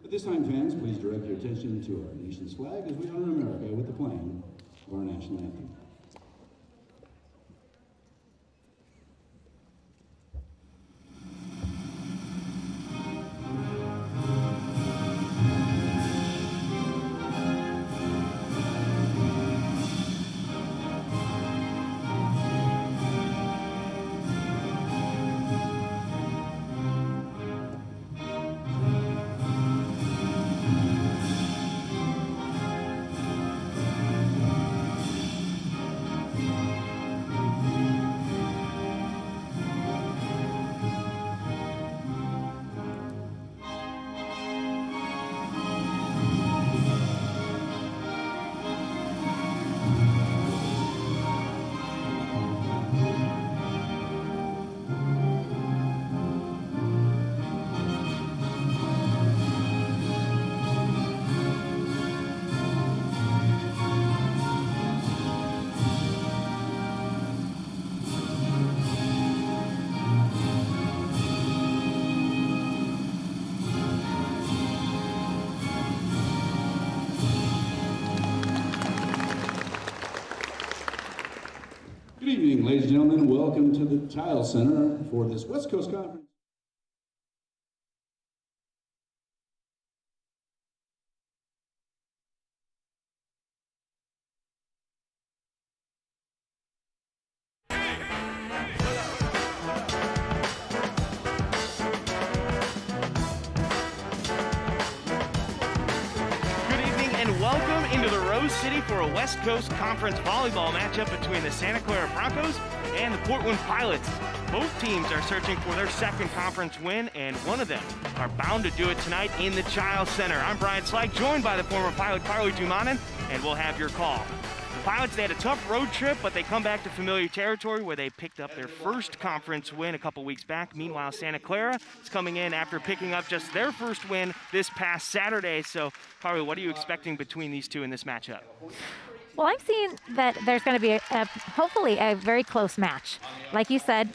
At this time, fans, please direct your attention to our nation's flag as we honor America with the playing of our national anthem. Good evening, ladies and gentlemen. Welcome to the Tile Center for this West Coast Conference. Welcome into the Rose City for a West Coast Conference volleyball matchup between the Santa Clara Broncos and the Portland Pilots. Both teams are searching for their second conference win, and one of them are bound to do it tonight in the Child Center. I'm Brian Slyke, joined by the former Pilot Carly Dumanin, and we'll have your call. The Pilots, they had a tough road trip, but they come back to familiar territory where they picked up their first conference win a couple weeks back. Meanwhile, Santa Clara is coming in after picking up just their first win this past Saturday. So, Carly, what are you expecting between these two in this matchup? Well, I'm seeing that there's going to be hopefully a very close match. Like you said,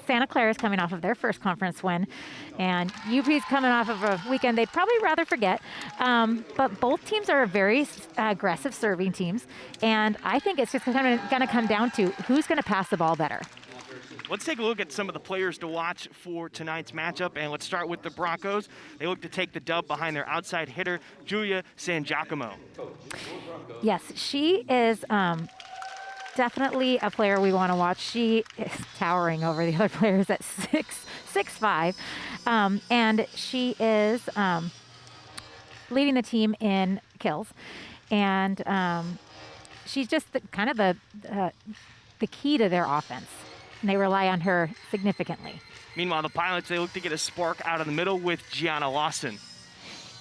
Santa Clara is coming off of their first conference win, and UP's coming off of a weekend they'd probably rather forget. But both teams are very aggressive serving teams, and I think it's just going to come down to who's going to pass the ball better. Let's take a look at some of the players to watch for tonight's matchup, and let's start with the Broncos. They look to take the dub behind their outside hitter, Julia San Giacomo. Yes, she is definitely a player we want to watch. She is towering over the other players at 6'5", and she is leading the team in kills, and she's just kind of the key to their offense, and they rely on her significantly. Meanwhile, the Pilots, they look to get a spark out of the middle with Gianna Lawson.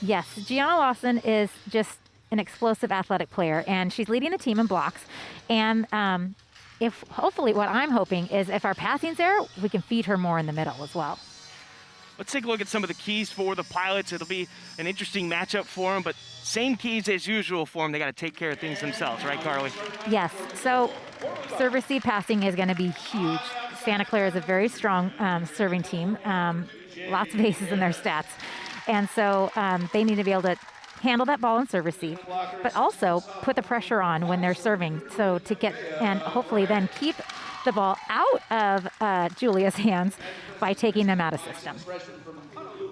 Yes, Gianna Lawson is just an explosive athletic player, and she's leading the team in blocks. And if hopefully what I'm hoping is if our passing's there, we can feed her more in the middle as well. Let's take a look at some of the keys for the Pilots. It'll be an interesting matchup for them, but same keys as usual for them. They got to take care of things themselves, right, Carly? Yes. So serve receive passing is going to be huge. Santa Clara is a very strong serving team. Lots of aces in their stats. And so they need to be able to handle that ball and serve receive, but also put the pressure on when they're serving. So to get, and hopefully then keep the ball out of Julia's hands by taking them out of system.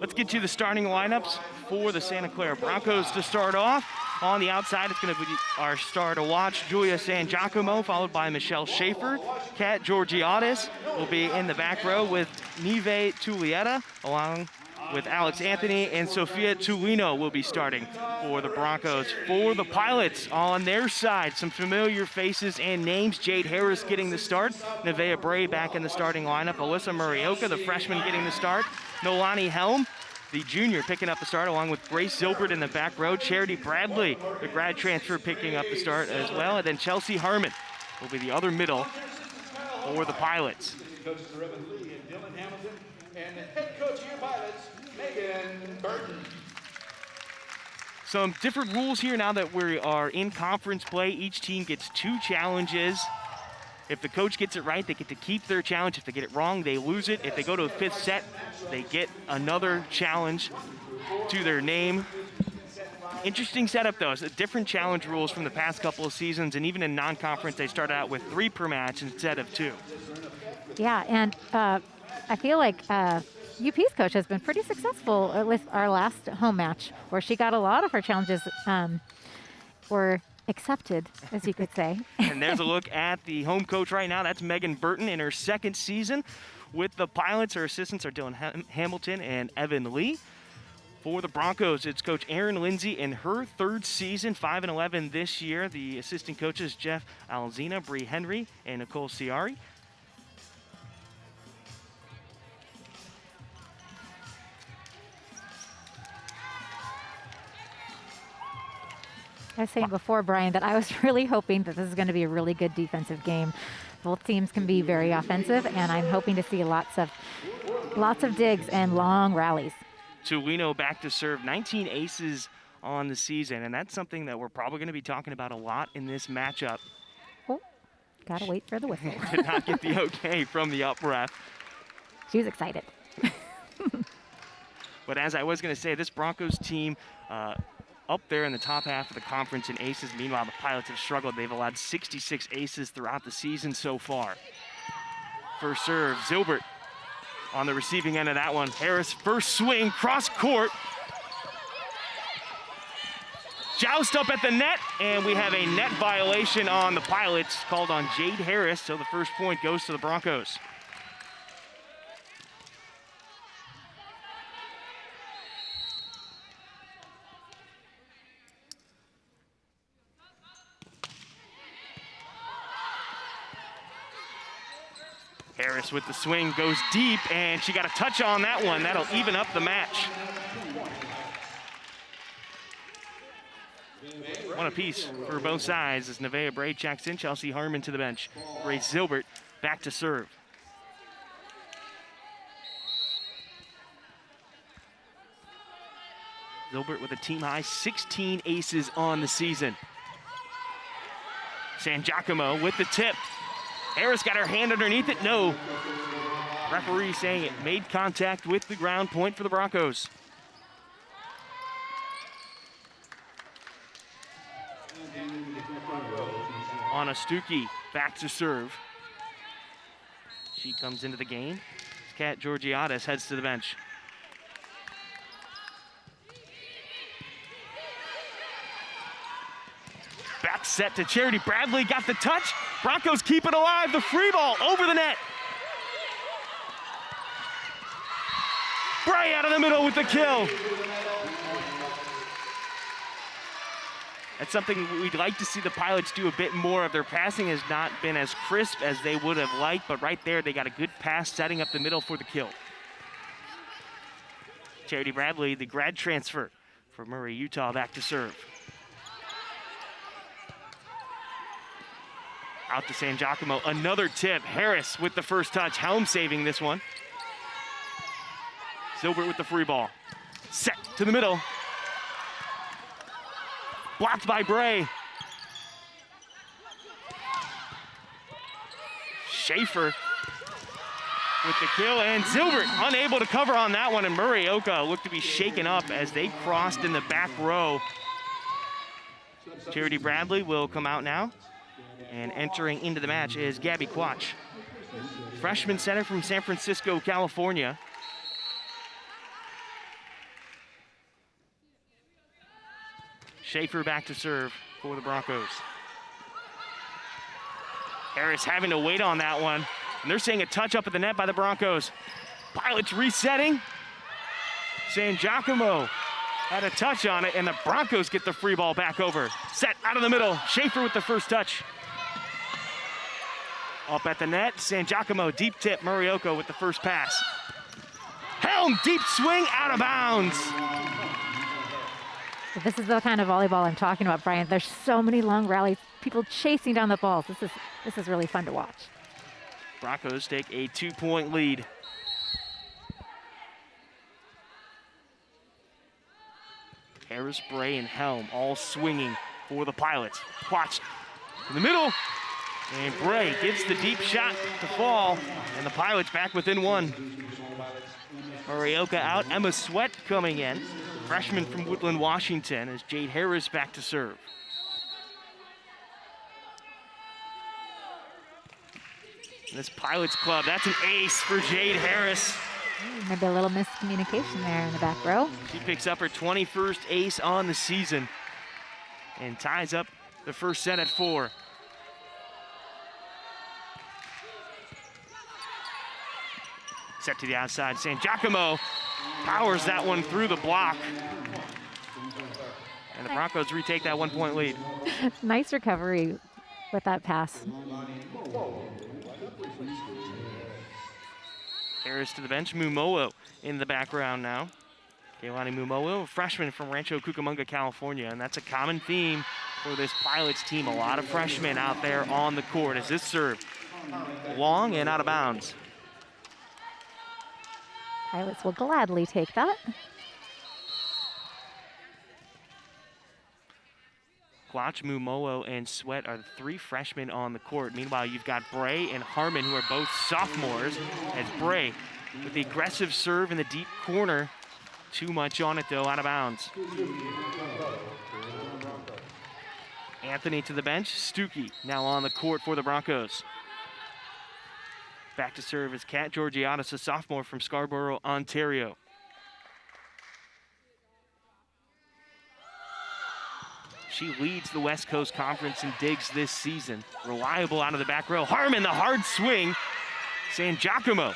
Let's get you the starting lineups for the Santa Clara Broncos to start off. On the outside, it's going to be our star to watch, Julia San Giacomo, followed by Michelle Schaefer. Kat Georgiadis will be in the back row with Nive Tulieta, along with Alex Anthony, and Sofia Tulino will be starting for the Broncos. For the Pilots, on their side, some familiar faces and names. Jade Harris getting the start. Nevaeh Bray back in the starting lineup. Alyssa Murioka, the freshman, getting the start. Nolani Helm, the junior, picking up the start, along with Grace Zilbert in the back row. Charity Bradley, the grad transfer, picking up the start as well. And then Chelsea Harmon will be the other middle for the Pilots. Coaches Reverend Lee and Dylan Hamilton, and the head coach of your Pilots, Megan Burton. Some different rules here now that we are in conference play. Each team gets 2 challenges. If the coach gets it right, they get to keep their challenge. If they get it wrong, they lose it. If they go to a 5th set, they get another challenge. to their name. Interesting setup, though. It's different challenge rules from the past couple of seasons, and even in non-conference, they started out with 3 per match instead of 2. Yeah, and I feel like UP's coach has been pretty successful with our last home match, where she got a lot of her challenges were accepted, as you could say. And there's a look at the home coach right now. That's Megan Burton in her 2nd season with the Pilots. Her assistants are Dylan Hamilton and Evan Lee. For the Broncos, it's Coach Erin Lindsay in her 3rd season, 5-11 this year. The assistant coaches, Jeff Alzina, Bree Henry, and Nicole Ciari. I was saying before, Brian, that I was really hoping that this is going to be a really good defensive game. Both teams can be very offensive, and I'm hoping to see lots of digs and long rallies. Tulino back to serve, 19 aces on the season, and that's something that we're probably going to be talking about a lot in this matchup. Oh, gotta wait for the whistle. Did not get the okay from the up ref. She was excited. But as I was going to say, this Broncos team up there in the top half of the conference in aces. Meanwhile, the Pilots have struggled. They've allowed 66 aces throughout the season so far. First serve, Zilbert on the receiving end of that one. Harris, first swing, cross court. Joust up at the net, and we have a net violation on the Pilots called on Jade Harris, so the first point goes to the Broncos. Harris with the swing, goes deep, and she got a touch on that one. That'll even up the match. One apiece for both sides as Nevaeh Bray checks in. Chelsea Harmon to the bench. Grace Zilbert back to serve. Zilbert with a team high 16 aces on the season. San Giacomo with the tip. Harris got her hand underneath it. No. Referee saying it made contact with the ground, point for the Broncos. Onastuki back to serve. She comes into the game. Kat Georgiades heads to the bench. Back set to Charity Bradley, got the touch. Broncos keep it alive, the free ball over the net. Bray out of the middle with the kill. That's something we'd like to see the Pilots do a bit more of. Their passing has not been as crisp as they would have liked, but right there they got a good pass setting up the middle for the kill. Charity Bradley, the grad transfer from Murray, Utah, back to serve. Out to San Giacomo, another tip. Harris with the first touch, Helm saving this one. Zilbert with the free ball. Set to the middle. Blocked by Bray. Schaefer with the kill, and Zilbert unable to cover on that one, and Murray-Oka looked to be shaken up as they crossed in the back row. Charity Bradley will come out now. And entering into the match is Gabby Quach, freshman center from San Francisco, California. Schaefer back to serve for the Broncos. Harris having to wait on that one. And they're saying a touch up at the net by the Broncos. Pilots resetting. San Giacomo had a touch on it, and the Broncos get the free ball back over. Set out of the middle. Schaefer with the first touch. Up at the net, San Giacomo, deep tip, Murray-Oka with the first pass. Helm, deep swing, out of bounds. This is the kind of volleyball I'm talking about, Brian. There's so many long rallies, people chasing down the balls. This is really fun to watch. Broncos take a 2-point lead. Harris, Bray, and Helm all swinging for the Pilots. Quach in the middle. And Bray gets the deep shot to fall, and the Pilots back within one. Murray-Oka out, Emma Sweat coming in. freshman from Woodland, Washington, as Jade Harris back to serve. This Pilots Club, that's an ace for Jade Harris. Maybe a little miscommunication there in the back row. She picks up her 21st ace on the season and ties up the first set at 4. Set to the outside, San Giacomo powers that one through the block. And the Broncos retake that 1-point lead. Nice recovery with that pass. Harris to the bench, Mumowo in the background now. Keilani Mumowo, a freshman from Rancho Cucamonga, California, and that's a common theme for this Pilots team. A lot of freshmen out there on the court as this serve long and out of bounds. Pilots will gladly take that. Klotch, Mumowo, and Sweat are the 3 freshmen on the court. Meanwhile, you've got Bray and Harmon, who are both sophomores, as Bray with the aggressive serve in the deep corner. Too much on it, though, out of bounds. Anthony to the bench. Stuckey now on the court for the Broncos. Back to serve is Kat Georgiadis, a sophomore from Scarborough, Ontario. She leads the West Coast Conference in digs this season. Reliable out of the back row. Harmon, the hard swing. San Giacomo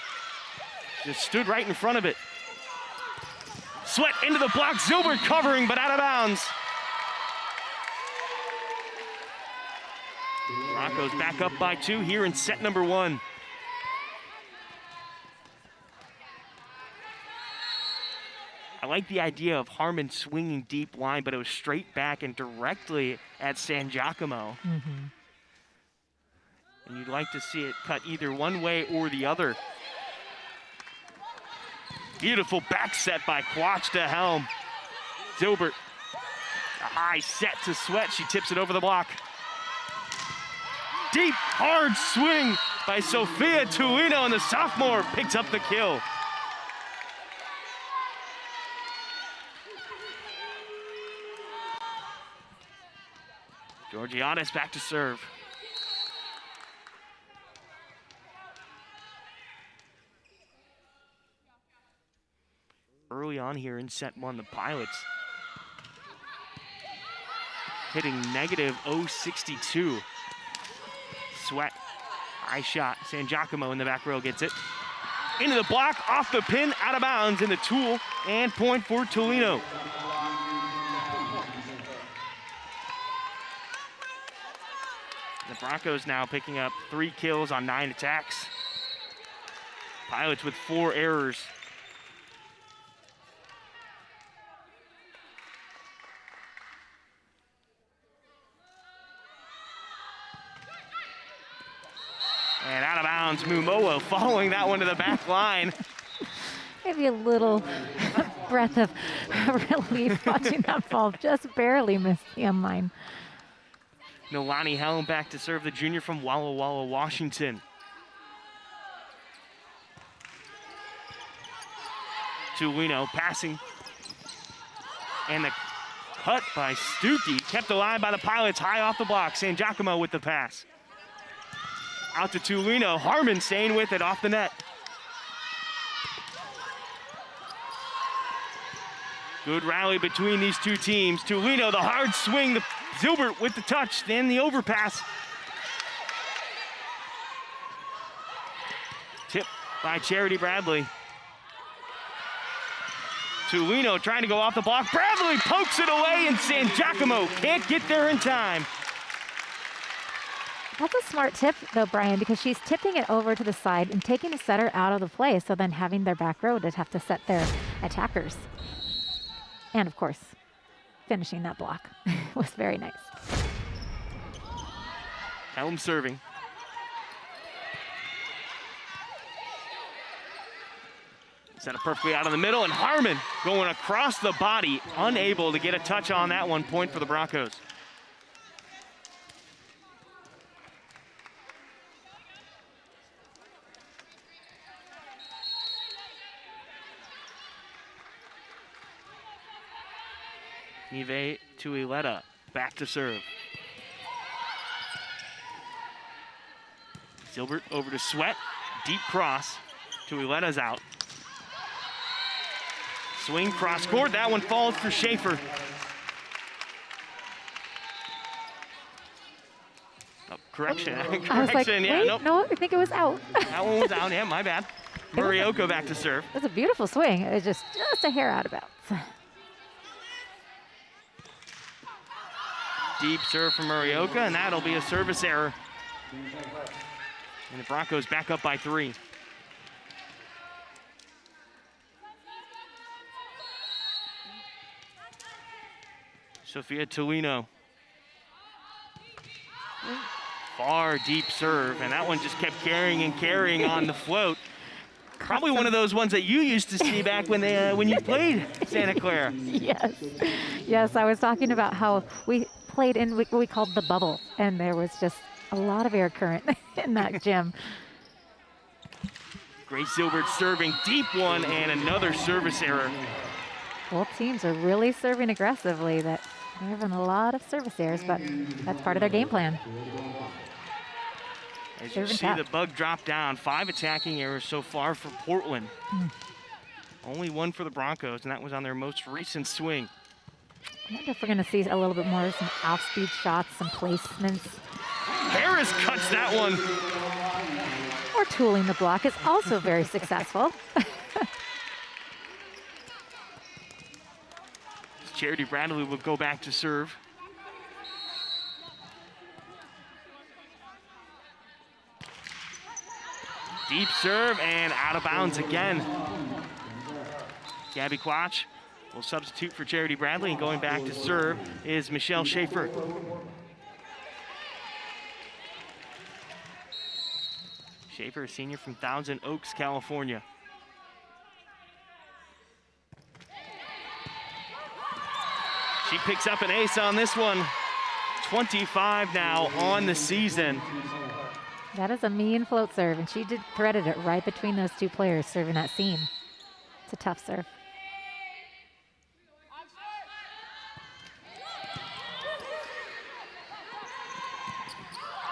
just stood right in front of it. Sweat into the block. Zilbert covering, but out of bounds. Broncos back up by 2 here in set number 1. I like the idea of Harmon swinging deep line, but it was straight back and directly at San Giacomo. And you'd like to see it cut either one way or the other. Beautiful back set by Quach to Helm. Zilbert, a high set to Sweat. She tips it over the block. Deep, hard swing by Sophia Tuino, and the sophomore picks up the kill. Georgiadis back to serve. Early on here in set 1, the Pilots hitting negative 0.62. Sweat, high shot. San Giacomo in the back row gets it. Into the block, off the pin, out of bounds, in the tool, and point for Toledo. The Broncos now picking up 3 kills on 9 attacks. Pilots with 4 errors. And out of bounds, Mumowo following that one to the back line. Maybe a little breath of relief watching that ball just barely miss the end line. Nolani Helm back to serve, the junior from Walla Walla, Washington. Tuino passing. And the cut by Stuckey, kept alive by the Pilots, high off the block. San Giacomo with the pass. Out to Tuino, Harmon staying with it off the net. Good rally between these two teams. Tuino, the hard swing, Zilbert with the touch, then the overpass. Tip by Charity Bradley. Tuino trying to go off the block. Bradley pokes it away, and San Giacomo can't get there in time. That's a smart tip, though, Brian, because she's tipping it over to the side and taking the setter out of the play, so then having their back row to have to set their attackers. And, of course, finishing that block was very nice. Helm serving. Set it perfectly out of the middle, and Harmon going across the body, unable to get a touch on that one. Point for the Broncos. Nive Tuileta back to serve. Silbert over to Sweat. Deep cross. Tuileta's out. Swing cross court. That one falls for Schaefer. Oh, correction. I was like, yeah, wait, nope. no, I think it was out. That one was out. Yeah, my bad. Murioka back to serve. It was a beautiful swing. It was just a hair out of bounds. Deep serve from Murioka, and that'll be a service error. And the Broncos back up by 3. Sophia Tolino. Far deep serve, and that one just kept carrying and carrying on the float. Probably one of those ones that you used to see back when you played Santa Clara. Yes. Yes, I was talking about how we played in what we called the bubble, and there was just a lot of air current in that gym. Grace Silbert serving deep one, and another service error. Both teams are really serving aggressively. They're having a lot of service errors, but that's part of their game plan. As you see the bug drop down, 5 attacking errors so far for Portland. Only 1 for the Broncos, and that was on their most recent swing. I wonder if we're going to see a little bit more, some off-speed shots, some placements. Harris cuts that one. Or tooling the block is also very successful. Charity Bradley will go back to serve. Deep serve and out of bounds again. Gabby Quach will substitute for Charity Bradley, and going back to serve is Michelle Schaefer. Schaefer, a senior from Thousand Oaks, California. She picks up an ace on this one. 25 now on the season. That is a mean float serve, and she did threaded it right between those two players serving that seam. It's a tough serve.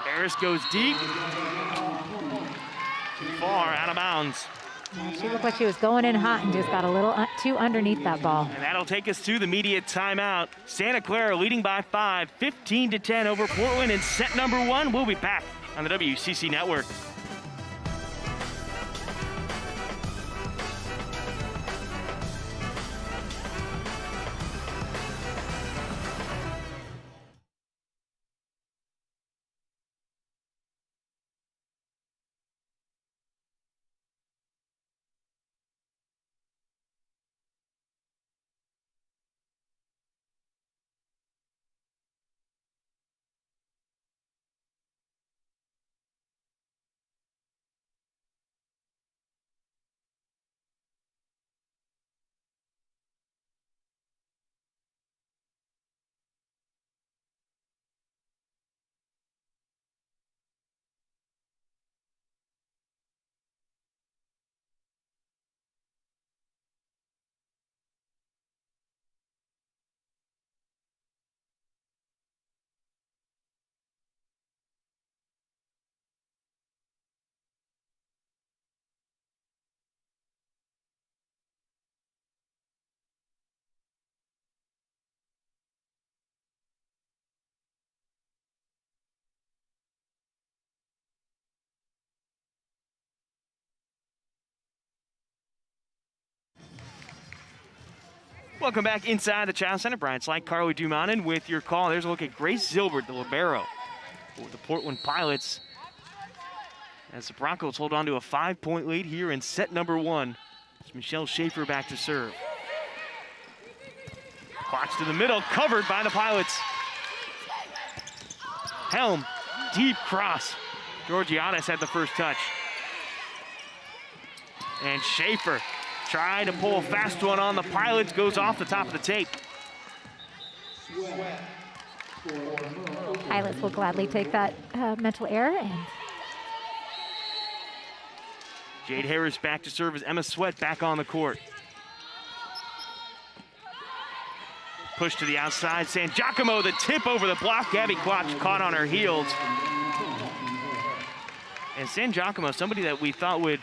Harris goes deep. Too far, out of bounds. She looked like she was going in hot and just got a little too underneath that ball. And that'll take us to the immediate timeout. Santa Clara leading by 5, 15-10 over Portland in set number 1. We'll be back on the WCC Network. Welcome back inside the Child Center. Brian Slyke, Carly Dumanin with your call. There's a look at Grace Zilbert, the libero for the Portland Pilots, as the Broncos hold on to a 5-point lead here in set number 1. It's Michelle Schaefer back to serve. Quach to the middle, covered by the Pilots. Helm, deep cross. Georgiades had the first touch. And Schaefer trying to pull a fast one on the Pilots, goes off the top of the tape. Pilots will gladly take that mental error. And Jade Harris back to serve as Emma Sweat back on the court. push to the outside. San Giacomo, the tip over the block. Gabby Quach caught on her heels. And San Giacomo, somebody that we thought would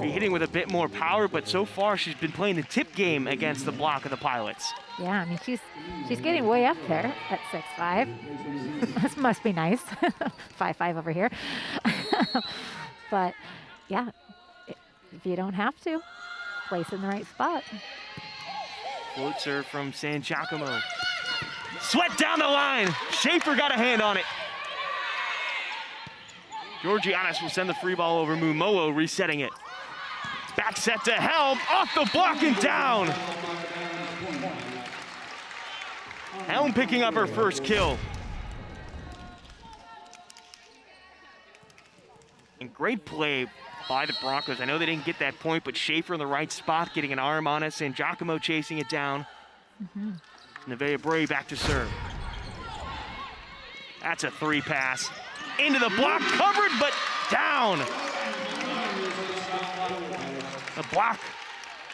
be hitting with a bit more power, but so far she's been playing the tip game against the block of the Pilots. Yeah, I mean, she's getting way up there at 6'5". This must be nice. 5'5" over here. But yeah, if you don't have to, place in the right spot. Float serve from San Giacomo. Sweat down the line. Schaefer got a hand on it. Georgianis will send the free ball over. Mumoa resetting it. Back set to Helm. Off the block and down. Helm picking up her first kill. And great play by the Broncos. I know they didn't get that point, but Schaefer in the right spot, getting an arm on it. San Giacomo chasing it down. Nevaeh Bray back to serve. That's a 3 pass. Into the block, covered, but down. The block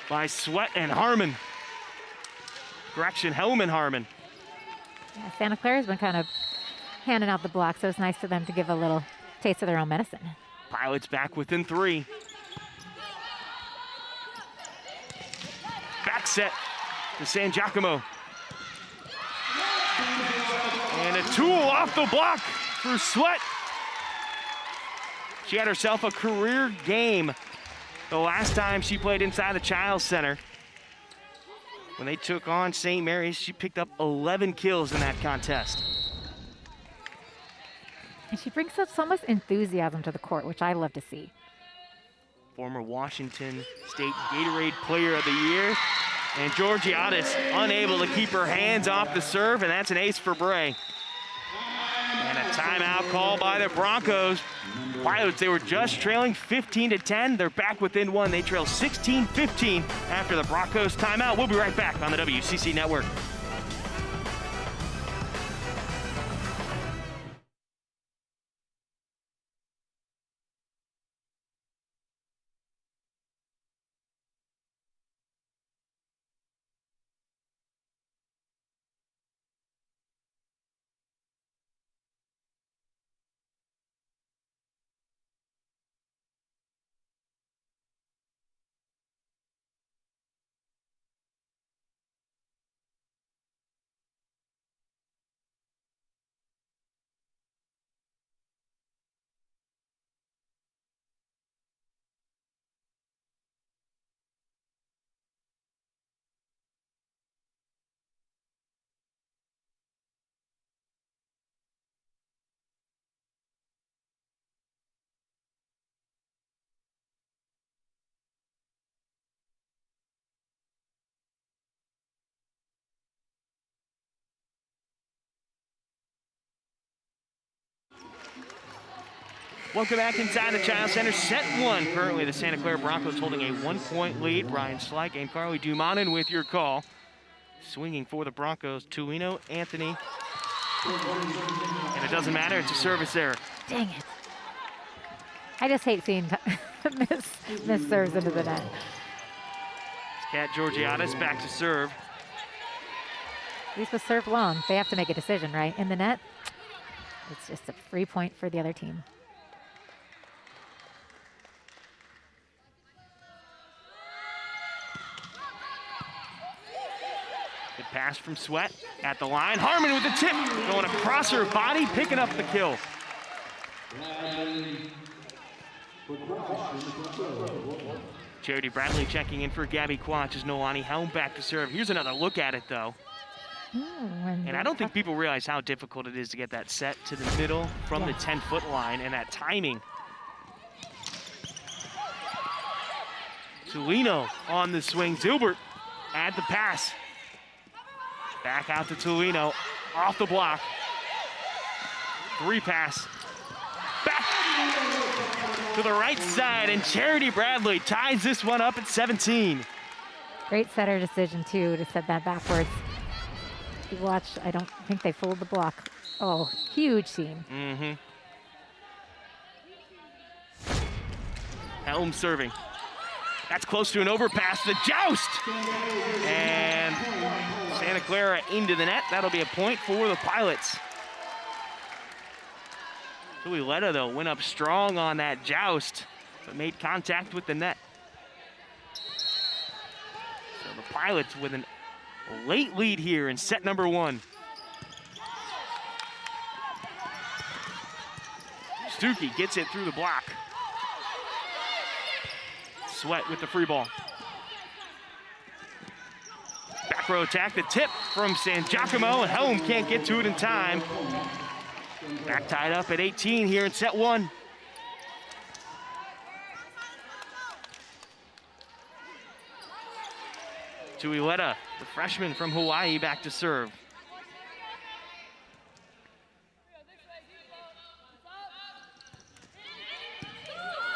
by Sweat and Harmon. Correction, Helm and Harmon. Yeah, Santa Clara's been kind of handing out the block, so it's nice for them to give a little taste of their own medicine. Pilots back within 3. Back set to San Giacomo. And a tool off the block for Sweat. She had herself a career game the last time she played inside the Chiles Center. When they took on St. Mary's, she picked up 11 kills in that contest. And she brings up so much enthusiasm to the court, which I love to see. Former Washington State Gatorade Player of the Year. And Georgiadis unable to keep her hands off the serve, and that's an ace for Bray. And a timeout call by the Broncos. Pilots, they were just trailing 15-10. They're back within 1. They trail 16-15 after the Broncos timeout. We'll be right back on the WCC Network. Welcome back inside the Chiles Center. Set 1. Currently, the Santa Clara Broncos holding a 1-point lead. Brian Slyke and Carly Dumanin with your call. Swinging for the Broncos, Tulino, Anthony. And it doesn't matter, it's a service error. Dang it. I just hate seeing miss serves into the net. Kat Georgiadis back to serve. At least with serve long, they have to make a decision, right? In the net, it's just a free point for the other team. Good pass from Sweat at the line. Harmon with the tip, going across her body, picking up the kill. Charity Bradley checking in for Gabby Quach as Nolani Helm back to serve. Here's another look at it, though. And I don't think people realize how difficult it is to get that set to the middle from the 10-foot line, and that timing. Tulino on the swing. Zilbert at the pass. Back out to Tulino, off the block. 3 pass. Back to the right side, and Charity Bradley ties this one up at 17. Great setter decision, too, to set that backwards. If you watch, I don't think they fooled the block. Oh, huge seam. Helm serving. That's close to an overpass. The joust! And Santa Clara into the net. That'll be a point for the Pilots. Julietta, though, went up strong on that joust, but made contact with the net. So the Pilots with a late lead here in set number 1. Stuckey gets it through the block. Sweat with the free ball. Back row attack, the tip from San Giacomo, and Helm can't get to it in time. Back tied up at 18 here in set 1. Julietta, the freshman from Hawaii, back to serve.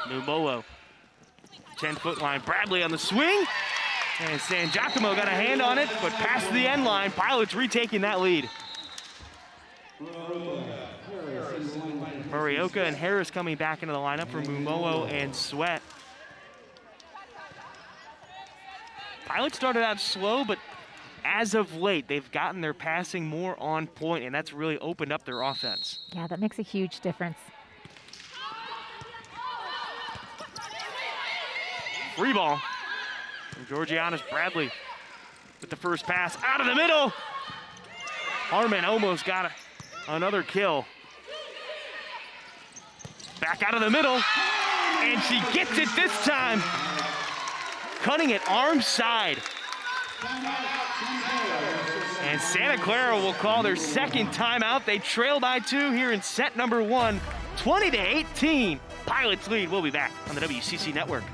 Numolo, 10-foot line. Bradley on the swing. And San Giacomo got a hand on it, but past the end line. Pilots retaking that lead. Murioka and Harris coming back into the lineup for Numolo and Sweat. Pilots started out slow, but as of late, they've gotten their passing more on point, and that's really opened up their offense. Yeah, that makes a huge difference. Free ball from Georgianis Bradley with the first pass out of the middle. Harmon almost got another kill. Back out of the middle, and she gets it this time. Cutting it arm side. And Santa Clara will call their second timeout. They trail by 2 here in set number 1, 20-18. Pilots lead. We'll be back on the WCC Network.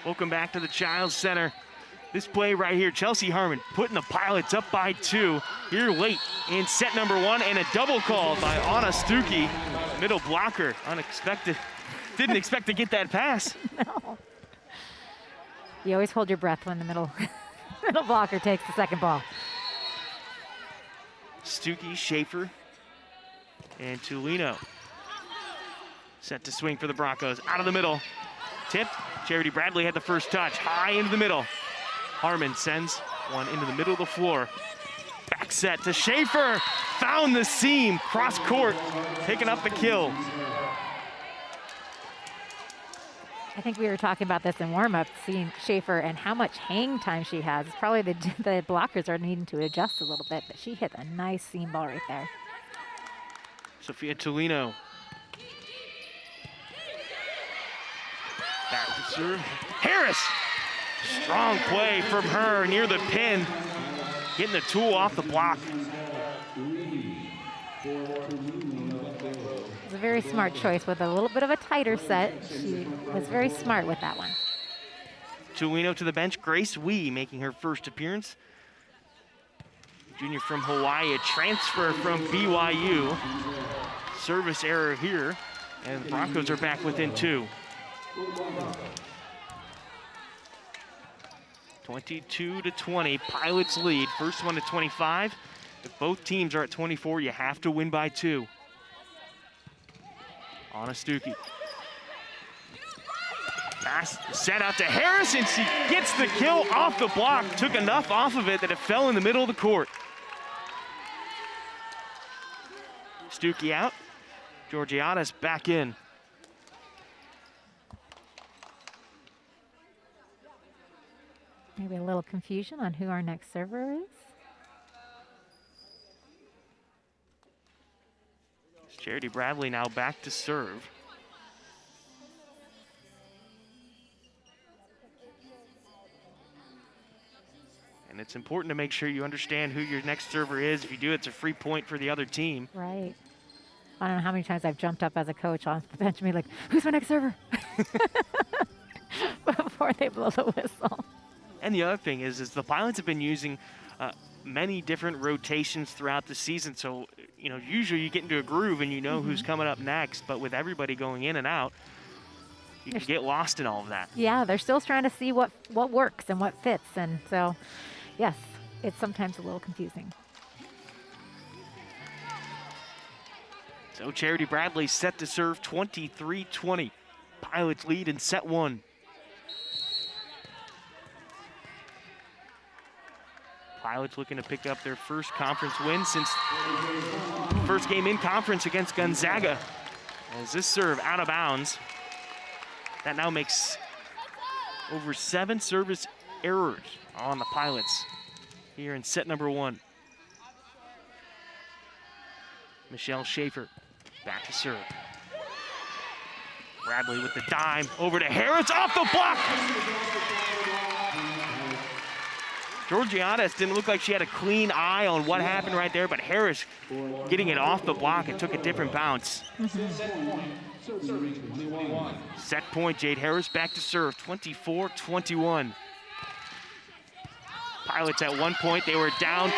Welcome back to the Childs Center. This play right here, Chelsea Harmon putting the Pilots up by 2 here late in set number 1, and a double called by Anna Stuckey. Middle blocker, unexpected. Didn't expect to get that pass. No. You always hold your breath when the middle blocker takes the second ball. Stuckey, Schaefer, and Tulino set to swing for the Broncos. Out of the middle, tipped. Charity Bradley had the first touch, high into the middle. Harmon sends one into the middle of the floor. Back set to Schaefer, found the seam, cross court, picking up the kill. I think we were talking about this in warm-up, seeing Schaefer and how much hang time she has. It's probably the blockers are needing to adjust a little bit, but she hit a nice seam ball right there. Sophia Tulino. Back to serve. Harris! Strong play from her near the pin. Getting the tool off the block. It was a very smart choice with a little bit of a tighter set. She was very smart with that one. Tulino to the bench. Grace Wee making her first appearance. Junior from Hawaii, a transfer from BYU. Service error here, and the Broncos are back within 2. 22-20, Pilots lead. First one to 25. If both teams are at 24, you have to win by 2. Anna Stuckey. Pass set out to Harris, and she gets the kill off the block. Took enough off of it that it fell in the middle of the court. Stuckey out. Georgiades back in. Maybe a little confusion on who our next server is. Charity Bradley now back to serve. And it's important to make sure you understand who your next server is. If you do, it's a free point for the other team. Right. I don't know how many times I've jumped up as a coach on the bench and be like, who's my next server? Before they blow the whistle. And the other thing is the Pilots have been using many different rotations throughout the season. So, you know, usually you get into a groove and you know who's coming up next. But with everybody going in and out, you can get lost in all of that. Yeah, they're still trying to see what works and what fits. And so, yes, it's sometimes a little confusing. So Charity Bradley set to serve 23-20. Pilots lead in set one. Pilots looking to pick up their first conference win since first game in conference against Gonzaga. As this serve out of bounds, that now makes over 7 service errors on the Pilots here in set number one. Michelle Schaefer back to serve. Bradley with the dime over to Harris, off the block. Georgiades didn't look like she had a clean eye on what happened right there, but Harris getting it off the block and took a different bounce. Set point, Jade Harris back to serve, 24-21. Pilots at one point, they were down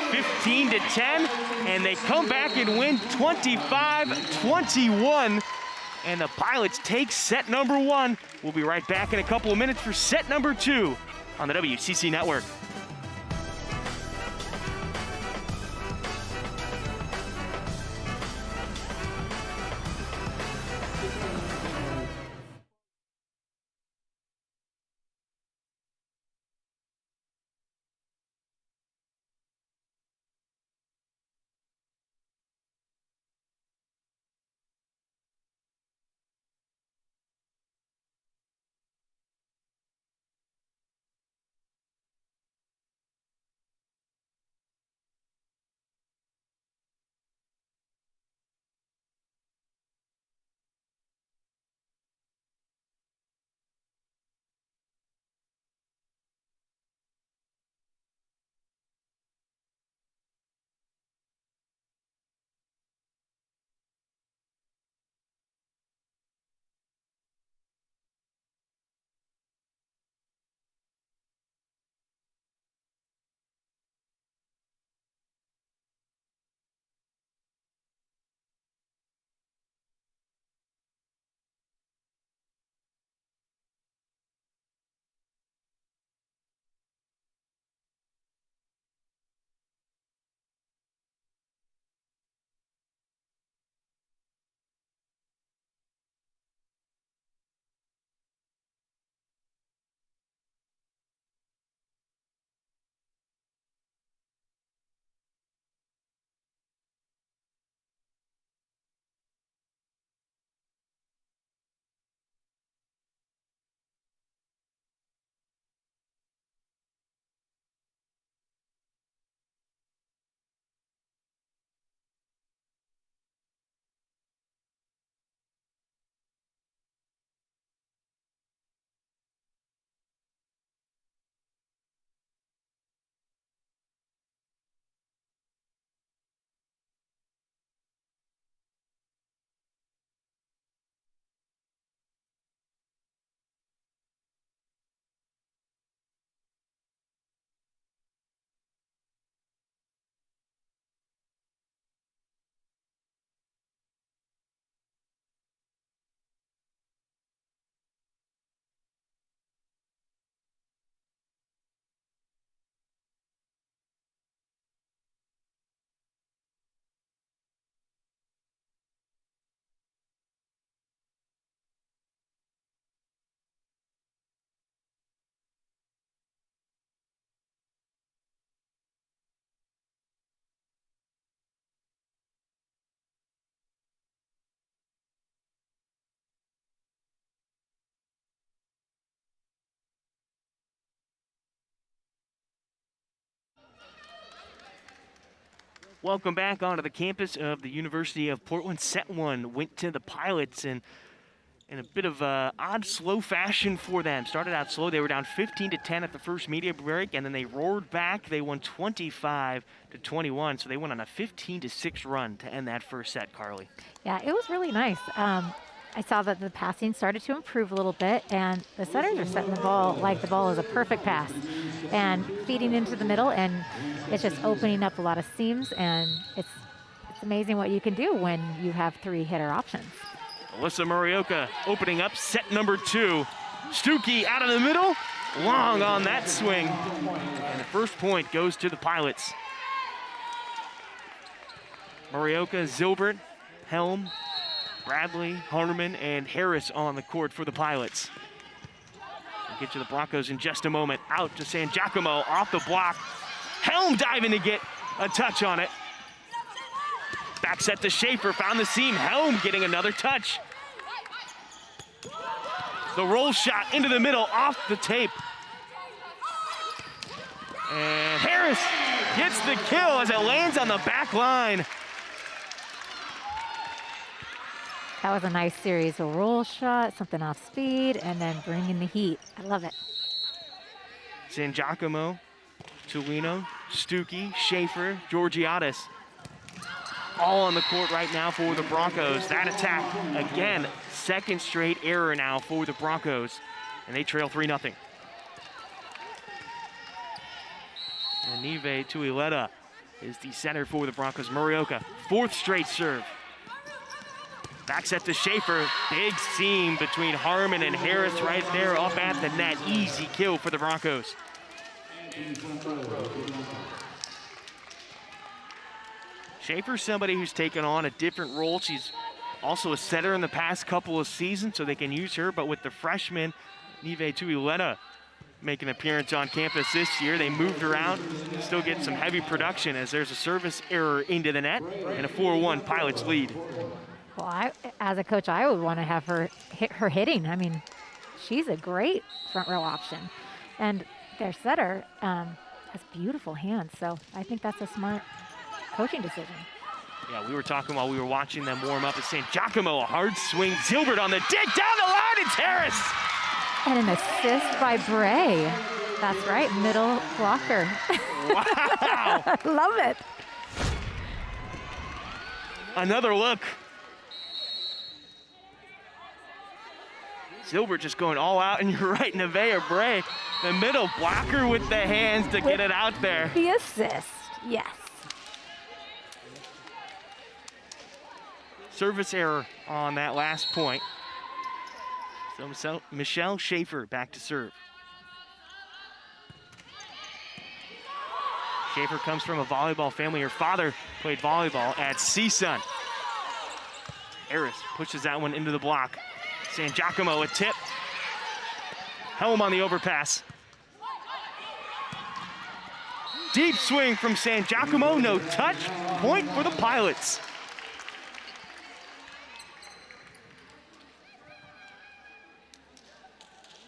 15-10, and they come back and win 25-21. And the Pilots take set number one. We'll be right back in a couple of minutes for set number two on the WCC Network. Welcome back onto the campus of the University of Portland. Set one went to the Pilots in a bit of odd, slow fashion for them. Started out slow. They were down 15-10 at the first media break, and then they roared back. They won 25-21, so they went on a 15-6 run to end that first set, Carly. Yeah, it was really nice. I saw that the passing started to improve a little bit, and the setters are setting the ball like the ball is a perfect pass and feeding into the middle, and it's just opening up a lot of seams, and it's amazing what you can do when you have 3 hitter options. Alyssa Murioka opening up set number 2. Stuckey out of the middle, long on that swing, and the first point goes to the Pilots. Murioka, Zilbert, Helm, Bradley, Harmon, and Harris on the court for the Pilots. We'll get to the Broncos in just a moment. Out to San Giacomo, off the block. Helm diving to get a touch on it. Back set to Schaefer, found the seam. Helm getting another touch. The roll shot into the middle, off the tape. And Harris gets the kill as it lands on the back line. That was a nice series. A roll shot, something off speed, and then bringing the heat. I love it. San Giacomo, Tulino, Stuckey, Schaefer, Georgiadis. All on the court right now for the Broncos. That attack, again, second straight error now for the Broncos, and they trail 3-0. And Nive Tuileta is the center for the Broncos. Murioka, 4th straight serve. Back set to Schaefer. Big seam between Harmon and Harris right there up at the net. Easy kill for the Broncos. Schaefer's somebody who's taken on a different role. She's also a setter in the past couple of seasons, so they can use her. But with the freshman, Nive Tuileta, make an appearance on campus this year, they moved around, still get some heavy production as there's a service error into the net and a 4-1 Pilots lead. Well, as a coach, I would want to have her hit her hitting. I mean, she's a great front row option. And their setter has beautiful hands, so I think that's a smart coaching decision. Yeah, we were talking while we were watching them warm up at San Giacomo. A hard swing. Zilbert on the dig. Down the line, it's Harris. And an assist by Bray. That's right, middle blocker. Wow. I love it. Another look. Zilbert just going all out, and you're right, Nevaeh Bray, the middle blocker with the hands to get it out there. The assist, yes. Service error on that last point. So Michelle Schaefer back to serve. Schaefer comes from a volleyball family. Her father played volleyball at CSUN. Harris pushes that one into the block. San Giacomo, a tip. Helm on the overpass. Deep swing from San Giacomo, no touch. Point for the Pilots.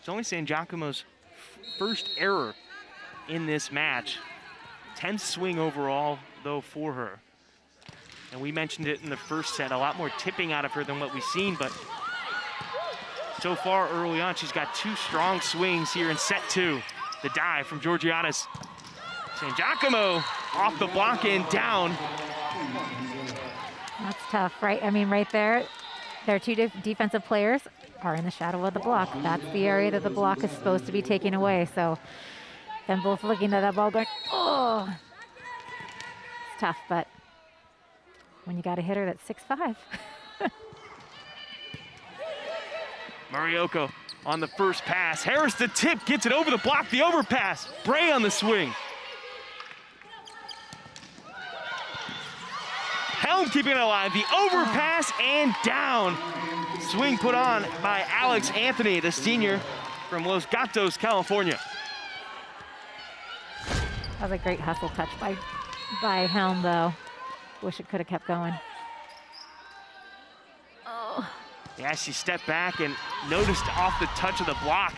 It's only San Giacomo's first error in this match. 10th swing overall, though, for her. And we mentioned it in the first set, a lot more tipping out of her than what we've seen, but so far early on, she's got 2 strong swings here in set 2. The dive from Georgiadis. San Giacomo off the block and down. That's tough, right? I mean, right there, their 2 defensive players are in the shadow of the block. That's the area that the block is supposed to be taking away. So them both looking at that ball going, oh. It's tough, but when you got a hitter that's 6'5". Murioka on the first pass. Harris the tip, gets it over the block, the overpass. Bray on the swing. Helm keeping it alive, the overpass and down. Swing put on by Alex Anthony, the senior from Los Gatos, California. That was a great hustle touch by Helm, though. Wish it could have kept going. Oh. Yeah, she stepped back and noticed off the touch of the block.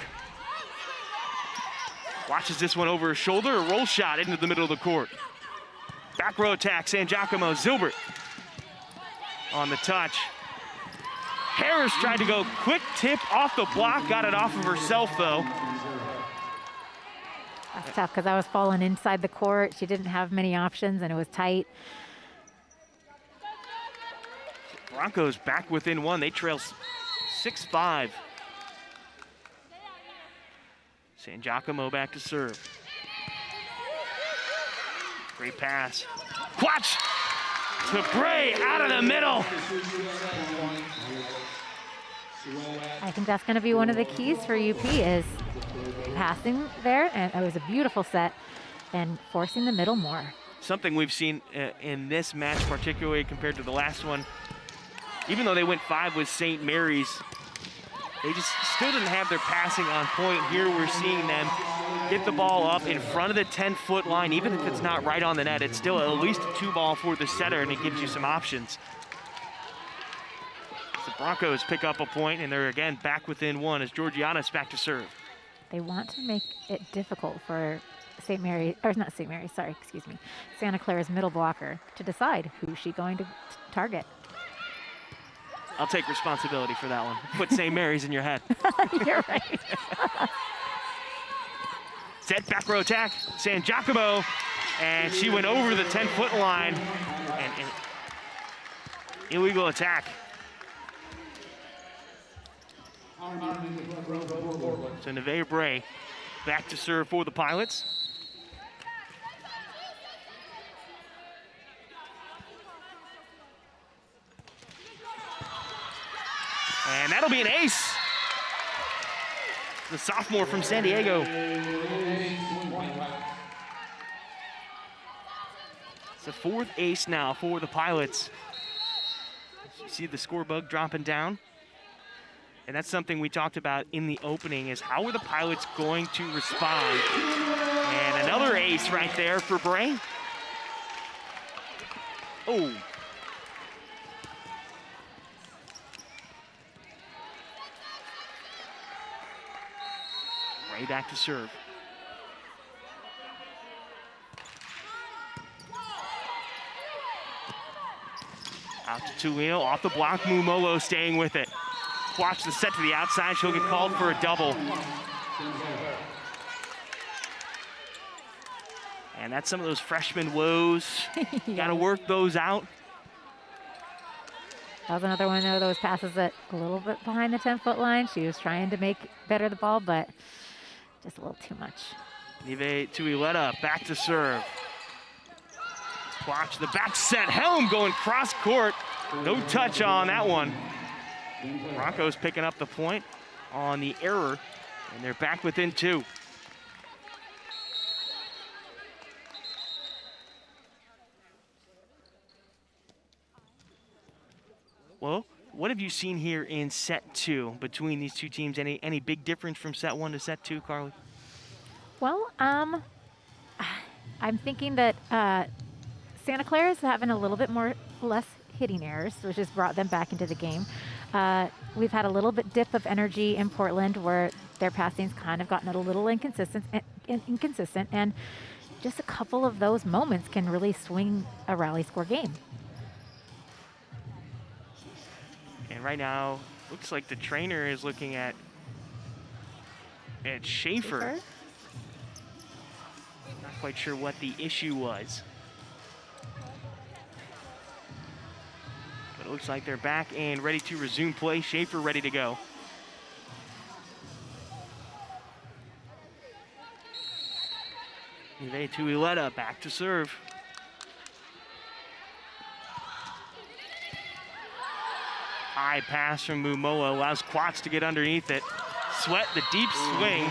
Watches this one over her shoulder, a roll shot into the middle of the court. Back row attack, San Giacomo. Zilbert on the touch. Harris tried to go quick tip off the block, got it off of herself though. That's tough because I was falling inside the court. She didn't have many options and it was tight. Broncos back within one. They trail 6-5. San Giacomo back to serve. Great pass. Watch to Bray out of the middle. I think that's going to be one of the keys for UP is passing there, and it was a beautiful set, and forcing the middle more. Something we've seen in this match, particularly compared to the last one, even though they went 5 with St. Mary's, they just still didn't have their passing on point. Here we're seeing them get the ball up in front of the 10-foot line. Even if it's not right on the net, it's still at least a 2-ball for the setter, and it gives you some options. The Broncos pick up a point, and they're again back within one as Georgiana's back to serve. They want to make it difficult for St. Mary, or not St. Mary, sorry, excuse me, Santa Clara's middle blocker to decide who's she going to target. I'll take responsibility for that one. Put St. Mary's in your head. You're right. Set back row attack, San Giacomo, and she went over the 10-foot line, and illegal attack. So Nevaeh Bray back to serve for the Pilots. And that'll be an ace. The sophomore from San Diego. It's the 4th ace now for the Pilots. You see the score bug dropping down. And that's something we talked about in the opening, is how are the Pilots going to respond? And another ace right there for Bray. Oh. Bray back to serve. Out to Tuino, off the block, Mumolo staying with it. Watch the set to the outside, she'll get called for a double. And that's some of those freshman woes. Got to work those out. That was another one of those passes that a little bit behind the 10-foot line. She was trying to make better the ball, but just a little too much. Nive Tuileta back to serve. Watch the back set, Helm going cross court. No touch on that one. Broncos picking up the point on the error, and they're back within 2. Well, what have you seen here in set 2 between these two teams? Any big difference from set 1 to set 2, Carly? Well, I'm thinking that Santa Clara's having a little bit less hitting errors, which has brought them back into the game. We've had a little bit dip of energy in Portland where their passing's kind of gotten a little inconsistent, and just a couple of those moments can really swing a rally score game. And right now, looks like the trainer is looking at Schaefer. Not quite sure what the issue was. But it looks like they're back and ready to resume play. Schaefer ready to go. Nive Tuileta back to serve. High pass from Mumoa allows Quats to get underneath it. Sweat the deep swing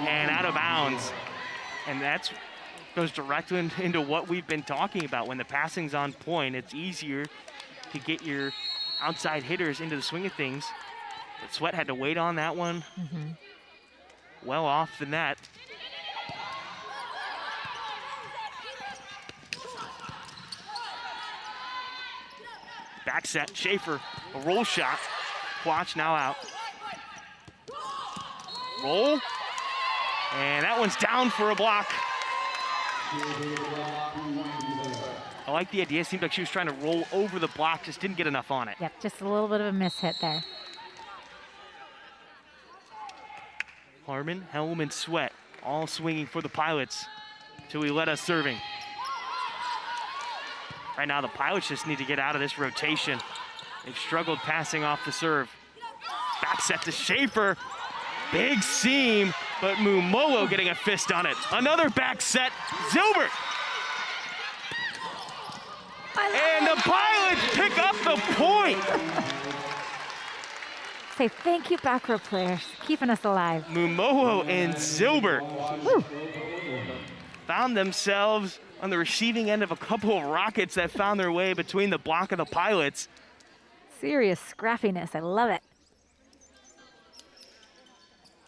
and out of bounds. And that goes directly into what we've been talking about. When the passing's on point, it's easier to get your outside hitters into the swing of things. But Sweat had to wait on that one. Well off the net. Back set, Schaefer, a roll shot. Quach now out. Roll, and that one's down for a block. I like the idea. It seemed like she was trying to roll over the block, just didn't get enough on it. Yep, just a little bit of a mishit there. Harmon, Helm, and Sweat all swinging for the Pilots. Tuileta serving. Right now, the Pilots just need to get out of this rotation. They've struggled passing off the serve. Back set to Schaefer. Big seam, but Mumolo getting a fist on it. Another back set, Zilbert. And the Pilots pick up the point. Say thank you, back row players, keeping us alive. Mumolo and Zilbert Woo. found themselves on the receiving end of a couple of rockets that found their way between the block of the Pilots. Serious scrappiness, I love it.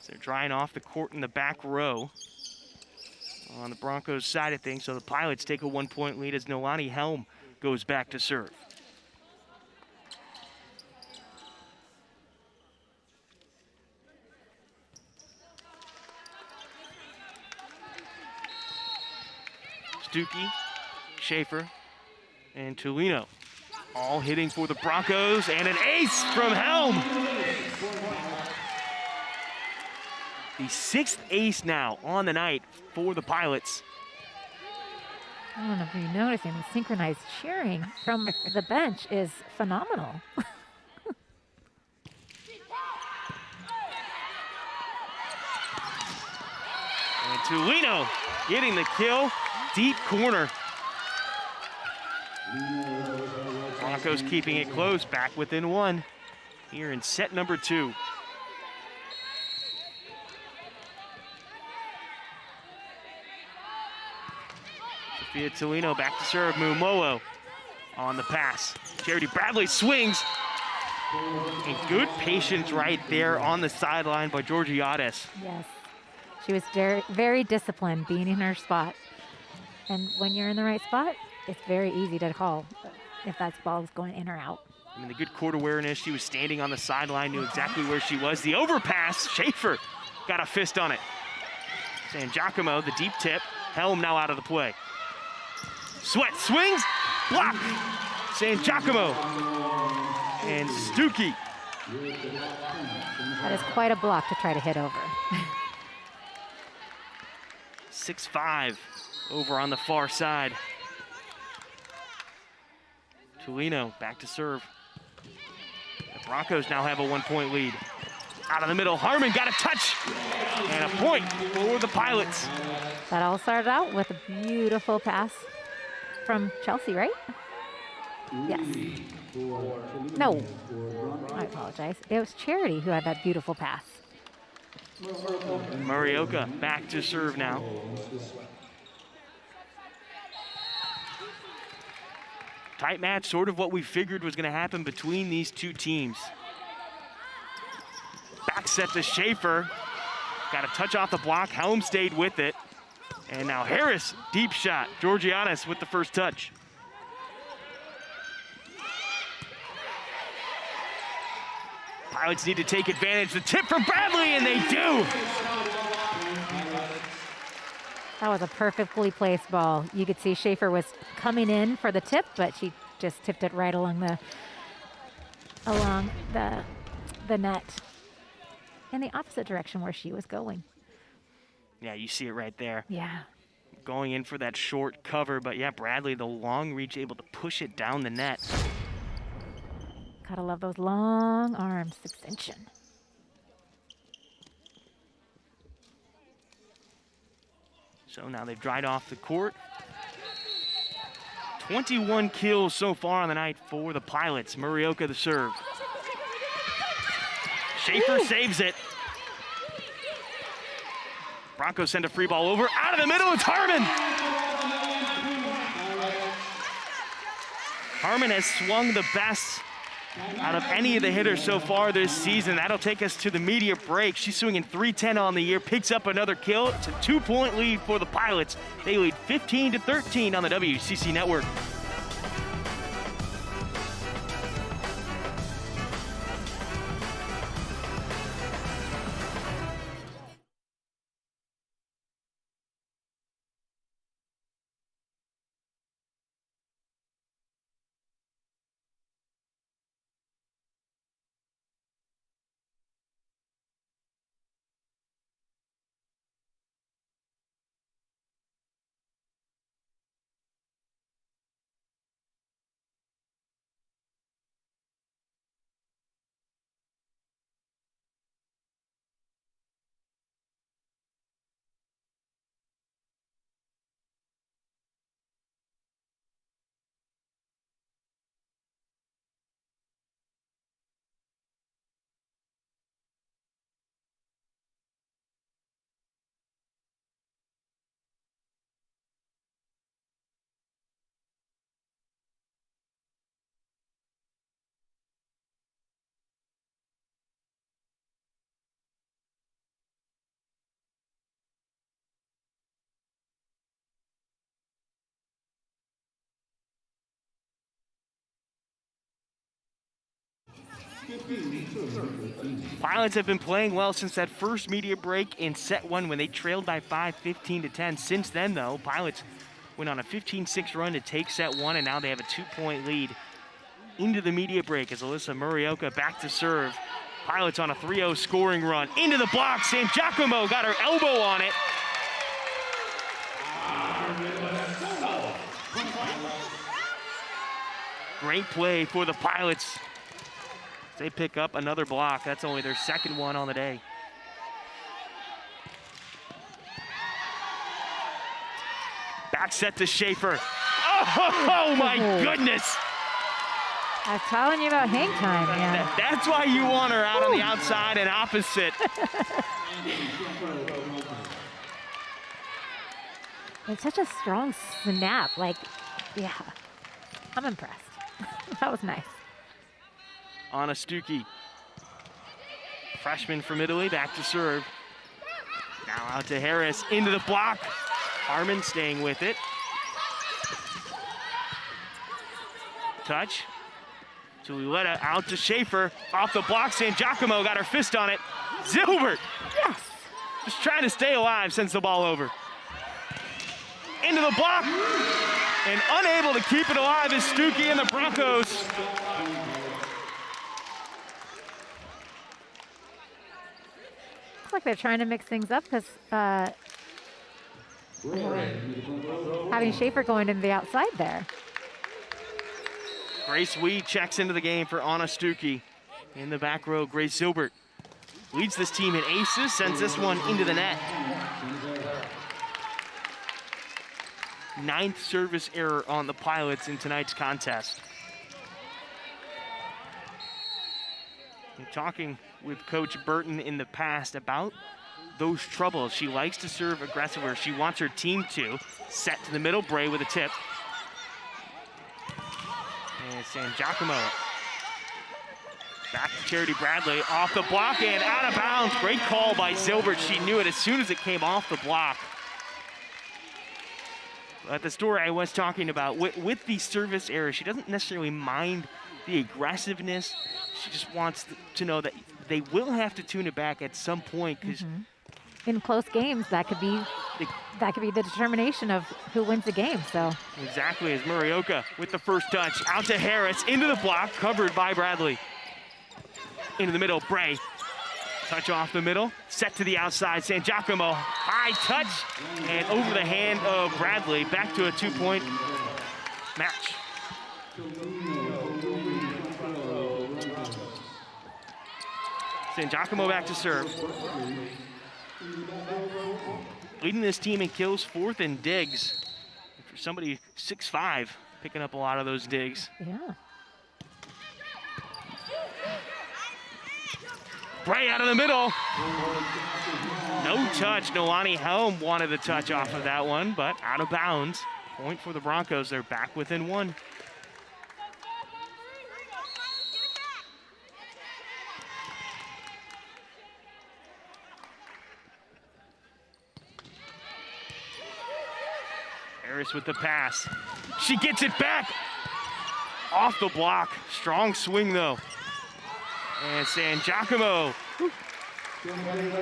So they're drying off the court in the back row on the Broncos side of things. So the Pilots take a 1-point lead as Nolani Helm goes back to serve. Stuckey, Schaefer, and Tulino all hitting for the Broncos, and an ace from Helm. The 6th ace now on the night for the Pilots. I don't know if you're noticing, the synchronized cheering from the bench is phenomenal. And Tulino getting the kill, deep corner. Broncos keeping it close, back within 1 here in set number 2. Sophia Tulino back to serve. Mumolo on the pass. Charity Bradley swings. And good patience right there on the sideline by Georgiades. Yes, she was very, very disciplined being in her spot. And when you're in the right spot, it's very easy to call if that ball's going in or out. I mean, the good court awareness. She was standing on the sideline, knew exactly where she was. The overpass, Schaefer got a fist on it. San Giacomo, the deep tip. Helm now out of the play. Sweat swings, block. San Giacomo and Stuckey. That is quite a block to try to hit over. 6-5 over on the far side. Tulino back to serve. The Broncos now have a 1-point lead. Out of the middle, Harmon got a touch and a point for the Pilots. That all started out with a beautiful pass from Chelsea, right? Yes. No, I apologize. It was Charity who had that beautiful pass. Murioka back to serve now. Tight match, sort of what we figured was going to happen between these two teams. Back set to Schaefer. Got a touch off the block. Helm stayed with it. And now Harris, deep shot. Georgiades with the first touch. Pilots need to take advantage. The tip from Bradley, and they do. That was a perfectly placed ball. You could see Schaefer was coming in for the tip, but she just tipped it right along the net in the opposite direction where she was going. Yeah, you see it right there. Yeah. Going in for that short cover, but yeah, Bradley, the long reach, able to push it down the net. Gotta love those long arms, extension. So now they've dried off the court. 21 kills so far on the night for the Pilots. Murioka the serve. Schaefer saves it. Broncos send a free ball over. Out of the middle, it's Harmon. Harmon has swung the best out of any of the hitters so far this season. That'll take us to the media break. She's swinging .310 on the year, picks up another kill. It's a 2-point lead for the Pilots. They lead 15-13 on the WCC network. Pilots have been playing well since that first media break in set 1 when they trailed by 5, 15-10. Since then, though, Pilots went on a 15-6 run to take set 1, and now they have a 2-point lead into the media break as Alyssa Murioka back to serve. Pilots on a 3-0 scoring run. Into the block, San Giacomo got her elbow on it. Great play for the Pilots. They pick up another block. That's only their second one on the day. Back set to Schaefer. Oh my goodness. I was telling you about hang time, man. That's why you want her out on the outside and opposite. It's such a strong snap. Like, yeah, I'm impressed. That was nice. Anna Stuckey, freshman from Italy, back to serve. Now out to Harris, into the block. Harmon staying with it. Touch. Julietta out to Schaefer. Off the block, San Giacomo got her fist on it. Zilbert. Yes. Just trying to stay alive, sends the ball over. Into the block. And unable to keep it alive is Stuckey and the Broncos. Looks like they're trying to mix things up because having Schaefer going to the outside there. Grace Weed checks into the game for Anna Stuckey. In the back row, Grace Zilbert leads this team in aces, sends this one into the net. 9th service error on the Pilots in tonight's contest. I'm talking with Coach Burton in the past about those troubles. She likes to serve aggressive where she wants her team to. Set to the middle, Bray with a tip. And San Giacomo. Back to Charity Bradley, off the block and out of bounds. Great call by Zilbert. She knew it as soon as it came off the block. But the story I was talking about, with the service error, she doesn't necessarily mind the aggressiveness. She just wants to know that they will have to tune it back at some point because in close games, that could be the determination of who wins the game. So exactly, as Murioka with the first touch, out to Harris, into the block, covered by Bradley. Into the middle, Bray. Touch off the middle, set to the outside, San Giacomo, high touch, and over the hand of Bradley, back to a 2-point match. San Giacomo back to serve. Leading this team in kills, 4th in digs. For somebody 6'5", picking up a lot of those digs. yeah. Bray out of the middle. No touch. Nolani Helm wanted the touch off of that one, but out of bounds. Point for the Broncos. They're back within 1. Harris with the pass. She gets it back. Off the block. Strong swing, though. And San Giacomo,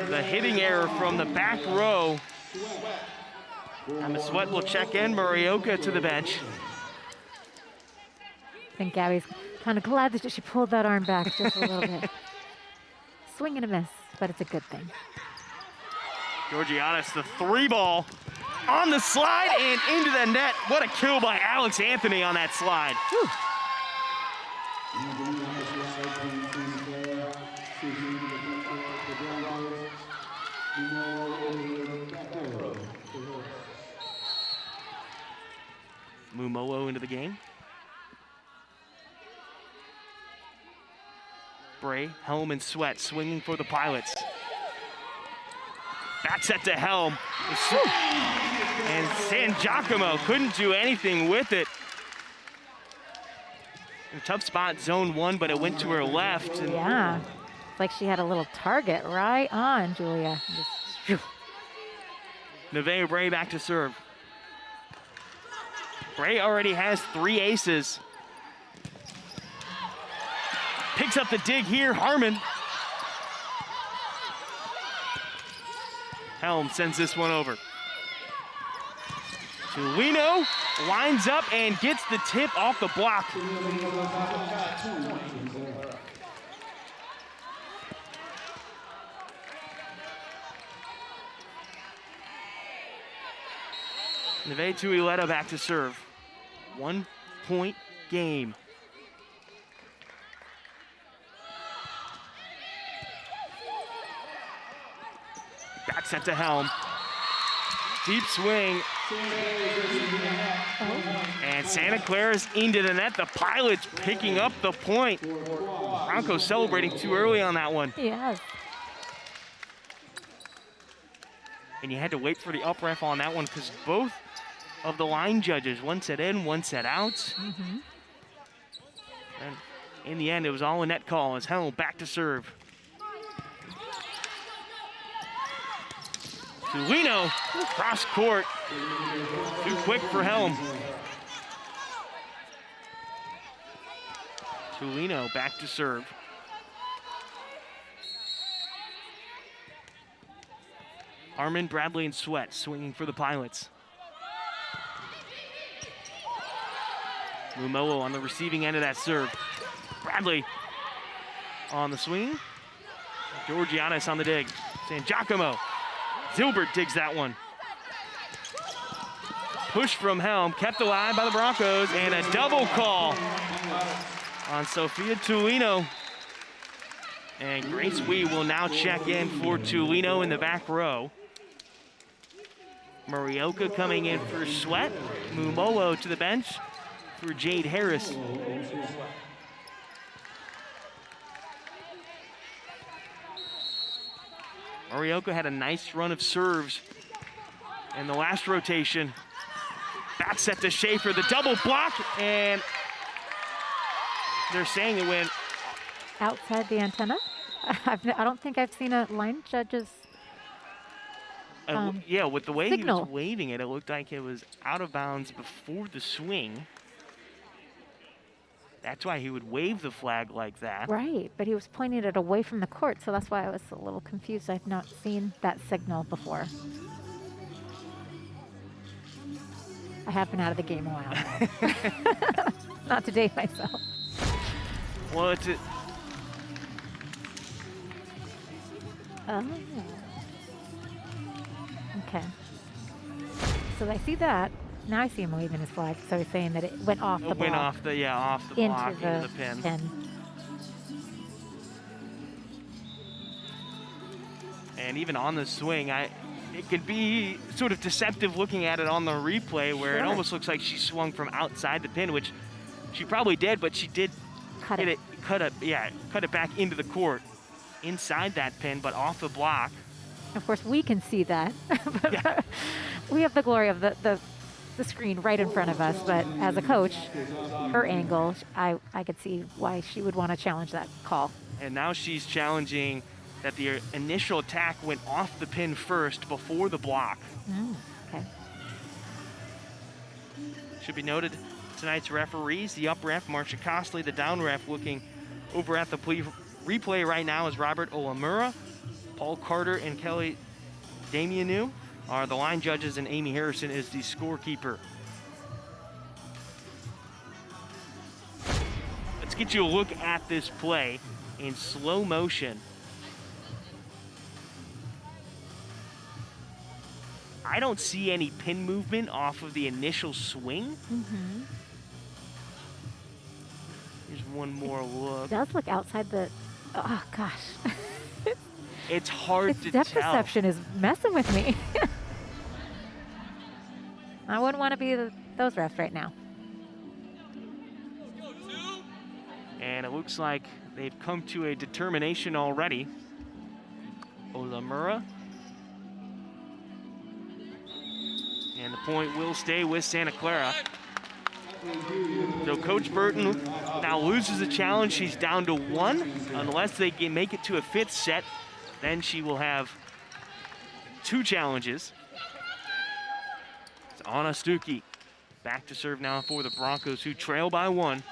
the hitting error from the back row. Emma Sweat will check in. Murioka to the bench. I think Gabby's kind of glad that she pulled that arm back just a little bit. Swing and a miss, but it's a good thing. Georgianis, the 3-ball on the slide and into the net. What a kill by Alex Anthony on that slide. Whew. Mumolo into the game. Bray, Helm, and Sweat swinging for the Pilots. Back set to Helm. And San Giacomo couldn't do anything with it. In a tough spot, zone 1, but it went to her left. And Yeah. It's like she had a little target right on Julia. Just, phew. Nevaeh Bray back to serve. Bray already has 3 aces. Picks up the dig here, Harmon. Helm sends this one over. Tulino lines up and gets the tip off the block. Neve Tuileta back to serve. 1 point game. Back set to Helm. Deep swing. And Santa Clara's into the net. The Pilots picking up the point. Broncos celebrating too early on that one. Yes. And you had to wait for the up ref on that one because both of the line judges, one set in, one set out. And in the end, it was all a net call as Helm back to serve. Tulino cross court. Too quick for Helm. Tulino back to serve. Harmon, Bradley, and Sweat swinging for the Pilots. Lumowo on the receiving end of that serve. Bradley on the swing. Georgianis on the dig. San Giacomo. Zilbert digs that one. Push from Helm, kept alive by the Broncos, and a double call on Sophia Tulino. And Grace Wee will now check in for Tulino in the back row. Murioka coming in for Sweat. Mumolo to the bench for Jade Harris. Murioka had a nice run of serves in the last rotation. Back set to Schaefer, the double block, and they're saying it went Outside the antenna? I don't think I've seen a line judge's yeah, with the way signal. he was waving it, it looked like it was out of bounds before the swing. That's why he would wave the flag like that. Right, but he was pointing it away from the court, so that's why I was a little confused. I've not seen that signal before. I have been out of the game a while. Not to date myself. Well, it's a, Oh. Okay. So I see that. Now I see him waving his flag. So he's saying that it went off the it went block off the off the block into the pin. And even on the swing, it could be sort of deceptive looking at it on the replay where it almost looks like she swung from outside the pin, which she probably did, but she did cut it back into the court inside that pin, but off the block. Of course, we can see that. We have the glory of the screen right in front of us, but as a coach, her angle, I could see why she would want to challenge that call. And now she's challenging that the initial attack went off the pin first before the block. Okay. Should be noted, tonight's referees, the up ref, Marcia Costley, the down ref looking over at the replay right now is Robert Olamura. Paul Carter and Kelly Damianu are the line judges, and Amy Harrison is the scorekeeper. Let's get you a look at this play in slow motion. I don't see any pin movement off of the initial swing. Here's one more look. It does look outside the, oh gosh. It's hard Its to depth tell. perception is messing with me. I wouldn't want to be those refs right now. And it looks like they've come to a determination already. Olamura. And the point will stay with Santa Clara. So Coach Burton now loses the challenge. She's down to 1. Unless they can make it to a 5th set, then she will have 2 challenges. It's Anna Stuckey back to serve now for the Broncos, who trail by 1,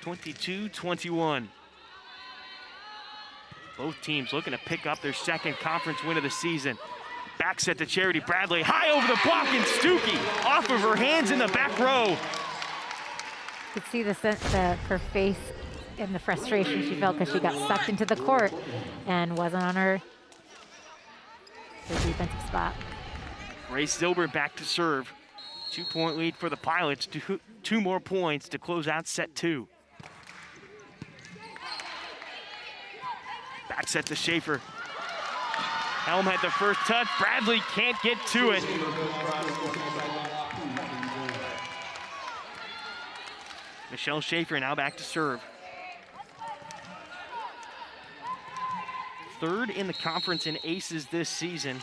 22-21. Both teams looking to pick up their second conference win of the season. Back set to Charity Bradley, high over the block, and Stuckey off of her hands in the back row. You could see her face and the frustration she felt because she got sucked into the court and wasn't on her defensive spot. Grace Zilbert back to serve. 2-point lead for the Pilots. Two more points to close out set 2. Back set to Schaefer. Helm had the first touch. Bradley can't get to it. Michelle Schaefer now back to serve. Third in the conference in aces this season.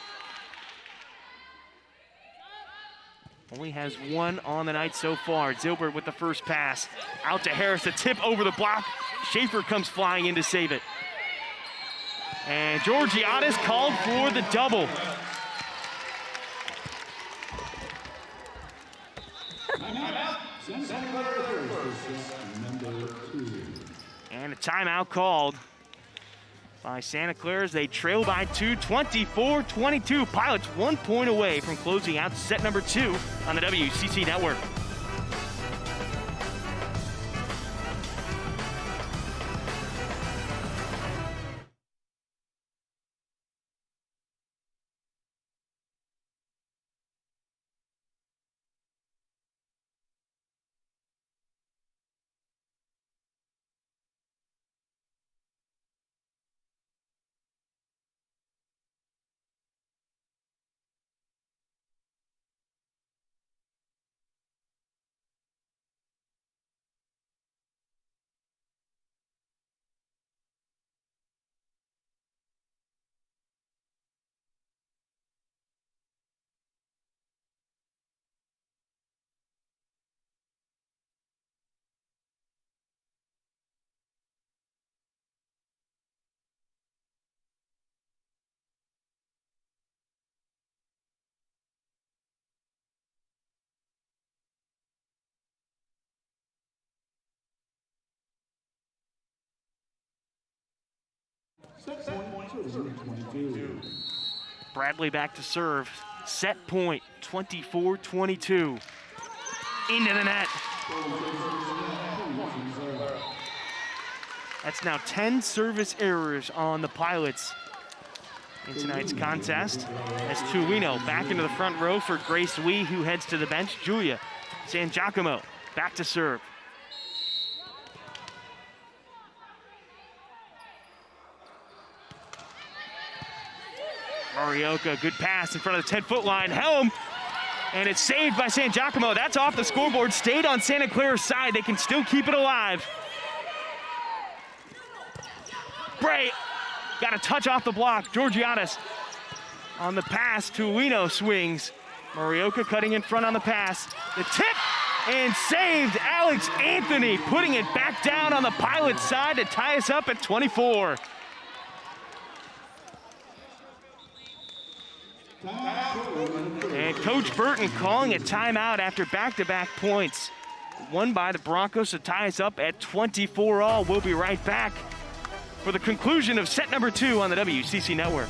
Only has one on the night so far. Zilbert with the first pass. Out to Harris, a tip over the block. Schaefer comes flying in to save it. And Georgiadis called for the double. And a timeout called by Santa Clara as they trail by 2, 24-22. Pilots 1 point away from closing out set number 2 on the WCC Network. Bradley back to serve. Set point, 24-22. Into the net. That's now 10 service errors on the Pilots in tonight's contest. As Tuino back into the front row for Grace Wee, who heads to the bench. Julia San Giacomo back to serve. Marioka, good pass in front of the 10-foot line. Helm, and it's saved by San Giacomo. That's off the scoreboard, stayed on Santa Clara's side. They can still keep it alive. Bray got a touch off the block. Georgiadis on the pass. Tuino swings. Marioka cutting in front on the pass. The tip, and saved. Alex Anthony putting it back down on the Pilot side to tie us up at 24. And Coach Burton calling a timeout after back-to-back points. Won by the Broncos to tie us up at 24 all. We'll be right back for the conclusion of set number 2 on the WCC Network.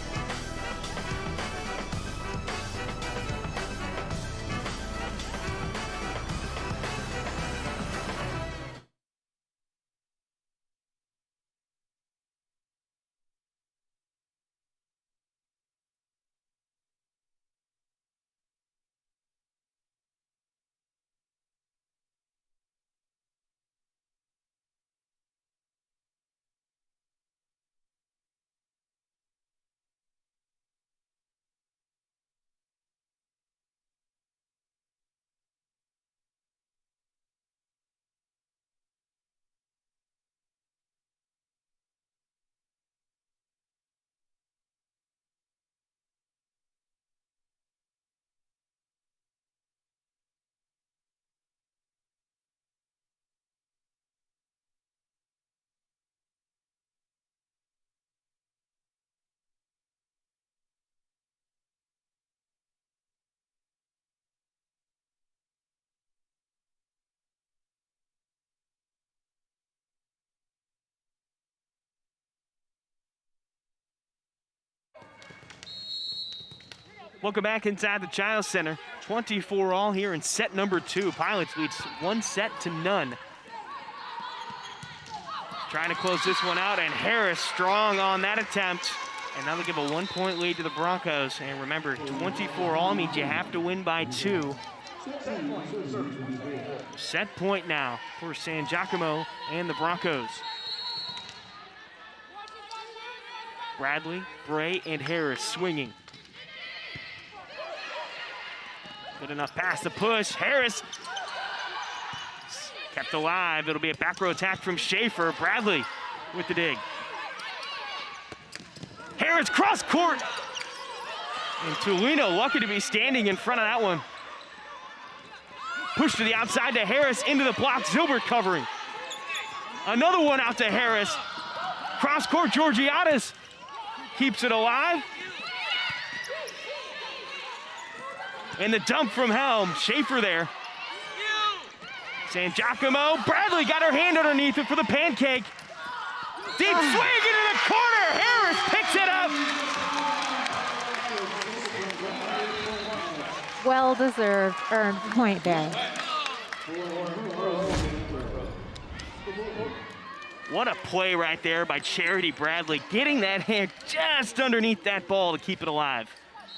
Welcome back inside the Child Center. 24 all here in set number 2. Pilots leads 1-0. Trying to close this one out, and Harris strong on that attempt. And now they give a 1-point lead to the Broncos. And remember, 24 all means you have to win by 2. Set point now for San Giacomo and the Broncos. Bradley, Bray, and Harris swinging. Good enough pass to push. Harris kept alive. It'll be a back row attack from Schaefer. Bradley with the dig. Harris cross court. And Tulino lucky to be standing in front of that one. Push to the outside to Harris, into the block. Zilbert covering. Another one out to Harris. Cross court, Georgiades keeps it alive. And the dump from Helm. Schaefer there. San Giacomo. Bradley got her hand underneath it for the pancake. Deep swing into the corner. Harris picks it up. Well-deserved earned point there. What a play right there by Charity Bradley, getting that hand just underneath that ball to keep it alive.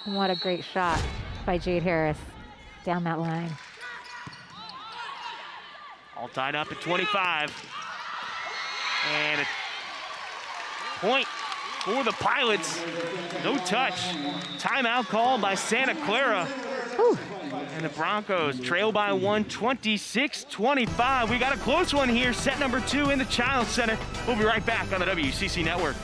And what a great shot by Jade Harris down that line. All tied up at 25. And a point for the Pilots. No touch. Timeout called by Santa Clara. Whew. And the Broncos trail by 1, 26-25. We got a close one here, set number 2 in the Child Center. We'll be right back on the WCC Network.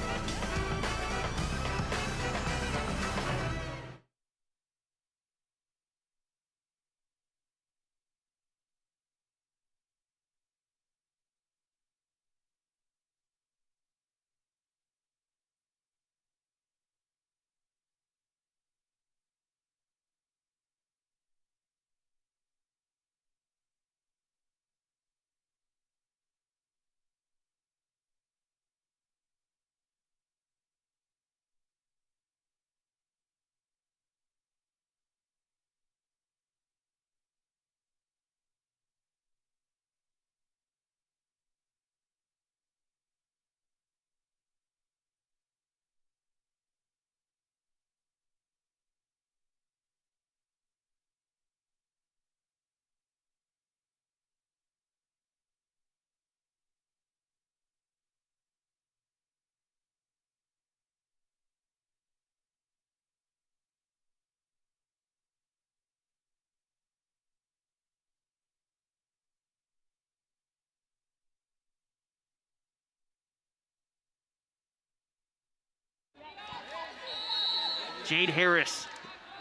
Jade Harris,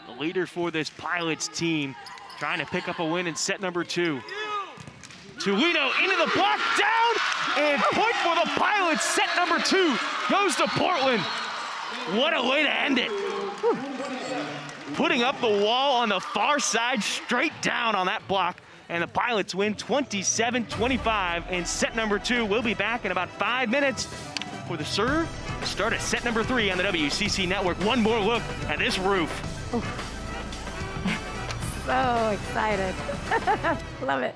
the leader for this Pilots team, trying to pick up a win in set number 2. Tulino into the block, down, and point for the Pilots. Set number 2 goes to Portland. What a way to end it. Putting up the wall on the far side, straight down on that block. And the Pilots win 27-25 in set number 2. We'll be back in about 5 minutes for the serve. Start at set number 3 on the WCC Network. One more look at this roof. So excited. Love it.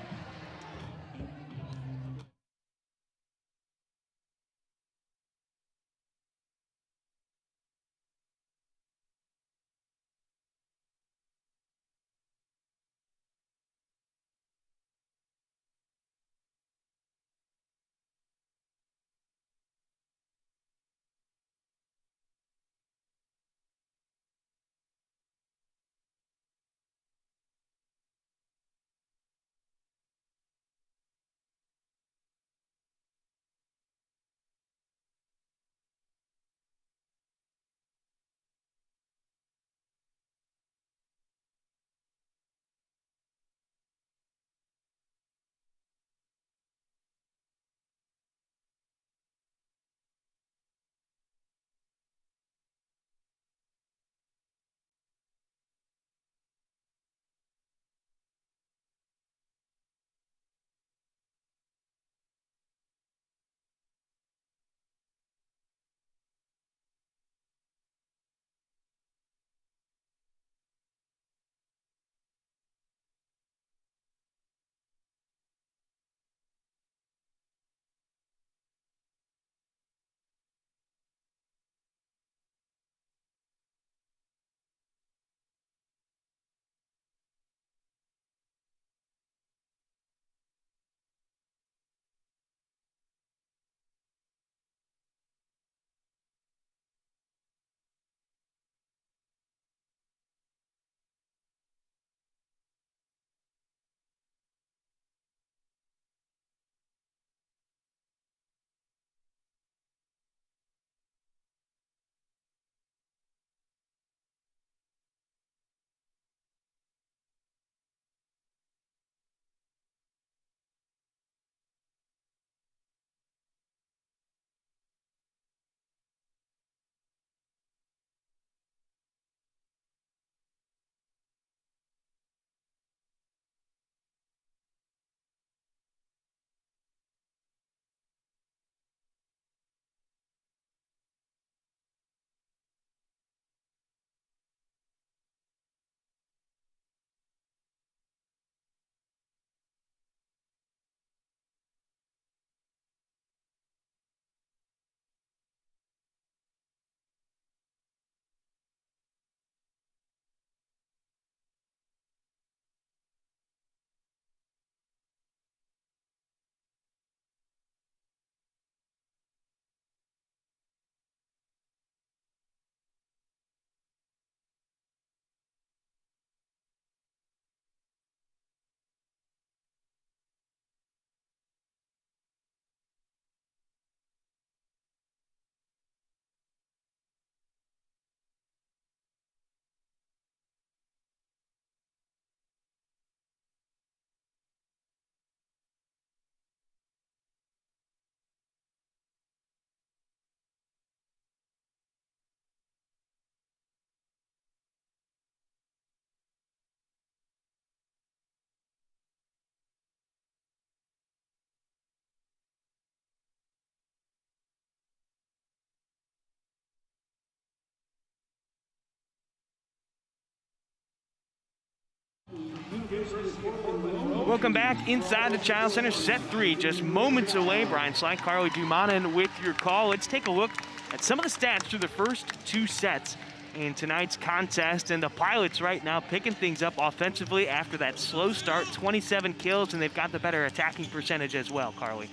Welcome back inside the Child Center. Set 3, just moments away. Brian Sly, Carly Dumanin with your call. Let's take a look at some of the stats through the first 2 sets in tonight's contest. And the Pilots right now picking things up offensively after that slow start. 27 kills, and they've got the better attacking percentage as well, Carly.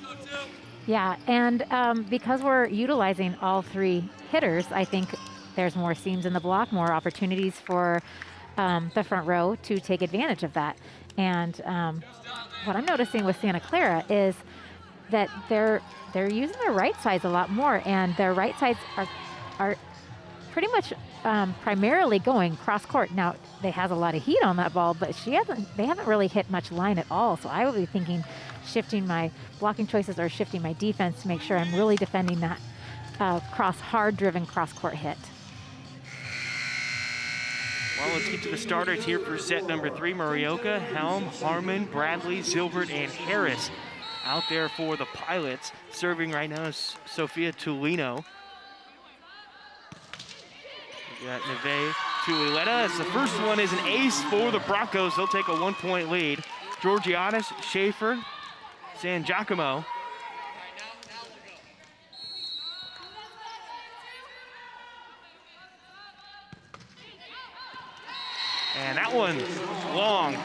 Yeah, and because we're utilizing all 3 hitters, I think there's more seams in the block, more opportunities for the front row to take advantage of that. And what I'm noticing with Santa Clara is that they're using their right sides a lot more, and their right sides are pretty much primarily going cross court. Now, they has a lot of heat on that ball, but they haven't really hit much line at all. So I would be thinking shifting my blocking choices or shifting my defense to make sure I'm really defending that hard-driven cross-court hit. Well, let's get to the starters here for set number 3. Morioka, Helm, Harmon, Bradley, Zilbert, and Harris out there for the Pilots. Serving right now is Sophia Tulino. We got Neve Tulieta. As the first one is an ace for the Broncos. They'll take a 1-point lead. Georgiadis, Schaefer, San Giacomo. And that one's long.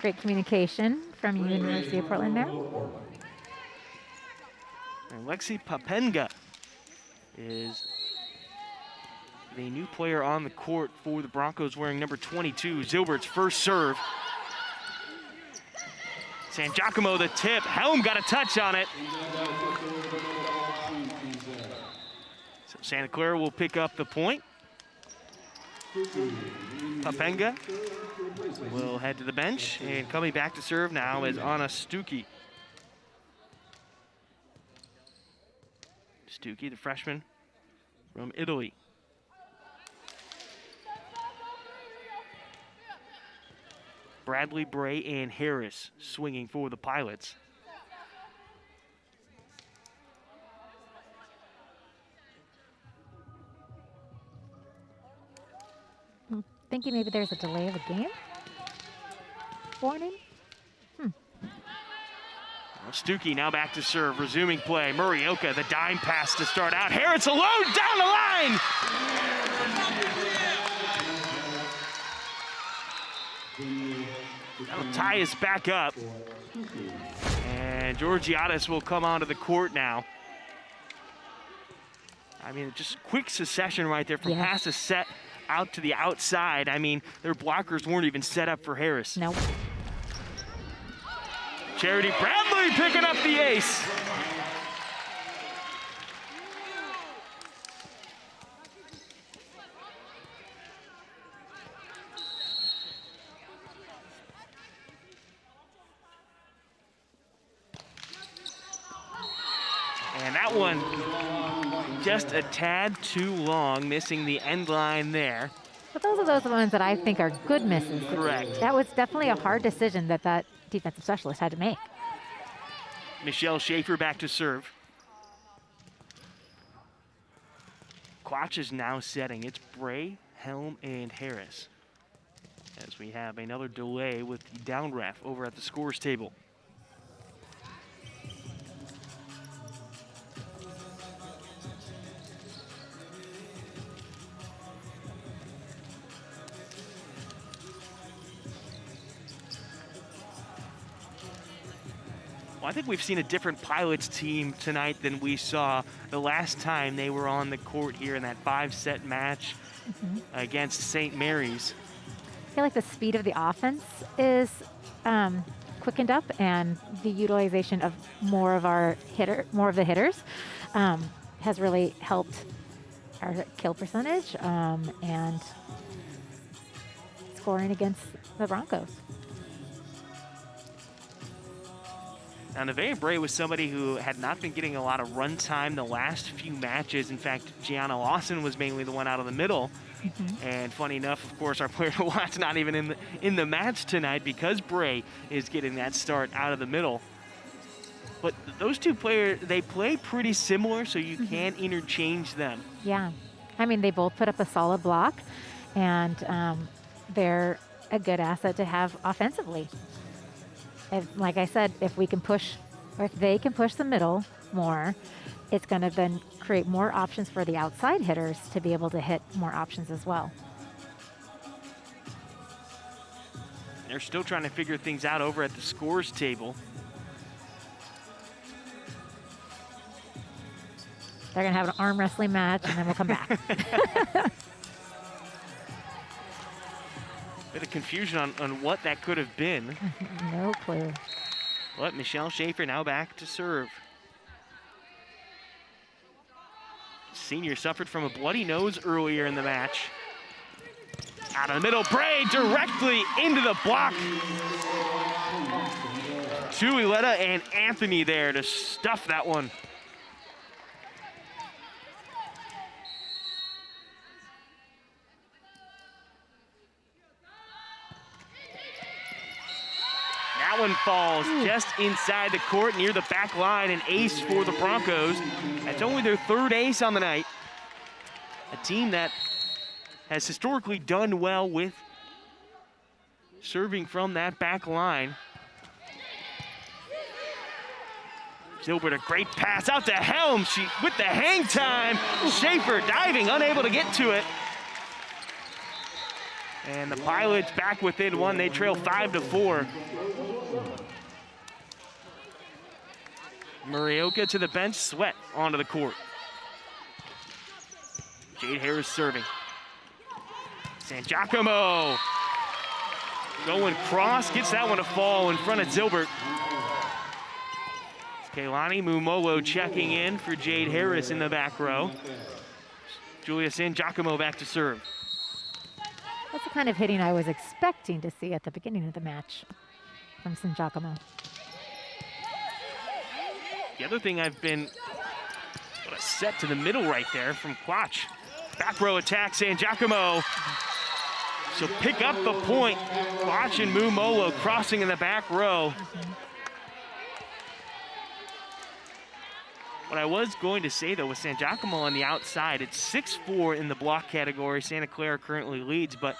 Great communication from University of Portland there. And Lexi Papenga is the new player on the court for the Broncos, wearing number 22. Zilbert's first serve. San Giacomo the tip. Helm got a touch on it. So Santa Clara will pick up the point. Papenga will head to the bench, and coming back to serve now is Anna Stuckey. Stuckey, the freshman from Italy. Bradley, Bray, and Harris swinging for the Pilots. Thinking maybe there's a delay of a game warning. Well, Stuckey now back to serve, resuming play. Morioka, the dime pass to start out. Harris alone down the line. That'll tie us back up. And Georgiadis will come onto the court now. I mean, just quick succession right there from pass to set out to the outside. I mean, their blockers weren't even set up for Harris. Nope. Charity Bradley picking up the ace. And that one just a tad too long, missing the end line there. But those are those ones that I think are good misses. Correct. That was definitely a hard decision that defensive specialist had to make. Michelle Schaefer back to serve. Quach is now setting. It's Bray, Helm, and Harris, as we have another delay with the down ref over at the scores table. Well, I think we've seen a different Pilots team tonight than we saw the last time they were on the court here in that 5-set match against St. Mary's. I feel like the speed of the offense is quickened up, and the utilization of more of the hitters has really helped our kill percentage and scoring against the Broncos. Now, Nevaeh Bray was somebody who had not been getting a lot of run time the last few matches. In fact, Gianna Lawson was mainly the one out of the middle. And funny enough, of course, our player to watch not even in the match tonight because Bray is getting that start out of the middle. But those two players, they play pretty similar, so you can interchange them. Yeah. I mean, they both put up a solid block, and they're a good asset to have offensively. Like I said, if we can push, or if they can push the middle more, it's going to then create more options for the outside hitters to be able to hit more options as well. They're still trying to figure things out over at the scores table. They're going to have an arm wrestling match, and then we'll come back. Bit of confusion on what that could have been. No clue. But Michelle Schaefer now back to serve. Senior suffered from a bloody nose earlier in the match. Out of the middle, Bray directly into the block. Julietta and Anthony there to stuff that one. That one falls just inside the court near the back line, an ace for the Broncos. That's only their third ace on the night. A team that has historically done well with serving from that back line. Gilbert, a great pass out to Helm. She with the hang time. Schaefer diving, unable to get to it. And the Pilots back within one. They trail 5-4. Murioka to the bench, Sweat onto the court. Jade Harris serving. San Giacomo going cross, gets that one to fall in front of Zilbert. Kaylani Mumolo checking in for Jade Harris in the back row. Julia San Giacomo back to serve. That's the kind of hitting I was expecting to see at the beginning of the match from San Giacomo. The other thing I've been set to the middle right there from Quach. Back row attack, San Giacomo. So pick up the point. Quach and Mumolo crossing in the back row. What I was going to say, though, with San Giacomo on the outside, it's 6'4" in the block category. Santa Clara currently leads, but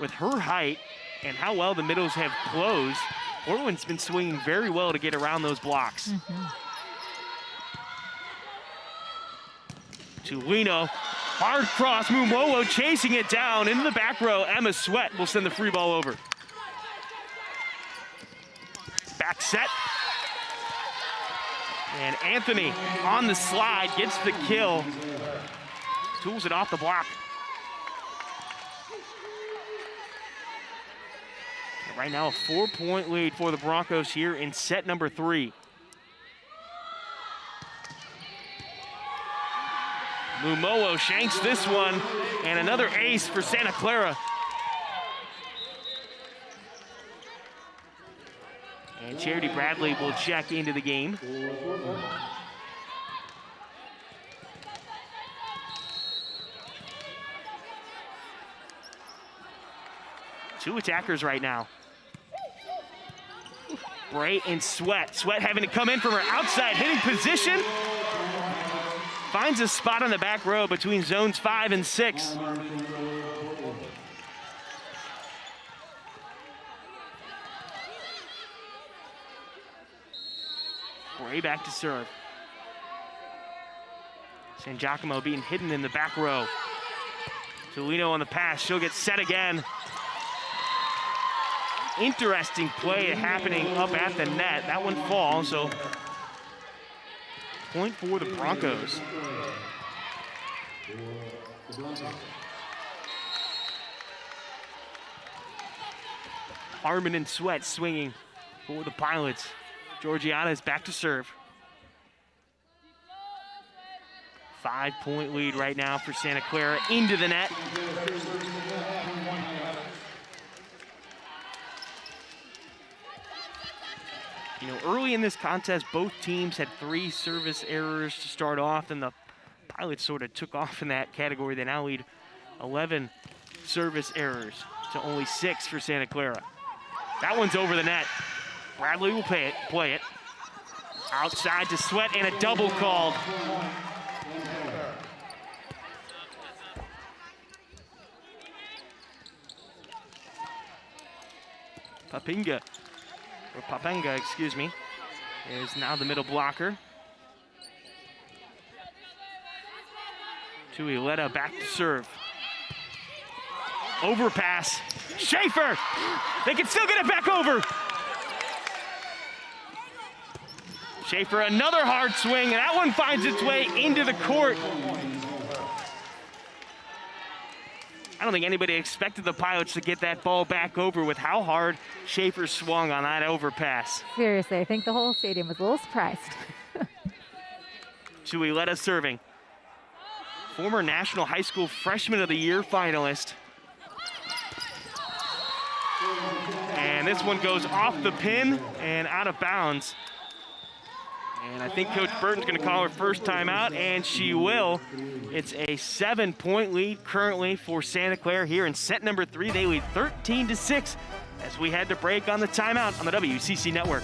with her height and how well the middles have closed, Orland's been swinging very well to get around those blocks. To Lino, hard cross, Mumolo chasing it down into the back row. Emma Sweat will send the free ball over. Back set. And Anthony on the slide, gets the kill. Tools it off the block. And right now a 4-point lead for the Broncos here in set number 3. Mumolo shanks this one, and another ace for Santa Clara. And Charity Bradley will check into the game. Two attackers right now. Bray and Sweat. Sweat having to come in from her outside hitting position. Finds a spot on the back row between zones 5 and 6. Bray back to serve. San Giacomo being hidden in the back row. Tolino on the pass, she'll get set again. Interesting play happening up at the net. That one falls, so point for the Broncos. Harmon and Sweat swinging for the Pilots. Georgiana is back to serve. 5-point lead right now for Santa Clara into the net. You know, early in this contest, both teams had 3 service errors to start off, and the Pilots sort of took off in that category. They now lead 11 service errors to only 6 for Santa Clara. That one's over the net. Bradley will play it. Outside to Sweat, and a double called. Papenga, excuse me, is now the middle blocker. Tuileta back to serve. Overpass. Schaefer! They can still get it back over. Schaefer, another hard swing, and that one finds its way into the court. I don't think anybody expected the Pilots to get that ball back over with how hard Schaefer swung on that overpass. Seriously, I think the whole stadium was a little surprised. Tuileta serving. Former National High School Freshman of the Year finalist. And this one goes off the pin and out of bounds. And I think Coach Burton's going to call her first timeout, and she will. It's a 7-point lead currently for Santa Clara here in set number 3. They lead 13-6 as we head to break on the timeout on the WCC Network.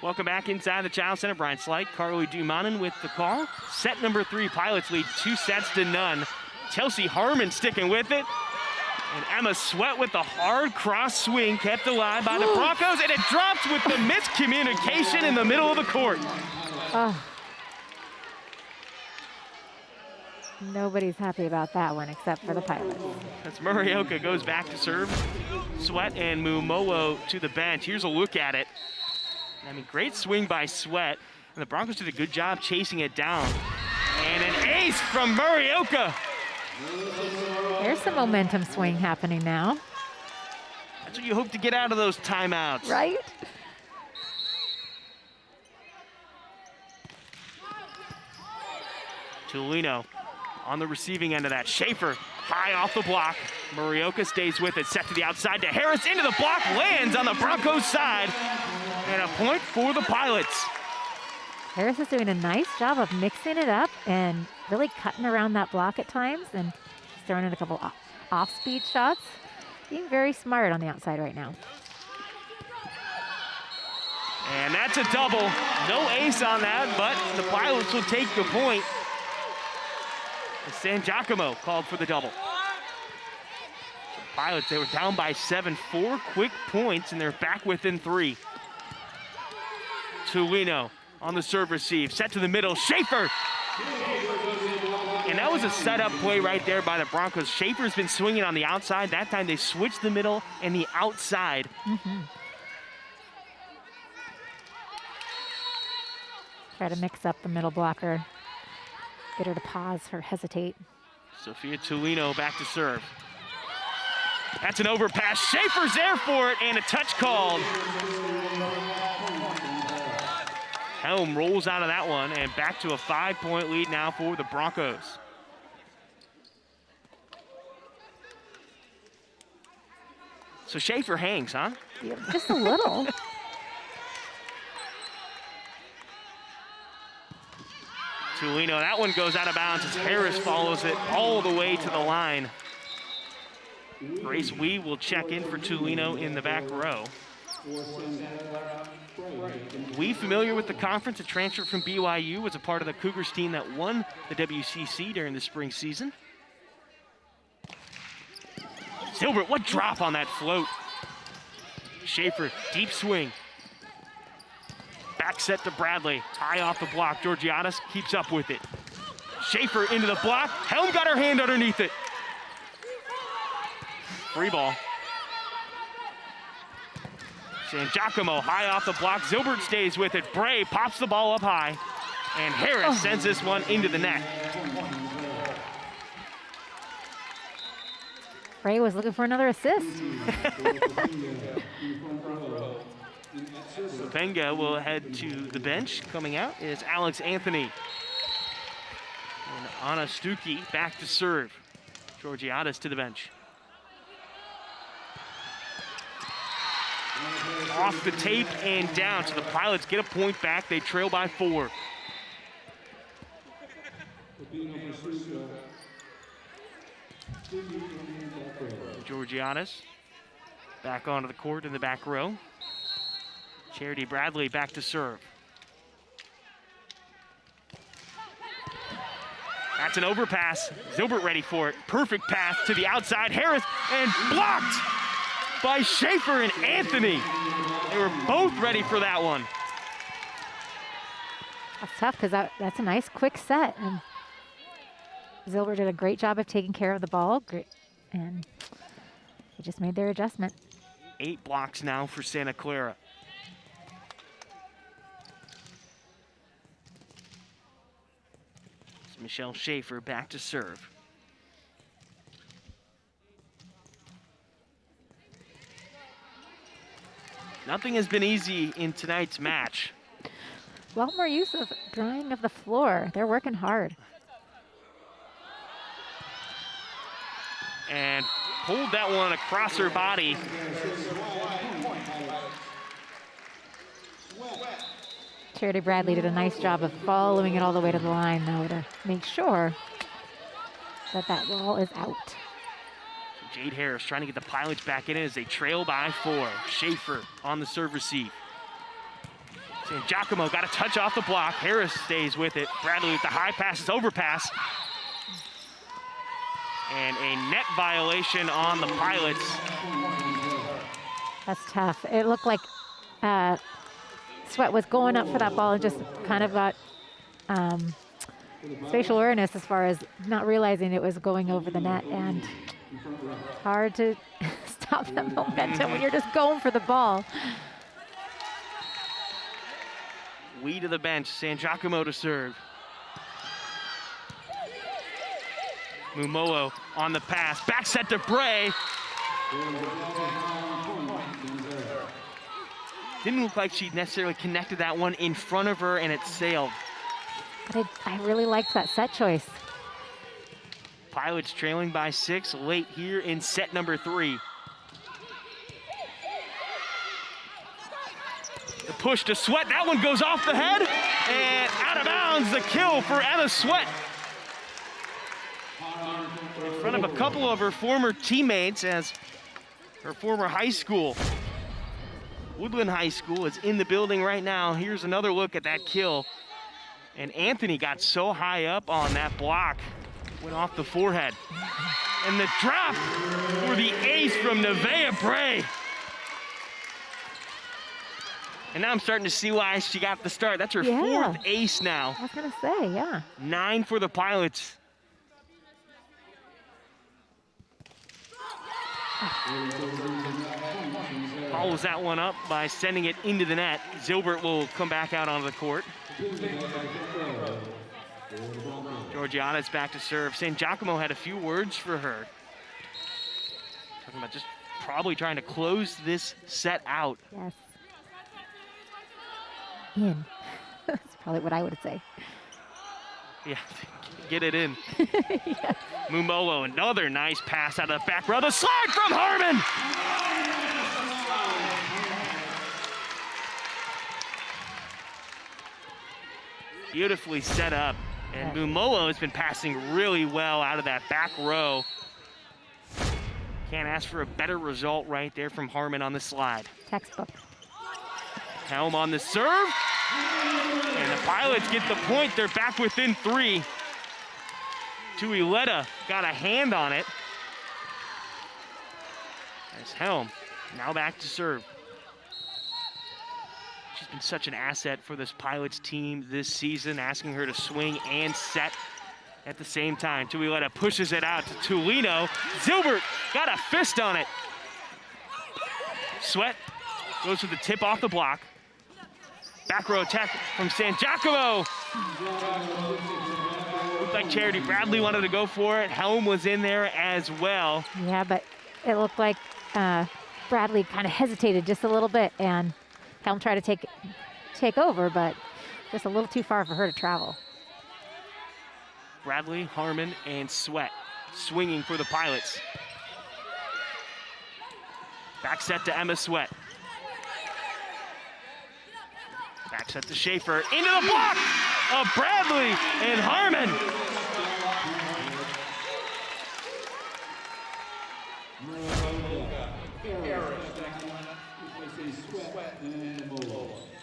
Welcome back inside the Child Center. Brian Slight, Carly Dumanin with the call. Set number 3, Pilots lead 2-0. Chelsea Harmon sticking with it. And Emma Sweat with the hard cross swing kept alive by the Broncos, and it drops with the miscommunication in the middle of the court. Oh. Nobody's happy about that one except for the Pilots. As Murioka goes back to serve. Sweat and Mumowo to the bench. Here's a look at it. I mean, great swing by Sweat, and the Broncos did a good job chasing it down. And an ace from Murioka. There's some momentum swing happening now. That's what you hope to get out of those timeouts. Right? Tulino on the receiving end of that. Schaefer high off the block. Murioka stays with it, set to the outside to Harris, into the block, lands on the Broncos side. And a point for the Pilots. Harris is doing a nice job of mixing it up and really cutting around that block at times, and she's throwing in a couple off-speed shots. Being very smart on the outside right now. And that's a double. No ace on that, but the Pilots will take the point. San Giacomo called for the double. Pilots, they were down by 7, 4 quick points, and they're back within 3. Tulino on the serve receive, set to the middle, Schaefer! And that was a setup play right there by the Broncos. Schaefer's been swinging on the outside. That time they switched the middle and the outside. Try to mix up the middle blocker. Get her to pause or hesitate. Sophia Tulino back to serve. That's an overpass. Schaefer's there for it, and a touch called. Helm rolls out of that one, and back to a 5-point lead now for the Broncos. So Schaefer hangs, huh? Yeah, just a little. Tulino, that one goes out of bounds as Harris follows it all the way to the line. Grace Wee will check in for Tulino in the back row. Wee, familiar with the conference, a transfer from BYU, was a part of the Cougars team that won the WCC during the spring season. Silbert, what drop on that float. Schaefer, deep swing. Back set to Bradley, high off the block. Georgiadis keeps up with it. Schaefer into the block. Helm got her hand underneath it. Free ball. San Giacomo high off the block. Zilbert stays with it. Bray pops the ball up high. And Harris sends this one into the net. Bray was looking for another assist. Venga will head to the bench. Coming out is Alex Anthony. And Anna Stuckey back to serve. Georgiadis to the bench. Off the tape and down. So the Pilots get a point back. They trail by 4. Georgiadis back onto the court in the back row. Charity Bradley back to serve. That's an overpass. Zilbert ready for it. Perfect pass to the outside. Harris, and blocked by Schaefer and Anthony. They were both ready for that one. That's tough because that's a nice quick set. And Zilbert did a great job of taking care of the ball. Great. And they just made their adjustment. 8 blocks now for Santa Clara. It's Michelle Schaefer back to serve. Nothing has been easy in tonight's match. Well, more use of drying of the floor. They're working hard. And pulled that one across her body. Charity Bradley did a nice job of following it all the way to the line, though, to make sure that that ball is out. So Jade Harris trying to get the Pilots back in as they trail by 4. Schaefer on the serve receive. San Giacomo got a touch off the block. Harris stays with it. Bradley with the high pass, it's overpass. And a net violation on the Pilots. That's tough. It looked like Sweat was going up for that ball and just kind of got spatial awareness as far as not realizing it was going over the net, and hard to stop that momentum when you're just going for the ball. We to the bench, San Giacomo to serve. Mumoa on the pass, back set to Bray. Didn't look like she necessarily connected that one in front of her, and it sailed. But I really liked that set choice. Pilots trailing by 6 late here in set number 3. The push to Sweat, that one goes off the head, and out of bounds, the kill for Emma Sweat. In front of a couple of her former teammates, as her former high school, Woodland High School, is in the building right now. Here's another look at that kill. And Anthony got so high up on that block, went off the forehead. And the drop for the ace from Nevaeh Bray. And now I'm starting to see why she got the start. That's her 4th ace now. I was gonna say, yeah. 9 for the Pilots. Follows that one up by sending it into the net. Zilbert will come back out onto the court. Georgiana's back to serve. San Giacomo had a few words for her. Talking about just probably trying to close this set out. Yes. In. That's probably what I would say. Yeah, get it in. Yes. Mumolo, another nice pass out of the back row. The slide from Harmon! Beautifully set up. And Mumolo has been passing really well out of that back row. Can't ask for a better result right there from Harmon on the slide. Textbook. Helm on the serve. And the Pilots get the point. They're back within 3. Tuileta got a hand on it. As Helm now back to serve. been such an asset for this Pilots team this season, asking her to swing and set at the same time. Tuileta pushes it out to Tulino. Zilbert got a fist on it. Sweat goes to the tip off the block. Back row attack from San Giacomo. Looked like Charity Bradley wanted to go for it. Helm was in there as well. Yeah, but it looked like Bradley kind of hesitated just a little bit, and Helm tried to take over, but just a little too far for her to travel. Bradley, Harmon, and Sweat swinging for the Pilots. Back set to Emma Sweat. Back set to Schaefer. Into the block of Bradley and Harmon.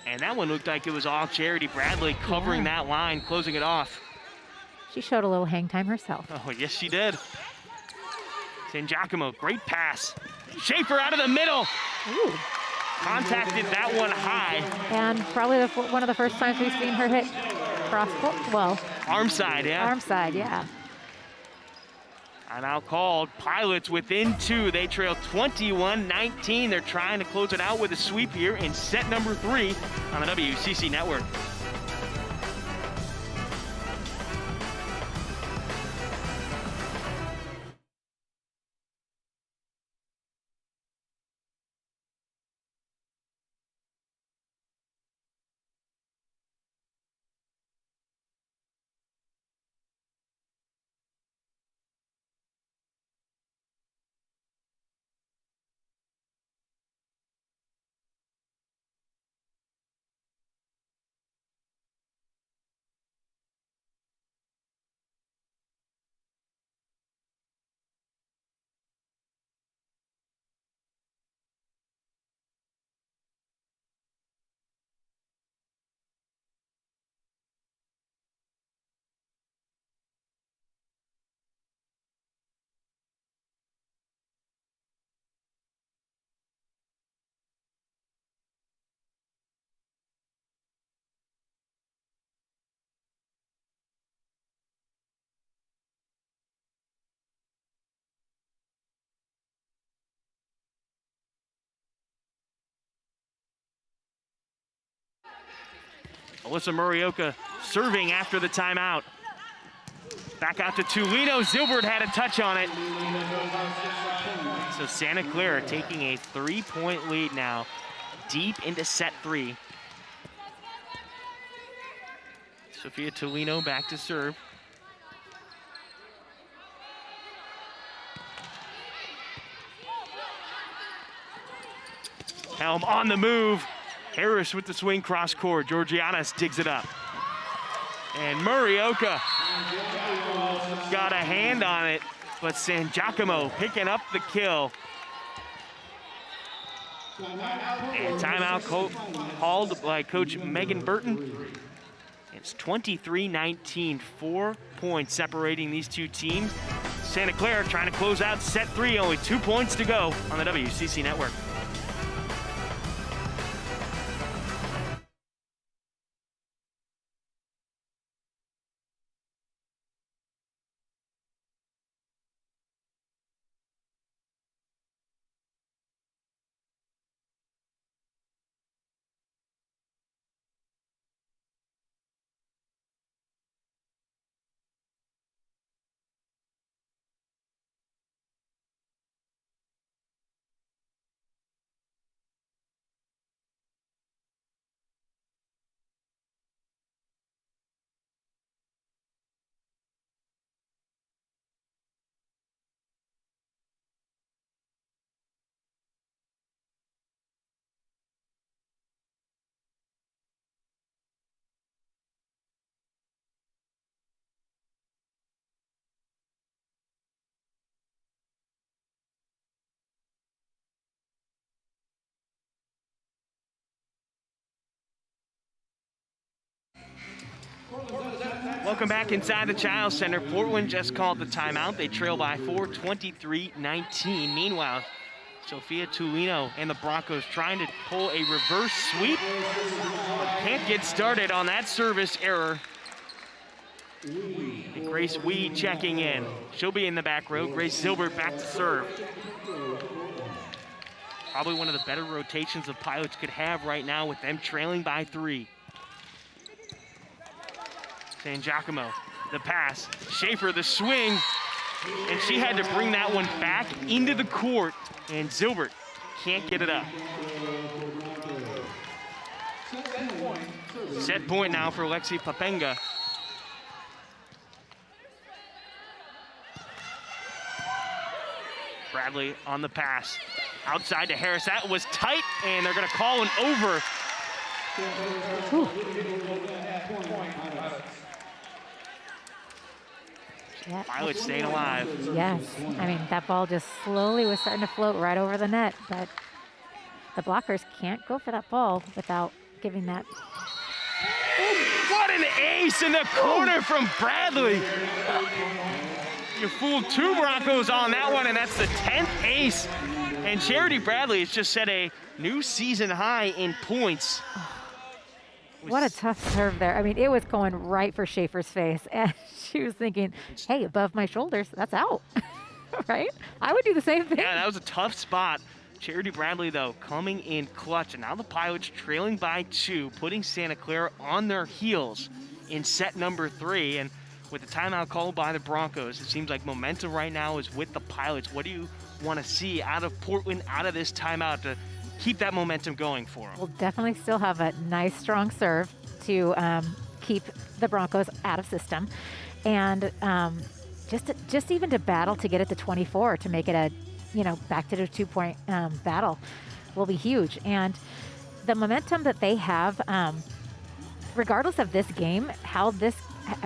And that one looked like it was all Charity Bradley covering that line, closing it off. She showed a little hang time herself. Oh, yes, she did. San Giacomo, great pass. Schaefer out of the middle. Ooh. Contacted that one high. And probably one of the first times we've seen her hit cross court. Well, arm side, yeah. Arm side, yeah. Timeout called. Pilots within 2. They trail 21-19. They're trying to close it out with a sweep here in set number 3 on the WCC network. Alyssa Murioka serving after the timeout. Back out to Tulino. Zilbert had a touch on it. So Santa Clara taking a 3-point lead now, deep into set 3. Sophia Tulino back to serve. Helm on the move. Harris with the swing cross court. Georgianis digs it up. And Murioka got a hand on it, but San Giacomo picking up the kill. And timeout called by Coach Megan Burton. It's 23-19, 4 points separating these two teams. Santa Clara trying to close out set 3, only 2 points to go on the WCC network. Welcome back inside the Child Center. Portland just called the timeout. They trail by 4, 23-19. Meanwhile, Sophia Tulino and the Broncos trying to pull a reverse sweep, but can't get started on that service error. And Grace Wee checking in. She'll be in the back row. Grace Zilbert back to serve. Probably one of the better rotations the Pilots could have right now with them trailing by 3. San Giacomo, the pass. Schaefer, the swing. And she had to bring that one back into the court. And Zilbert can't get it up. Set point now for Lexi Papenga. Bradley on the pass. Outside to Harris. That was tight, and they're going to call an over. Yeah. Pilots staying alive. Yes. I mean, that ball just slowly was starting to float right over the net, but the blockers can't go for that ball without giving that. What an ace in the corner from Bradley. You fooled 2 Broncos on that one, and that's the 10th ace. And Charity Bradley has just set a new season high in points. What a tough serve there. I mean, it was going right for Schaefer's face, and she was thinking, hey, above my shoulders, that's out, right? I would do the same thing. Yeah, that was a tough spot. Charity Bradley, though, coming in clutch, and now the Pilots trailing by 2, putting Santa Clara on their heels in set number 3. And with the timeout called by the Broncos, it seems like momentum right now is with the Pilots. What do you want to see out of Portland, out of this timeout to keep that momentum going for them? We'll definitely still have a nice, strong serve to keep the Broncos out of system. And just even to battle to get it to 24 to make it a, back to the 2-point battle will be huge. And the momentum that they have, regardless of this game,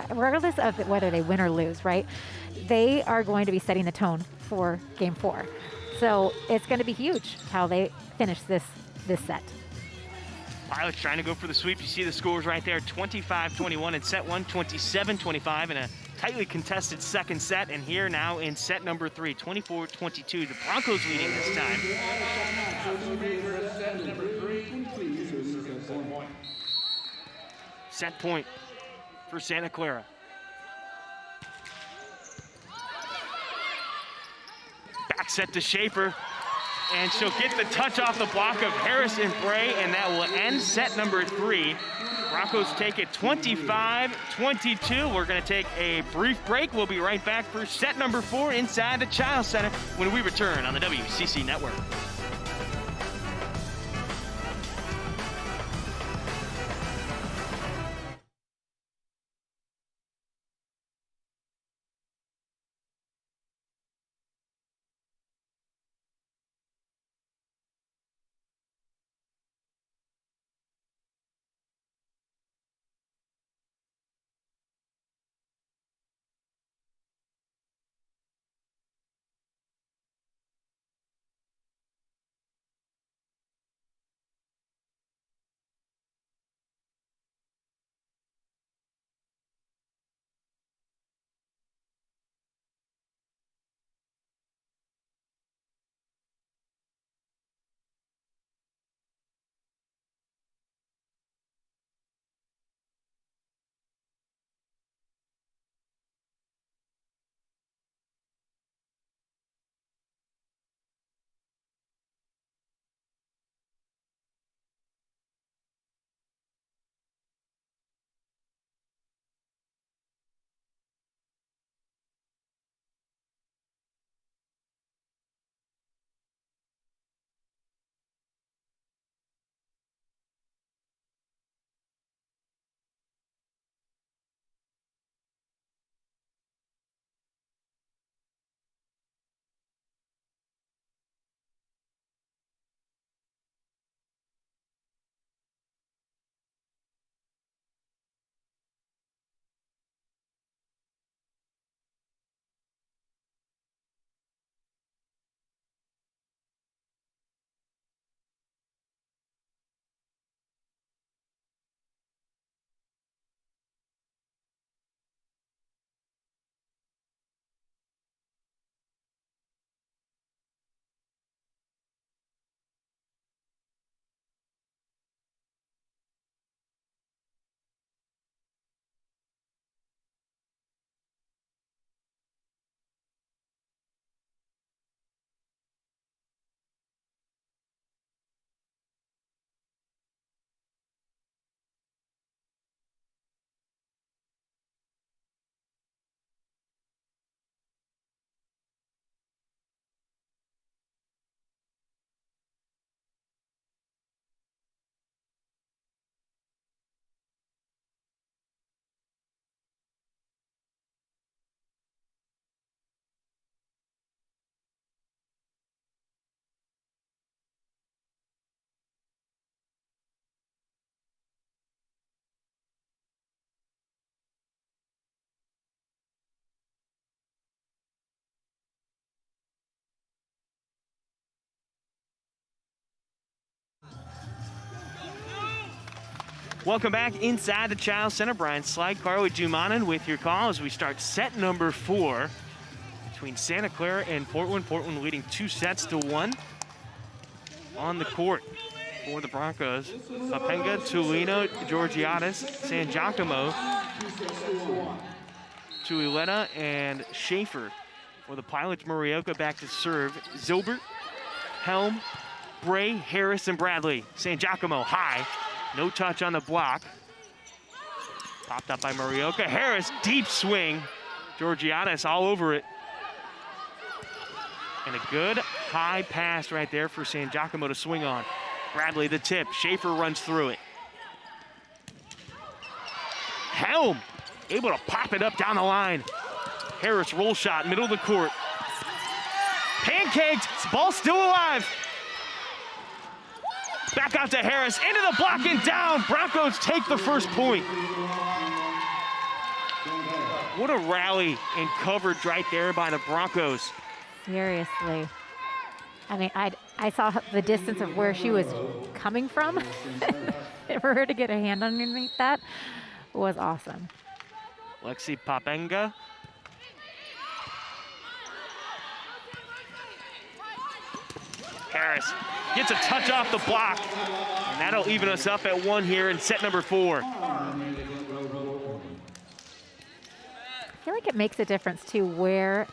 regardless of whether they win or lose, right? They are going to be setting the tone for game 4. So it's going to be huge how they finish this set. Pilots trying to go for the sweep. You see the scores right there, 25-21 in set 1, 27-25 in a tightly contested second set. And here now in set number 3, 24-22. The Broncos leading this time. Set point for Santa Clara. Back set to Schaefer. And she'll get the touch off the block of Harris and Bray, and that will end set number 3. Broncos take it 25-22. We're going to take a brief break. We'll be right back for set number 4 inside the Child Center when we return on the WCC Network. Welcome back inside the Child Center. Brian Slide, Carly Jumanen with your call as we start set number 4 between Santa Clara and Portland. Portland leading 2-1 on the court for the Broncos. Papenga, Tulino, Georgiades, San Giacomo, Tuileta, and Schaefer. For the Pilots, Morioka back to serve. Zilbert, Helm, Bray, Harris, and Bradley. San Giacomo high. No touch on the block. Popped up by Morioka. Harris, deep swing. Georgiades all over it. And a good high pass right there for San Giacomo to swing on. Bradley the tip. Schaefer runs through it. Helm able to pop it up down the line. Harris roll shot, middle of the court. Pancaked, ball still alive. Back out to Harris, into the block and down. Broncos take the first point. What a rally and coverage right there by the Broncos. Seriously. I mean, I saw the distance of where she was coming from. For her to get a hand underneath that was awesome. Lexi Papenga. Harris gets a touch off the block, and that'll even us up at 1 here in set number 4. I feel like it makes a difference, too, where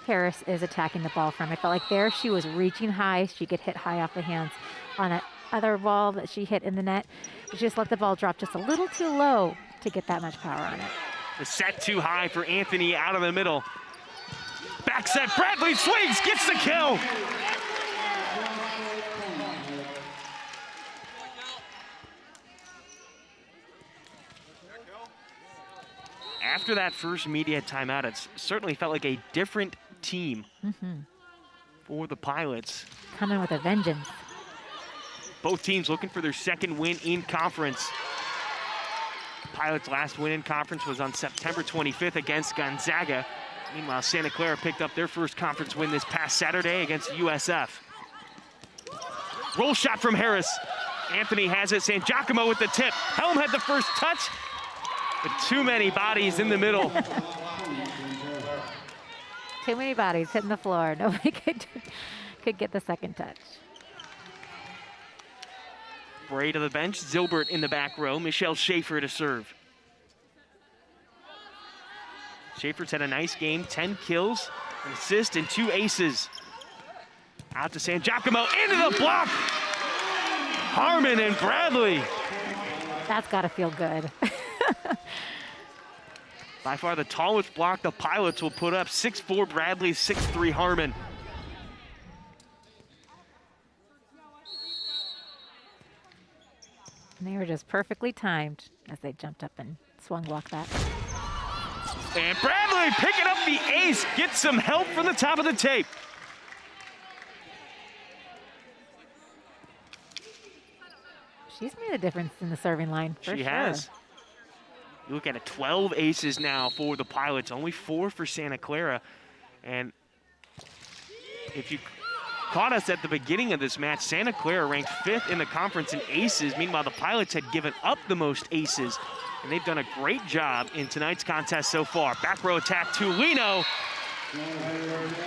Harris is attacking the ball from. I felt like there she was reaching high. She could hit high off the hands. On that other ball that she hit in the net, she just let the ball drop just a little too low to get that much power on it. The set too high for Anthony out of the middle. Back set, Bradley swings, gets the kill. After that first media timeout, it certainly felt like a different team for the Pilots. Coming with a vengeance. Both teams looking for their second win in conference. Pilots' last win in conference was on September 25th against Gonzaga. Meanwhile, Santa Clara picked up their first conference win this past Saturday against USF. Roll shot from Harris. Anthony has it. San Giacomo with the tip. Helm had the first touch, but too many bodies in the middle. Too many bodies hitting the floor. Nobody could get the second touch. Bray to the bench. Zilbert in the back row. Michelle Schaefer to serve. Schaefer's had a nice game. 10 kills, an assist, and 2 aces. Out to San Giacomo. Into the block. Harmon and Bradley. That's got to feel good. By far the tallest block the Pilots will put up. 6'4" Bradley, 6'3" Harmon. And they were just perfectly timed as they jumped up and swung block that. And Bradley picking up the ace. Gets some help from the top of the tape. She's made a difference in the serving line, for sure. She has. You look at it, 12 aces now for the Pilots, only 4 for Santa Clara. And if you caught us at the beginning of this match, Santa Clara ranked 5th in the conference in aces. Meanwhile, the Pilots had given up the most aces, and they've done a great job in tonight's contest so far. Back row attack, Tulino.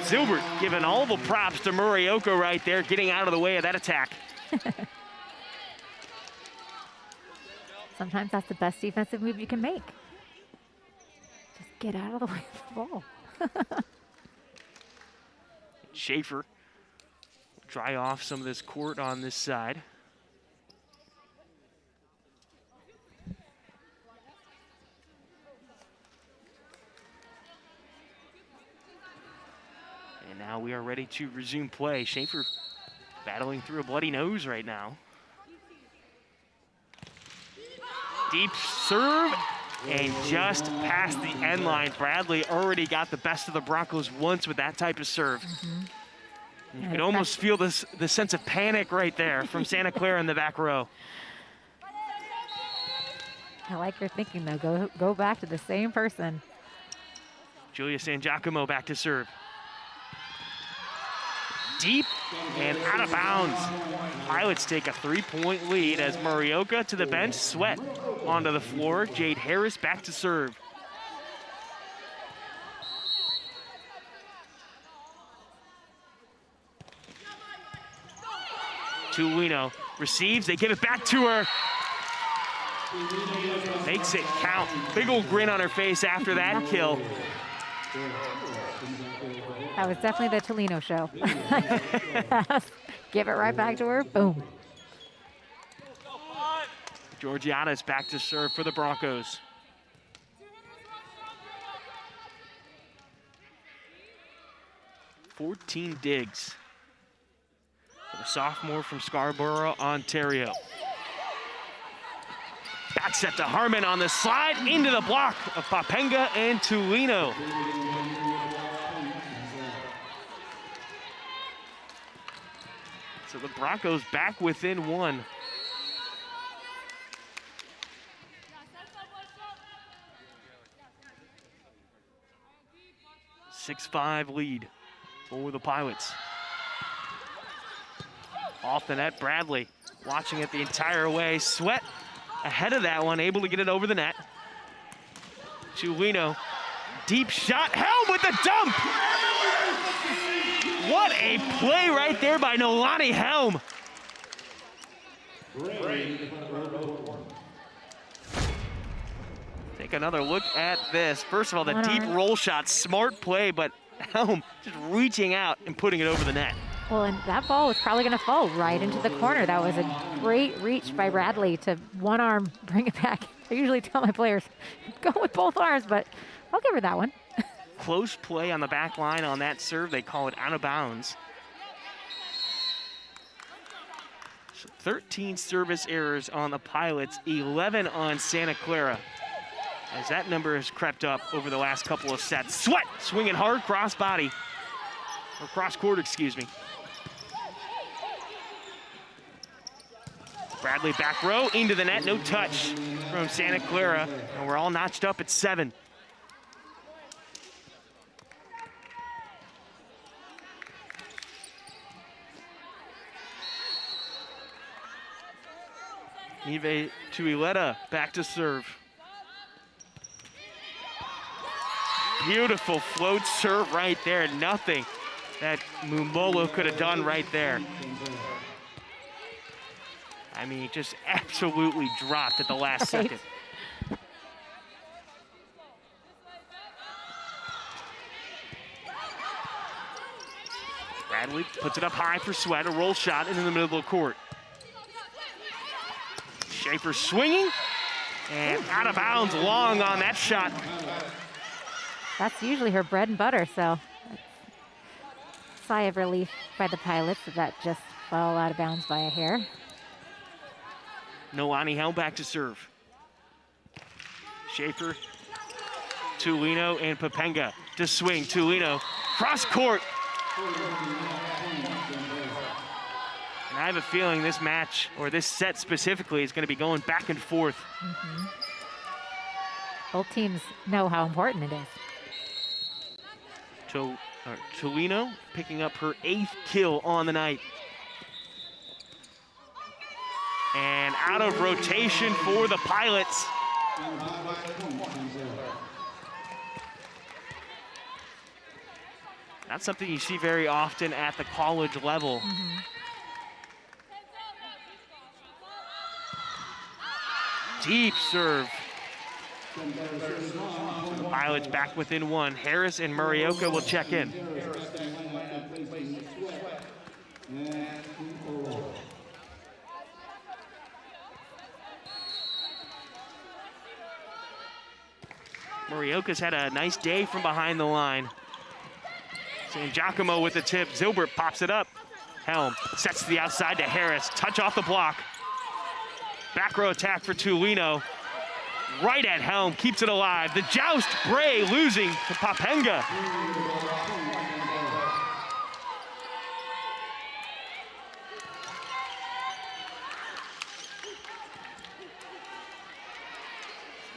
Zilbert giving all the props to Morioka right there, getting out of the way of that attack. Sometimes that's the best defensive move you can make. Just get out of the way of the ball. Schaefer dry off some of this court on this side. And now we are ready to resume play. Schaefer battling through a bloody nose right now. Deep serve, and just past the end line. Bradley already got the best of the Broncos once with that type of serve. You could almost feel the sense of panic right there from Santa Clara in the back row. I like your thinking, though. Go back to the same person. Julia San Giacomo back to serve. deep and out of bounds. Pilots take a 3-point lead as Morioka to the bench, Sweat onto the floor, Jade Harris back to serve. Tulino receives, they give it back to her. Makes it count. Big old grin on her face after that kill. That was definitely the Tolino show. Give it right back to her. Boom. Georgiana's back to serve for the Broncos. "14 digs for the sophomore from Scarborough, Ontario. Back set to Harmon on the slide, into the block of Papenga and Tulino. So the Broncos back within one. A 6-5 lead for the Pilots. Off the net, Bradley watching it the entire way. Sweat ahead of that one, able to get it over the net. Tulino, deep shot, Helm with the dump! What a play right there by Nolani Helm. Take another look at this. First of all, the deep roll shot, smart play, but Helm just reaching out and putting it over the net. Well, and that ball was probably going to fall right into the corner. That was a great reach by Bradley to one arm bring it back. I usually tell my players, go with both arms, but I'll give her that one. Close play on the back line on that serve. They call it out of bounds. So 13 service errors on the Pilots, 11 on Santa Clara. As that number has crept up over the last couple of sets. Sweat swinging hard cross body, or cross court, excuse me. Bradley back row into the net, no touch from Santa Clara, and we're all notched up at 7. Nive Tuileta back to serve. Beautiful float serve right there. Nothing that Mumbolo could have done right there. I mean, just absolutely dropped at the last second. Bradley puts it up high for Sweat, a roll shot into the middle of the court. Schaefer swinging, and out of bounds, long on that shot. That's usually her bread and butter, so sigh of relief by the Pilots that just fell out of bounds by a hair. Nolani Helm back to serve. Schaefer, Tulino, and Papenga to swing. Tulino, cross court. And I have a feeling this match, or this set specifically, is going to be going back and forth. Mm-hmm. Both teams know how important it is. Tulino picking up her 8th kill on the night. And out of rotation for the Pilots. Not something you see very often at the college level. Mm-hmm. Deep serve. The Pilots back within one. Harris and Morioka will check in. Morioka's had a nice day from behind the line. San Giacomo with the tip. Zilbert pops it up. Helm sets to the outside to Harris. Touch off the block. Back row attack for Tulino. Right at Helm, keeps it alive. The joust, Bray losing to Papenga.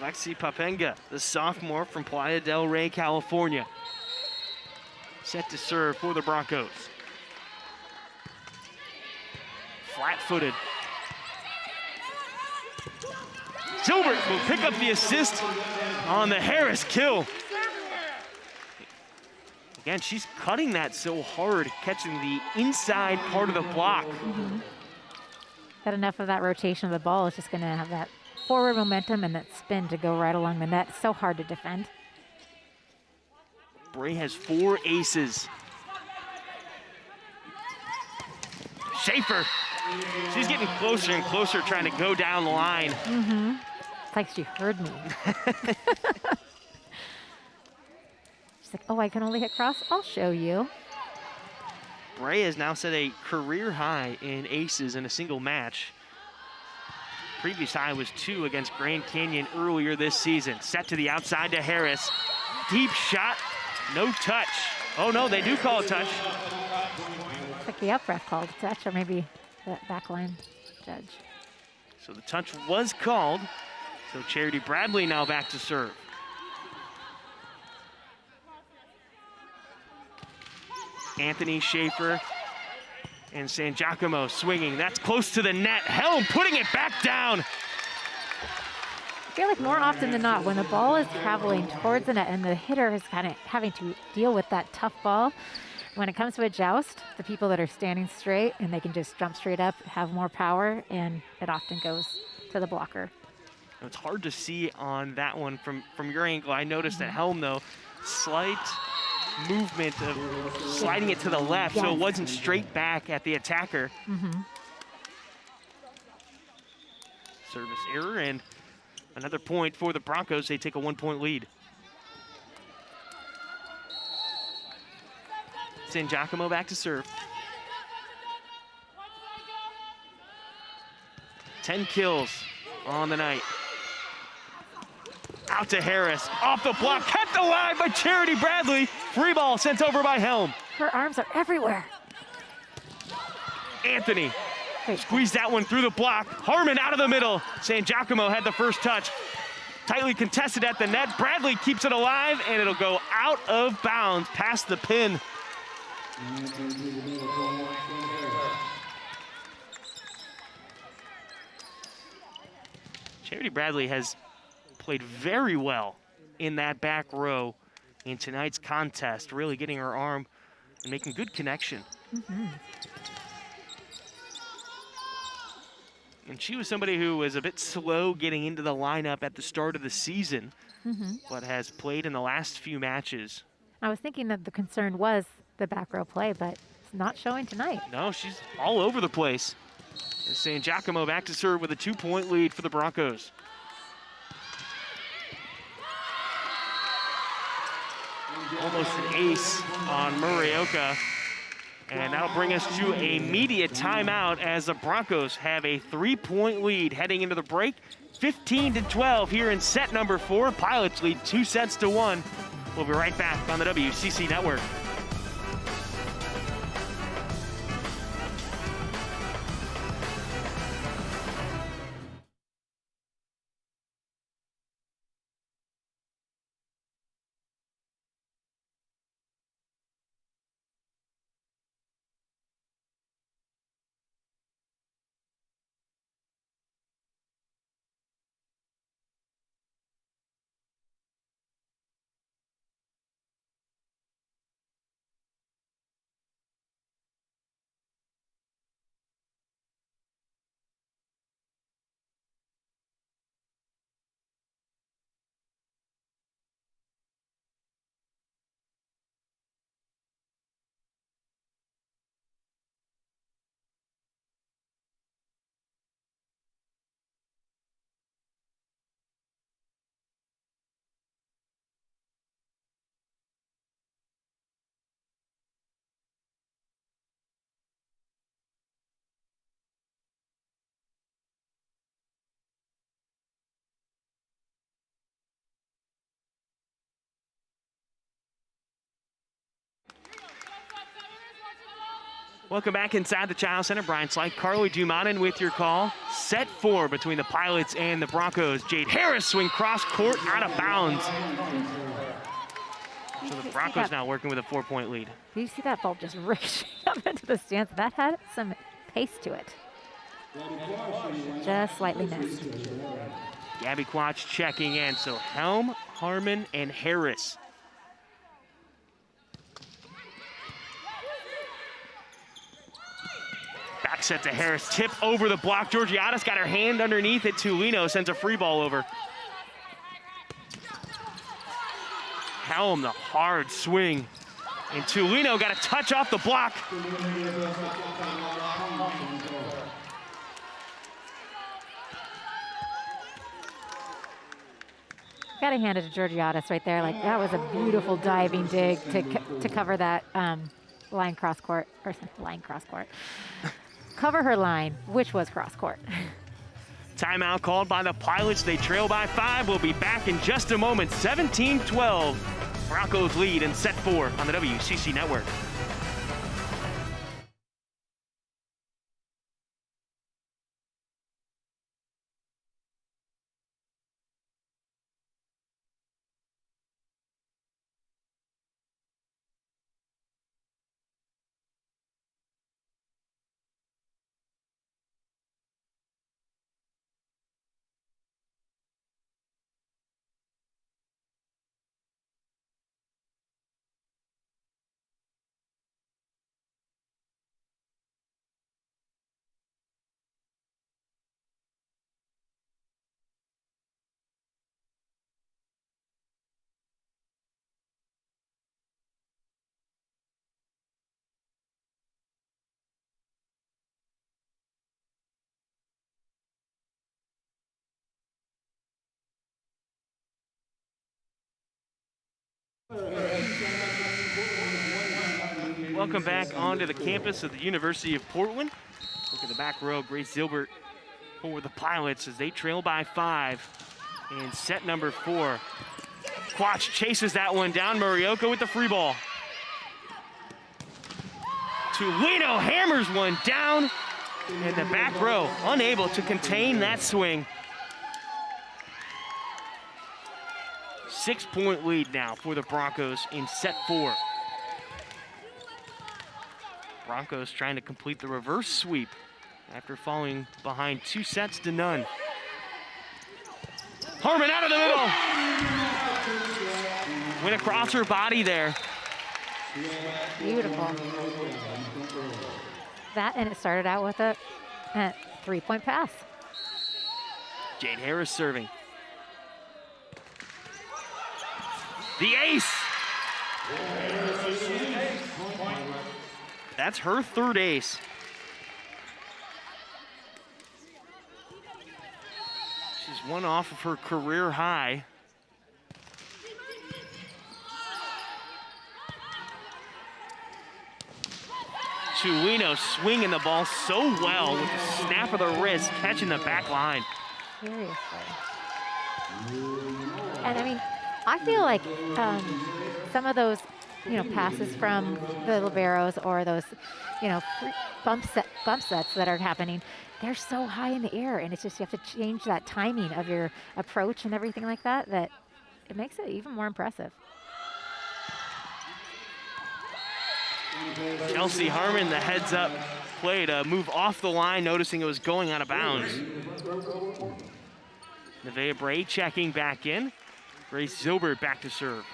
Lexi Papenga, the sophomore from Playa del Rey, California. Set to serve for the Broncos. flat-footed. Gilbert will pick up the assist on the Harris kill. Again, she's cutting that so hard, catching the inside part of the block. Got enough of that rotation of the ball. It's just going to have that forward momentum and that spin to go right along the net. It's so hard to defend. Bray has 4 aces. Schaefer, she's getting closer and closer, trying to go down the line. It's like she heard me. She's like, oh, I can only hit cross? I'll show you. Bray has now set a career high in aces in a single match. Previous high was 2 against Grand Canyon earlier this season. Set to the outside to Harris. Deep shot, no touch. Oh no, they do call a touch. It's like the up ref called a touch, or maybe the backline judge. So the touch was called. So Charity Bradley now back to serve. Anthony Schaefer and San Giacomo swinging. That's close to the net. Helm putting it back down. I feel like more often than not, when the ball is traveling towards the net and the hitter is kind of having to deal with that tough ball, when it comes to a joust, the people that are standing straight and they can just jump straight up have more power, and it often goes to the blocker. It's hard to see on that one from your angle. I noticed that Helm, though, slight movement of sliding it to the left, so it wasn't straight back at the attacker. Service error, and another point for the Broncos. They take a 1-point lead. San Giacomo back to serve. 10 kills on the night. Out to Harris, off the block, kept alive by Charity Bradley. Free ball sent over by Helm. Her arms are everywhere. Anthony squeezed that one through the block. Harmon out of the middle. San Giacomo had the first touch. Tightly contested at the net. Bradley keeps it alive, and it'll go out of bounds past the pin. Charity Bradley has played very well in that back row in tonight's contest, really getting her arm and making good connection. And she was somebody who was a bit slow getting into the lineup at the start of the season, but has played in the last few matches. I was thinking that the concern was the back row play, but it's not showing tonight. No, she's all over the place. San Giacomo back to serve with a 2-point lead for the Broncos. Almost an ace on Murioka. And that'll bring us to a media timeout as the Broncos have a 3-point lead heading into the break. 15-12 here in set number 4. Pilots lead 2-1. We'll be right back on the WCC Network. Welcome back inside the Child Center. Brian Slyke, Carly Dumanin with your call. Set 4 between the Pilots and the Broncos. Jade Harris swing cross court out of bounds. So the Broncos now working with a 4-point lead. Do you see that ball just ricochet up into the stands? That had some pace to it. Just slightly missed. Gabby Quach checking in. So Helm, Harmon, and Harris. Back set to Harris. Tip over the block. Georgiada's got her hand underneath it. Tulino sends a free ball over. Helm, the hard swing. And Tulino got a touch off the block. Got to hand it to Georgiadis right there. Like, that was a beautiful diving dig to cover that line cross court, or line cross court. Cover her line, which was cross court. Timeout called by the Pilots. They trail by 5. We'll be back in just a moment. 17-12. Broncos lead in set 4 on the WCC Network. Welcome back onto the campus of the University of Portland. Look at the back row, Grace Zilbert for the Pilots as they trail by 5 in set number 4. Quach chases that one down. Murioka with the free ball. Tulino hammers one down, and the back row unable to contain that swing. 6-point lead now for the Broncos in set 4. Broncos trying to complete the reverse sweep after falling behind 2 sets to none. Harmon out of the middle. Went across her body there. Beautiful. That, and it started out with a 3-point pass. Jade Harris serving. The ace. That's her 3rd ace. She's one off of her career high. Tulino swinging the ball so well with the snap of the wrist, catching the back line. Seriously. And I mean, I feel like some of those, passes from the liberos or those, bump sets that are happening, they're so high in the air, and it's just you have to change that timing of your approach and everything like that, that it makes it even more impressive. Chelsea Harmon, the heads up play to move off the line, noticing it was going out of bounds. Nevaeh Bray checking back in. Grace Zilbert back to serve.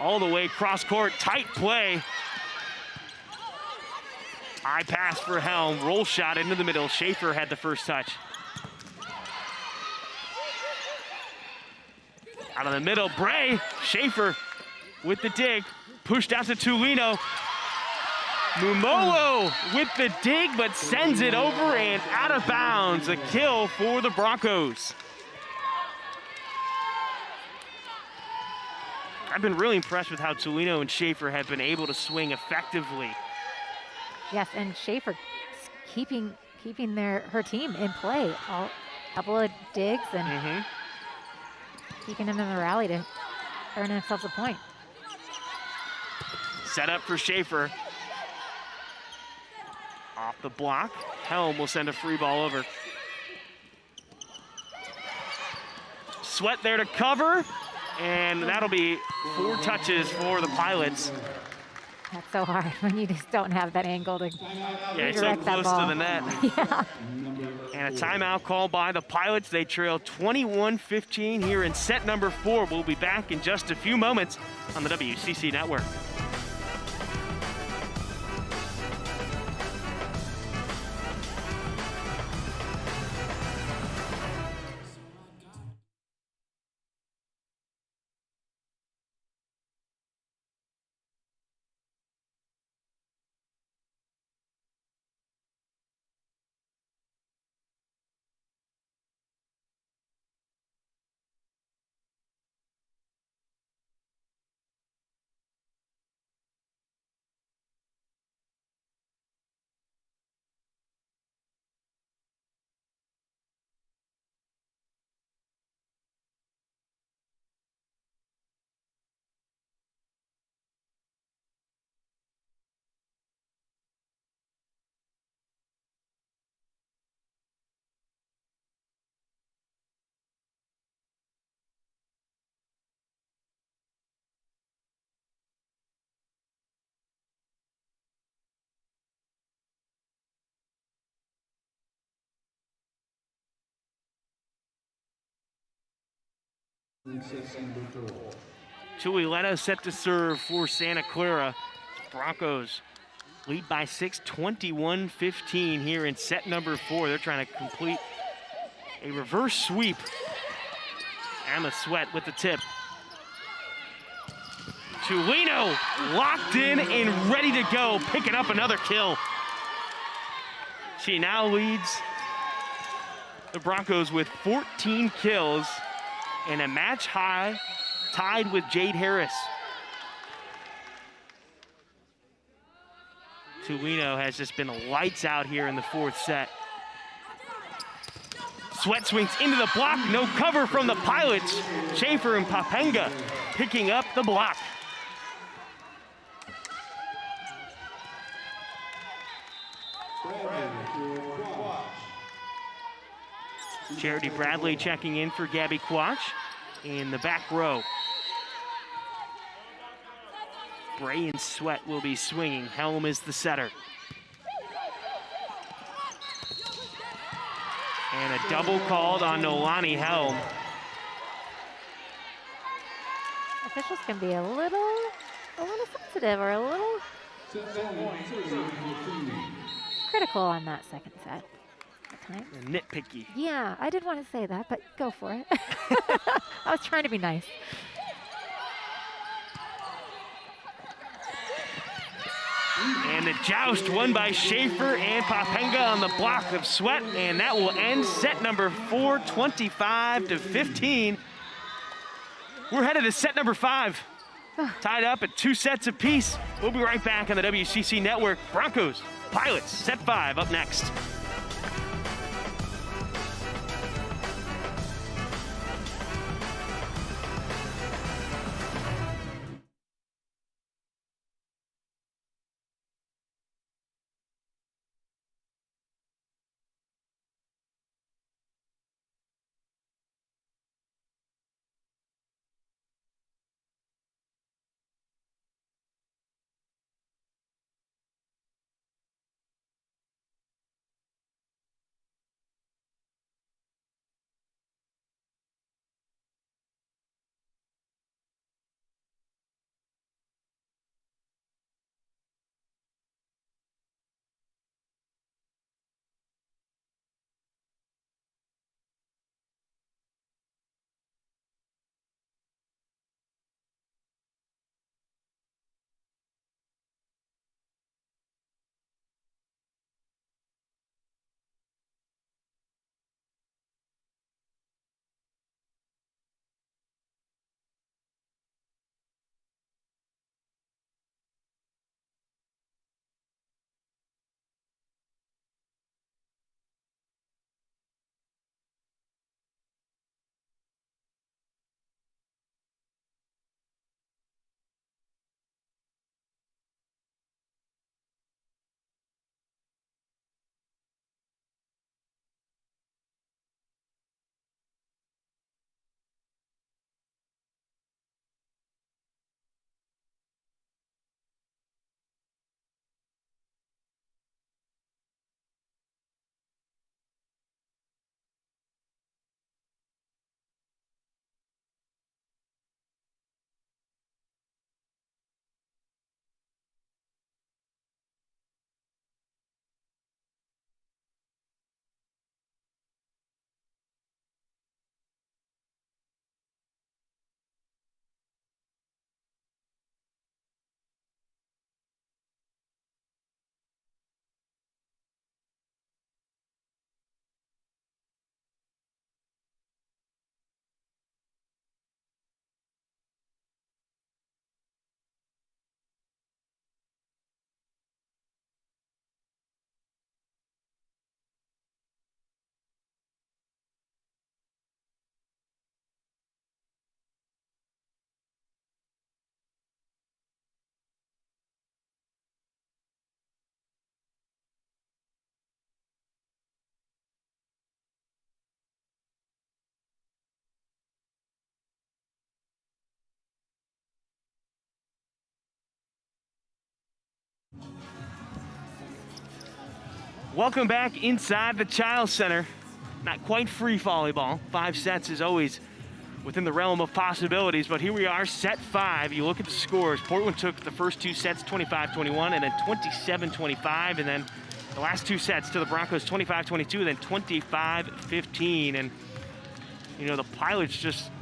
All the way cross court, tight play. High pass for Helm, roll shot into the middle. Schaefer had the first touch. Out of the middle, Bray, Schaefer with the dig, pushed out to Tulino. Mumolo with the dig, but sends it over and out of bounds. A kill for the Broncos. I've been really impressed with how Tulino and Schaefer have been able to swing effectively. Yes, and Schaefer keeping her team in play. A couple of digs and keeping them in the rally to earn themselves a point. Set up for Schaefer. Off the block. Helm will send a free ball over. Sweat there to cover. And that'll be 4 touches for the Pilots. That's so hard when you just don't have that angle to Yeah, it's so redirect that close to ball. the net. Yeah. And a timeout called by the Pilots. They trail 21-15 here in set number 4. We'll be back in just a few moments on the WCC Network. Chuileta set to serve for Santa Clara. Broncos lead by 6, 21-15 here in set number 4. They're trying to complete a reverse sweep. Emma Sweat with the tip. Chulino locked in and ready to go, picking up another kill. She now leads the Broncos with 14 kills and a match high, tied with Jade Harris. Chulino has just been lights out here in the 4th set. Sweat swings into the block, no cover from the Pilots. Schaefer and Papenga picking up the block. Charity Bradley checking in for Gabby Quach in the back row. Bray and Sweat will be swinging. Helm is the setter. And a double called on Nolani Helm. Officials can be a little sensitive or a little critical on that second set at times. Nitpicky. Yeah, I didn't want to say that, but go for it. I was trying to be nice. And the joust won by Schaefer and Papenga on the block of Sweat, and that will end set number 4, 25-15. We're headed to set number 5, tied up at 2 sets apiece. We'll be right back on the WCC Network. Broncos, Pilots, set 5 up next. Welcome back inside the Child Center. Not quite free volleyball. 5 sets is always within the realm of possibilities, but here we are, set 5. You look at the scores. Portland took the first 2 sets 25-21 and then 27-25, and then the last 2 sets to the Broncos 25-22 and then 25-15. And you know, the Pilots just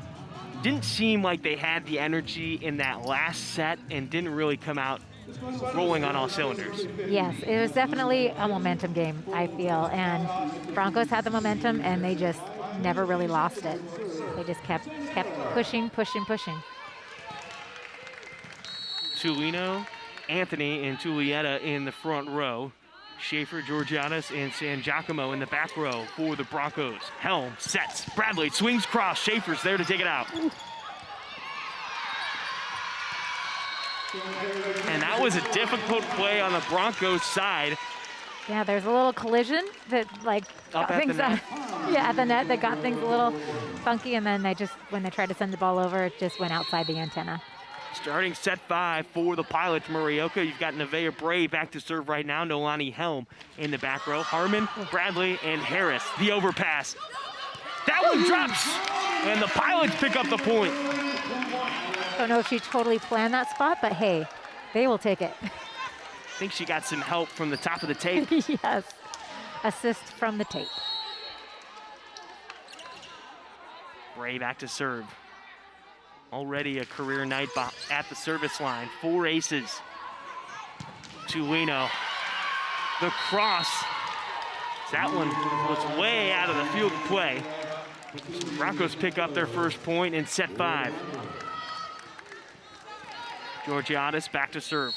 didn't seem like they had the energy in that last set and didn't really come out rolling on all cylinders. Yes, it was definitely a momentum game, I feel. And Broncos had the momentum, and they just never really lost it. They just kept pushing. Tulino, Anthony, and Tulietta in the front row. Schaefer, Georgiadis, and San Giacomo in the back row for the Broncos. Helm sets. Bradley swings cross. Schaefer's there to take it out. And that was a difficult play on the Broncos side. Yeah, there's a little collision that Up got at things the net. Yeah, at the net that got things a little funky, and then when they tried to send the ball over, it just went outside the antenna. Starting set 5 for the Pilots, Morioka. You've got Nevaeh Bray back to serve right now. Nolani Helm in the back row. Harmon, Bradley, and Harris. The overpass. That one drops, and the Pilots pick up the point. Don't know if she totally planned that spot, but hey, they will take it. I think she got some help from the top of the tape. Yes, assist from the tape. Bray back to serve. Already a career night at the service line. 4 aces. Tulino. The cross. That one was way out of the field of play. Broncos pick up their first point in set 5. Georgiadis back to serve.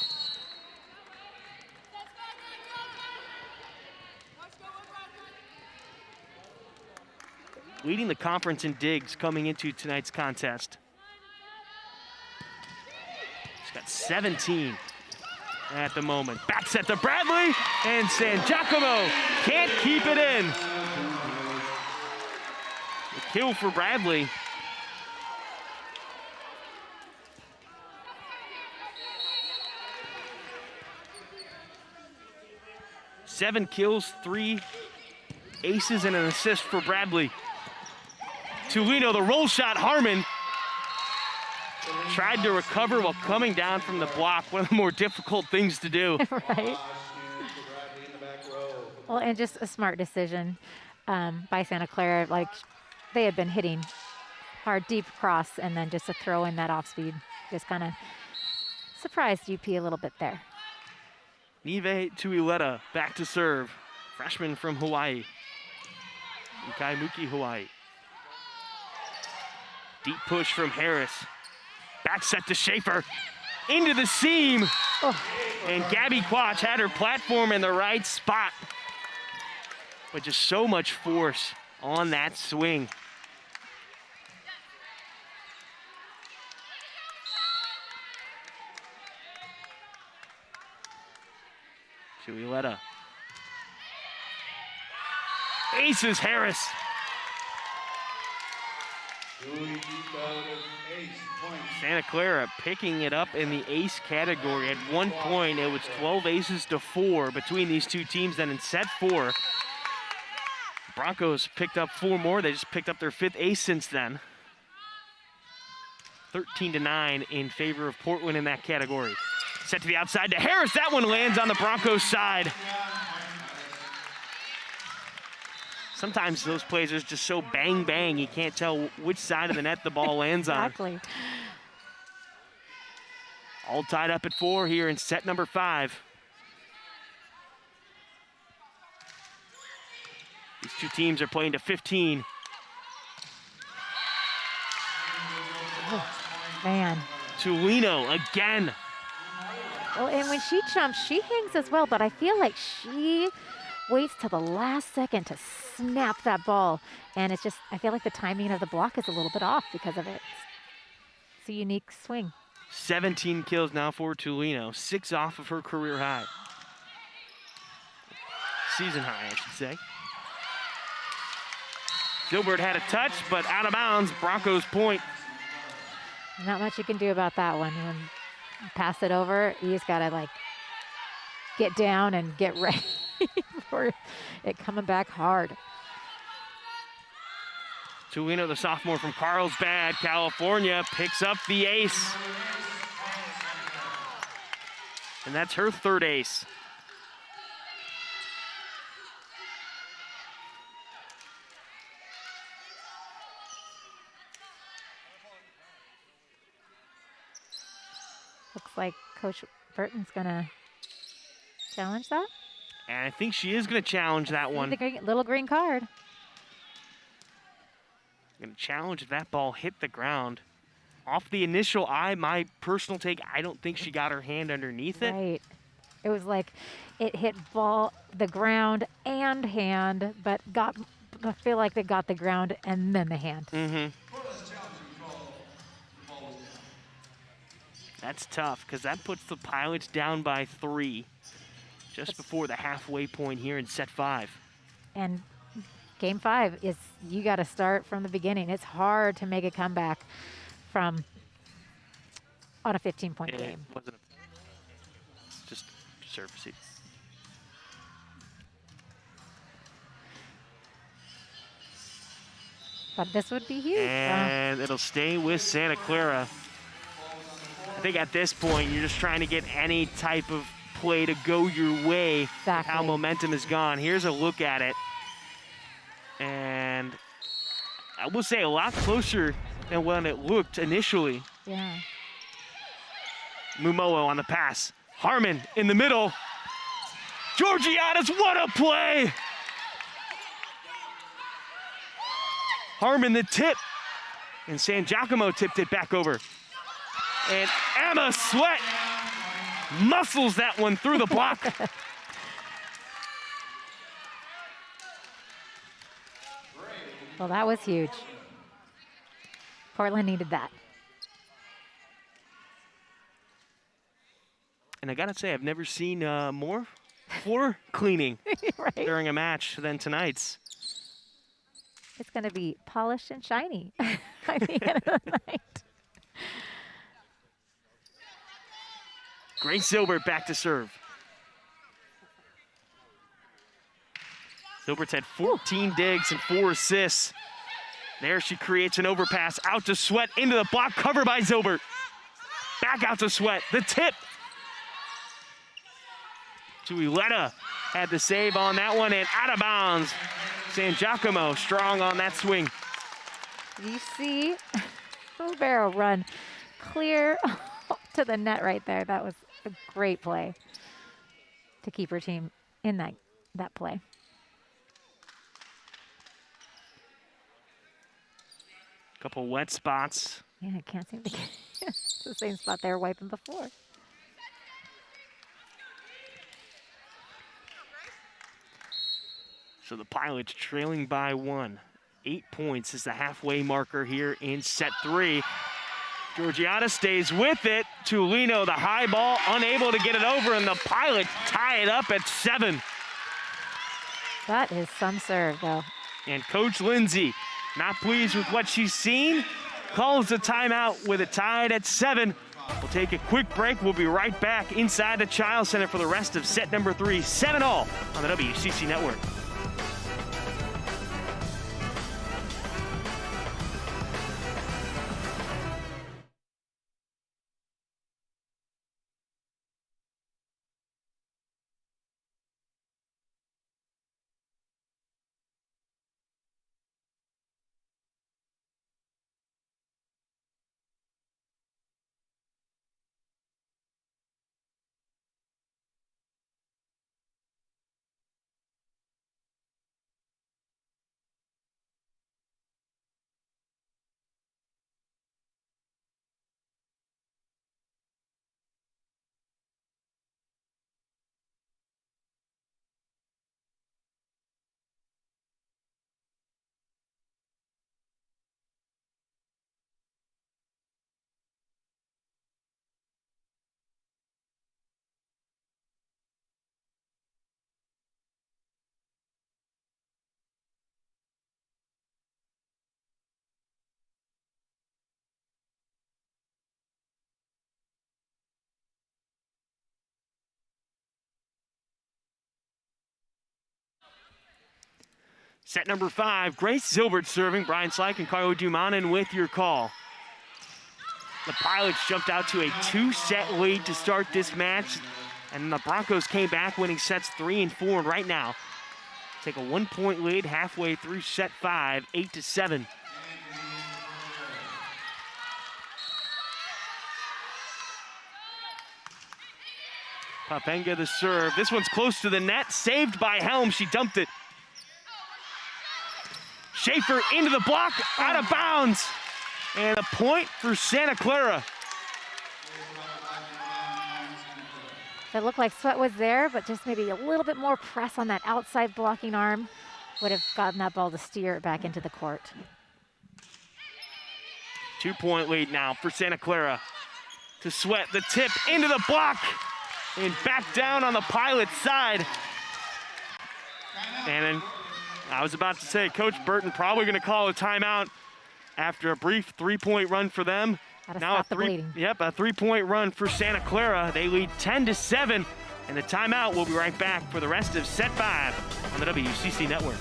Leading the conference in digs coming into tonight's contest. She's got 17 at the moment. Back set to Bradley, and San Giacomo can't keep it in. The kill for Bradley. Seven kills, 3 aces, and an assist for Bradley. Tulino, the roll shot. Harmon tried to recover while coming down from the block. One of the more difficult things to do. Right. Well, and just a smart decision by Santa Clara. Like, they had been hitting hard, deep cross, and then just to throw in that off speed just kind of surprised UP a little bit there. Nive Tuileta back to serve. Freshman from Hawaii. Ukaimuki, Hawaii. Deep push from Harris. Back set to Schaefer. Into the seam. Oh. And Gabby Quach had her platform in the right spot. But just so much force on that swing. Tuileta. Aces Harris. Santa Clara picking it up in the ace category. At one point, it was 12 aces to 4 between these two teams. Then in set 4, Broncos picked up 4 more. They just picked up their 5th ace since then. 13-9 in favor of Portland in that category. Set to the outside to Harris. That one lands on the Broncos side. Sometimes those plays are just so bang, bang, you can't tell which side of the net the ball lands on. Exactly. All tied up at 4 here in set number 5. These two teams are playing to 15. Oh, man. Tulino again. Well, and when she jumps, she hangs as well, but I feel like she waits till the last second to snap that ball. And it's just, I feel like the timing of the block is a little bit off because of it. It's a unique swing. 17 kills now for Tulino, 6 off of her career high. Season high, I should say. Gilbert had a touch, but out of bounds, Broncos point. Not much you can do about that one. When you pass it over, you just gotta like get down and get ready for it coming back hard. Tulino, the sophomore from Carlsbad, California, picks up the ace. And that's her third ace. Looks like Coach Burton's gonna challenge that. And I think she is going to challenge that one. The little green card. Going to challenge if that ball hit the ground. Off the initial eye, my personal take, I don't think she got her hand underneath it. Right. It was like it hit the ground and hand, but I feel like they got the ground and then the hand. Mm-hmm. That's tough because that puts the Pilots down by 3 just before the halfway point here in set 5. And game 5 is you got to start from the beginning. It's hard to make a comeback on a 15-point game. Wasn't just service it. But this would be huge. And it'll stay with Santa Clara. I think at this point, you're just trying to get any type of play to go your way. Exactly. How momentum is gone. Here's a look at it. And I will say a lot closer than when it looked initially. Yeah. Mumoa on the pass. Harmon in the middle. Georgiades, what a play! Harmon the tip. And San Giacomo tipped it back over. And Emma Sweat muscles that one through the block. Well, that was huge. Portland needed that. And I gotta say, I've never seen more floor cleaning Right? during a match than tonight's. It's going to be polished and shiny by the end of the night. Grace Zilbert back to serve. Zilbert's had 14 digs and 4 assists. There she creates an overpass out to Sweat into the block, covered by Zilbert. Back out to Sweat, the tip. Tuileta had the save on that one and out of bounds. San Giacomo strong on that swing. You see Rivero run clear to the net right there. That was a great play to keep her team in that play. Couple wet spots. Yeah, I can't seem to get it's the same spot they were wiping before. So the Pilots trailing by 1. 8 points is the halfway marker here in set 3. Georgiades stays with it. Tulino, the high ball, unable to get it over, and the Pilots tie it up at 7. That is some serve, though. And Coach Lindsay, not pleased with what she's seen, calls the timeout with it tied at 7. We'll take a quick break. We'll be right back inside the Child Center for the rest of set number 3, 7-all on the WCC Network. Set number 5, Grace Zilbert serving. Brian Slyke and Carlo Dumanin with your call. The Pilots jumped out to a 2-set lead to start this match, and the Broncos came back winning sets 3 and 4, and right now take a 1-point lead halfway through set 5, 8-7. Papenga the serve. This one's close to the net, saved by Helm. She dumped it. Schaefer into the block, out of bounds. And a point for Santa Clara. It looked like Sweat was there, but just maybe a little bit more press on that outside blocking arm would have gotten that ball to steer it back into the court. 2-point lead now for Santa Clara. To Sweat, the tip into the block. And back down on the Pilot's side. And then I was about to say, Coach Burton probably going to call a timeout after a brief 3-point run for them. Now stop the bleeding. Yep, a 3-point run for Santa Clara. They lead 10-7, and the timeout will be right back for the rest of set 5 on the WCC Network.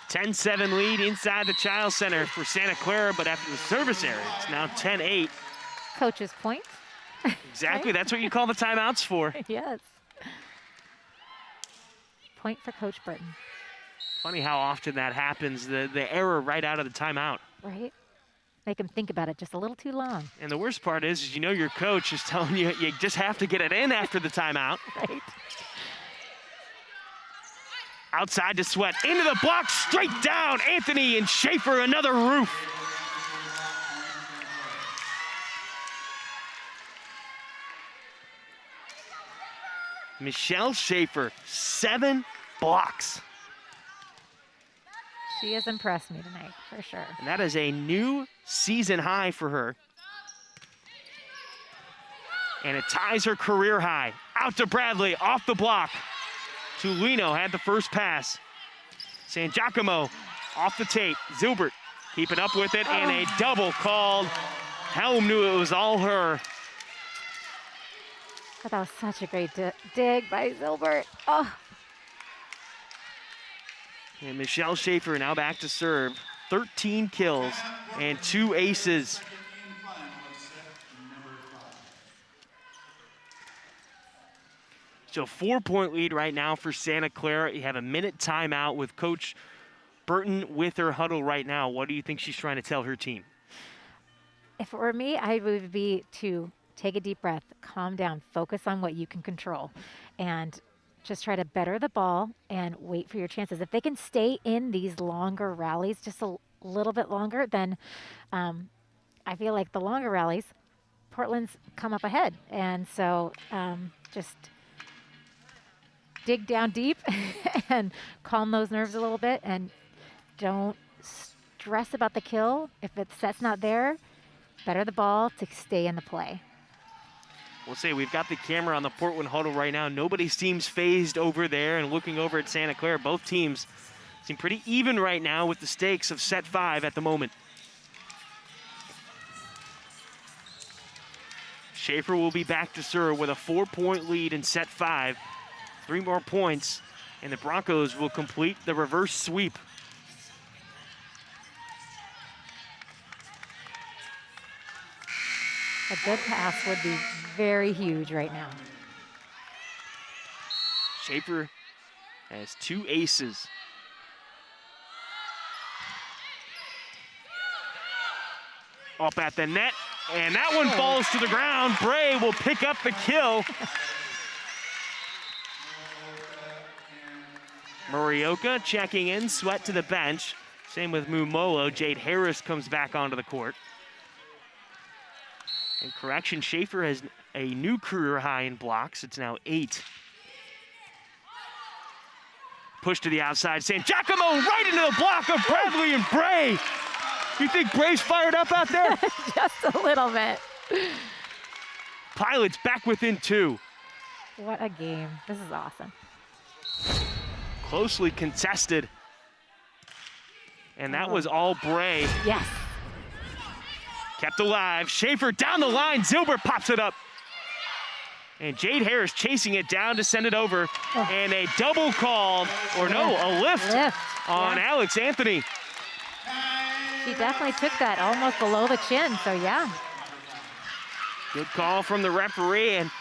(10-7) lead inside the Child Center for Santa Clara, but after the service error, it's now 10-8. Coach's point. Exactly, that's what you call the timeouts for. Yes. Point for Coach Burton. Funny how often that happens, the error right out of the timeout. Right? Make him think about it just a little too long. And the worst part is you know your coach is telling you you just have to get it in after the timeout. Right. Outside to Sweat, into the block, straight down. Anthony and Schaefer, another roof. Michelle Schaefer, 7 blocks. She has impressed me tonight, for sure. And that is a new season high for her. And it ties her career high. Out to Bradley, off the block. Tulino had the first pass. San Giacomo off the tape. Zilbert keeping up with it, and a double called. Helm knew it was all her. But that was such a great dig by Zilbert. Oh. And Michelle Schaefer now back to serve. 13 kills and 2 aces. So 4-point lead right now for Santa Clara. You have a minute timeout with Coach Burton with her huddle right now. What do you think she's trying to tell her team? If it were me, I would be to take a deep breath, calm down, focus on what you can control, and just try to better the ball and wait for your chances. If they can stay in these longer rallies just a little bit longer, then I feel like the longer rallies, Portland's come up ahead. And so just dig down deep and calm those nerves a little bit, and don't stress about the kill. If the set's not there, better the ball to stay in the play. We'll say we've got the camera on the Portland huddle right now. Nobody seems phased over there and looking over at Santa Clara. Both teams seem pretty even right now with the stakes of set 5 at the moment. Schaefer will be back to serve with a 4-point lead in set 5. 3 more points, and the Broncos will complete the reverse sweep. A good pass would be very huge right now. Schaefer has 2 aces. Up at the net, and that one falls to the ground. Bray will pick up the kill. Morioka checking in, Sweat to the bench. Same with Mumolo. Jade Harris comes back onto the court. And correction, Schaefer has a new career high in blocks. It's now 8. Push to the outside, San Giacomo right into the block of Bradley and Bray. You think Bray's fired up out there? Just a little bit. Pilots back within 2. What a game. This is awesome. Closely contested. And that was all Bray. Yes. Kept alive. Schaefer down the line. Zilbert pops it up. And Jade Harris chasing it down to send it over. And a double call, or no, a lift on Alex Anthony. She definitely took that almost below the chin, so yeah. Good call from the referee, and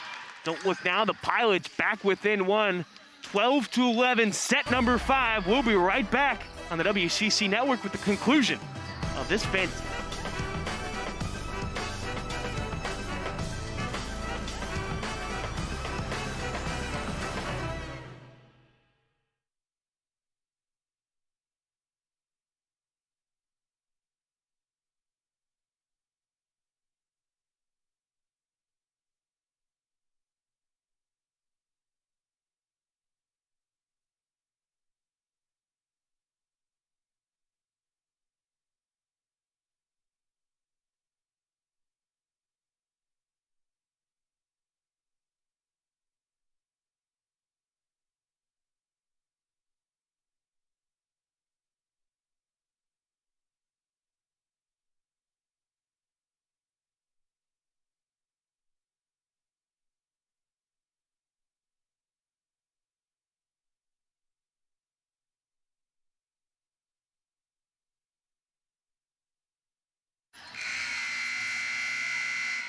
don't look now, the Pilots back within 1. 12-11, set number 5. We'll be right back on the WCC Network with the conclusion of this fantasy.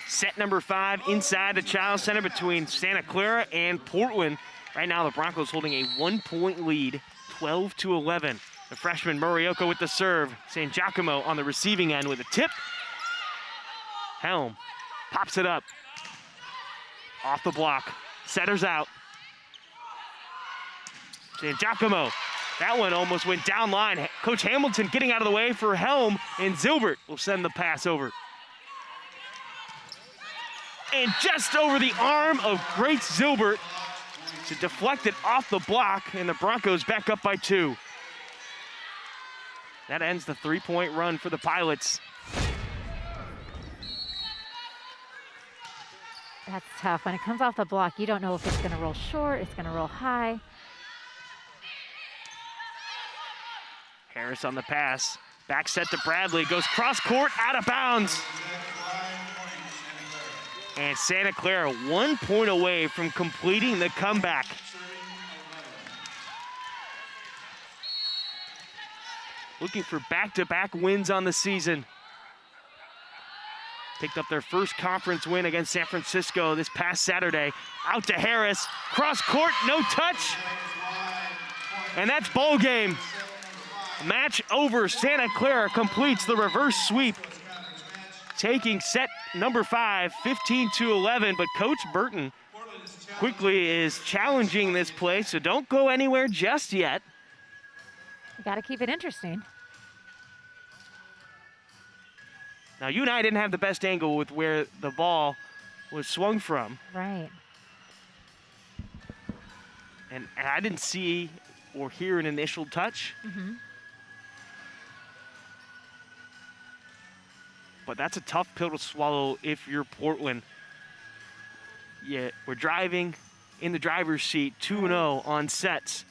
Set number 5 inside the Child Center between Santa Clara and Portland. Right now, the Broncos holding a 1-point lead, 12-11. The freshman Morioka with the serve. San Giacomo on the receiving end with a tip. Helm pops it up. Off the block. Setters out. San Giacomo. That one almost went down line. Coach Hamilton getting out of the way for Helm, and Zilbert will send the pass over. And just over the arm of Grace Zilbert to deflect it off the block, and the Broncos back up by 2. That ends the 3-point run for the Pilots. That's tough. When it comes off the block, you don't know if it's going to roll short, it's going to roll high. Harris on the pass. Back set to Bradley. Goes cross court, out of bounds. And Santa Clara 1 point away from completing the comeback. Looking for back-to-back wins on the season. Picked up their first conference win against San Francisco this past Saturday. Out to Harris, cross court, no touch. And that's ball game. Match over. Santa Clara completes the reverse sweep, taking set number 5, 15-11, but Coach Burton quickly is challenging this play, so don't go anywhere just yet. You got to keep it interesting. Now, you and I didn't have the best angle with where the ball was swung from. Right. And I didn't see or hear an initial touch. Mm-hmm. But that's a tough pill to swallow if you're Portland. Yeah, we're driving in the driver's seat, 2-0 on sets.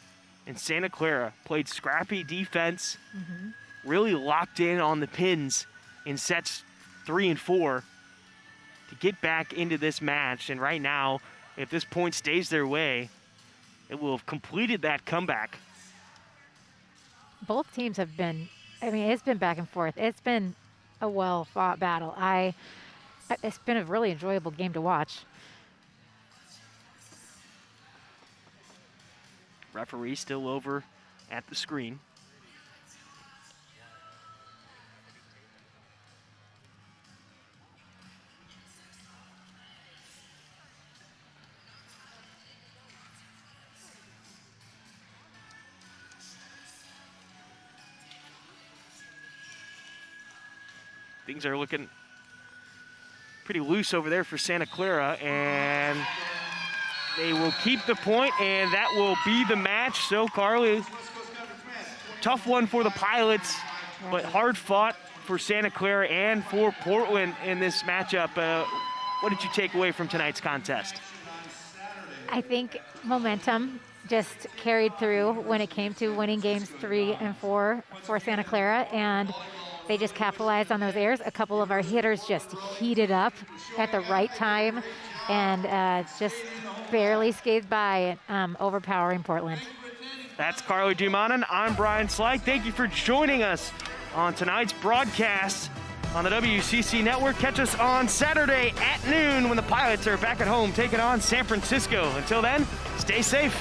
And Santa Clara played scrappy defense, really locked in on the pins in sets 3 and 4 to get back into this match. And right now, if this point stays their way, it will have completed that comeback. Both teams have been, I mean, it's been back and forth. It's been a well-fought battle. I it's been a really enjoyable game to watch. Referee still over at the screen. Things are looking pretty loose over there for Santa Clara, and they will keep the point, and that will be the match. So, Carly, tough one for the Pilots, but hard fought for Santa Clara and for Portland in this matchup. What did you take away from tonight's contest? I think momentum just carried through when it came to winning games 3 and 4 for Santa Clara, and they just capitalized on those errors. A couple of our hitters just heated up at the right time and just barely scathed by, overpowering Portland. That's Carly Dumanin. I'm Brian Slyke. Thank you for joining us on tonight's broadcast on the WCC Network. Catch us on Saturday at noon when the Pilots are back at home taking on San Francisco. Until then, stay safe.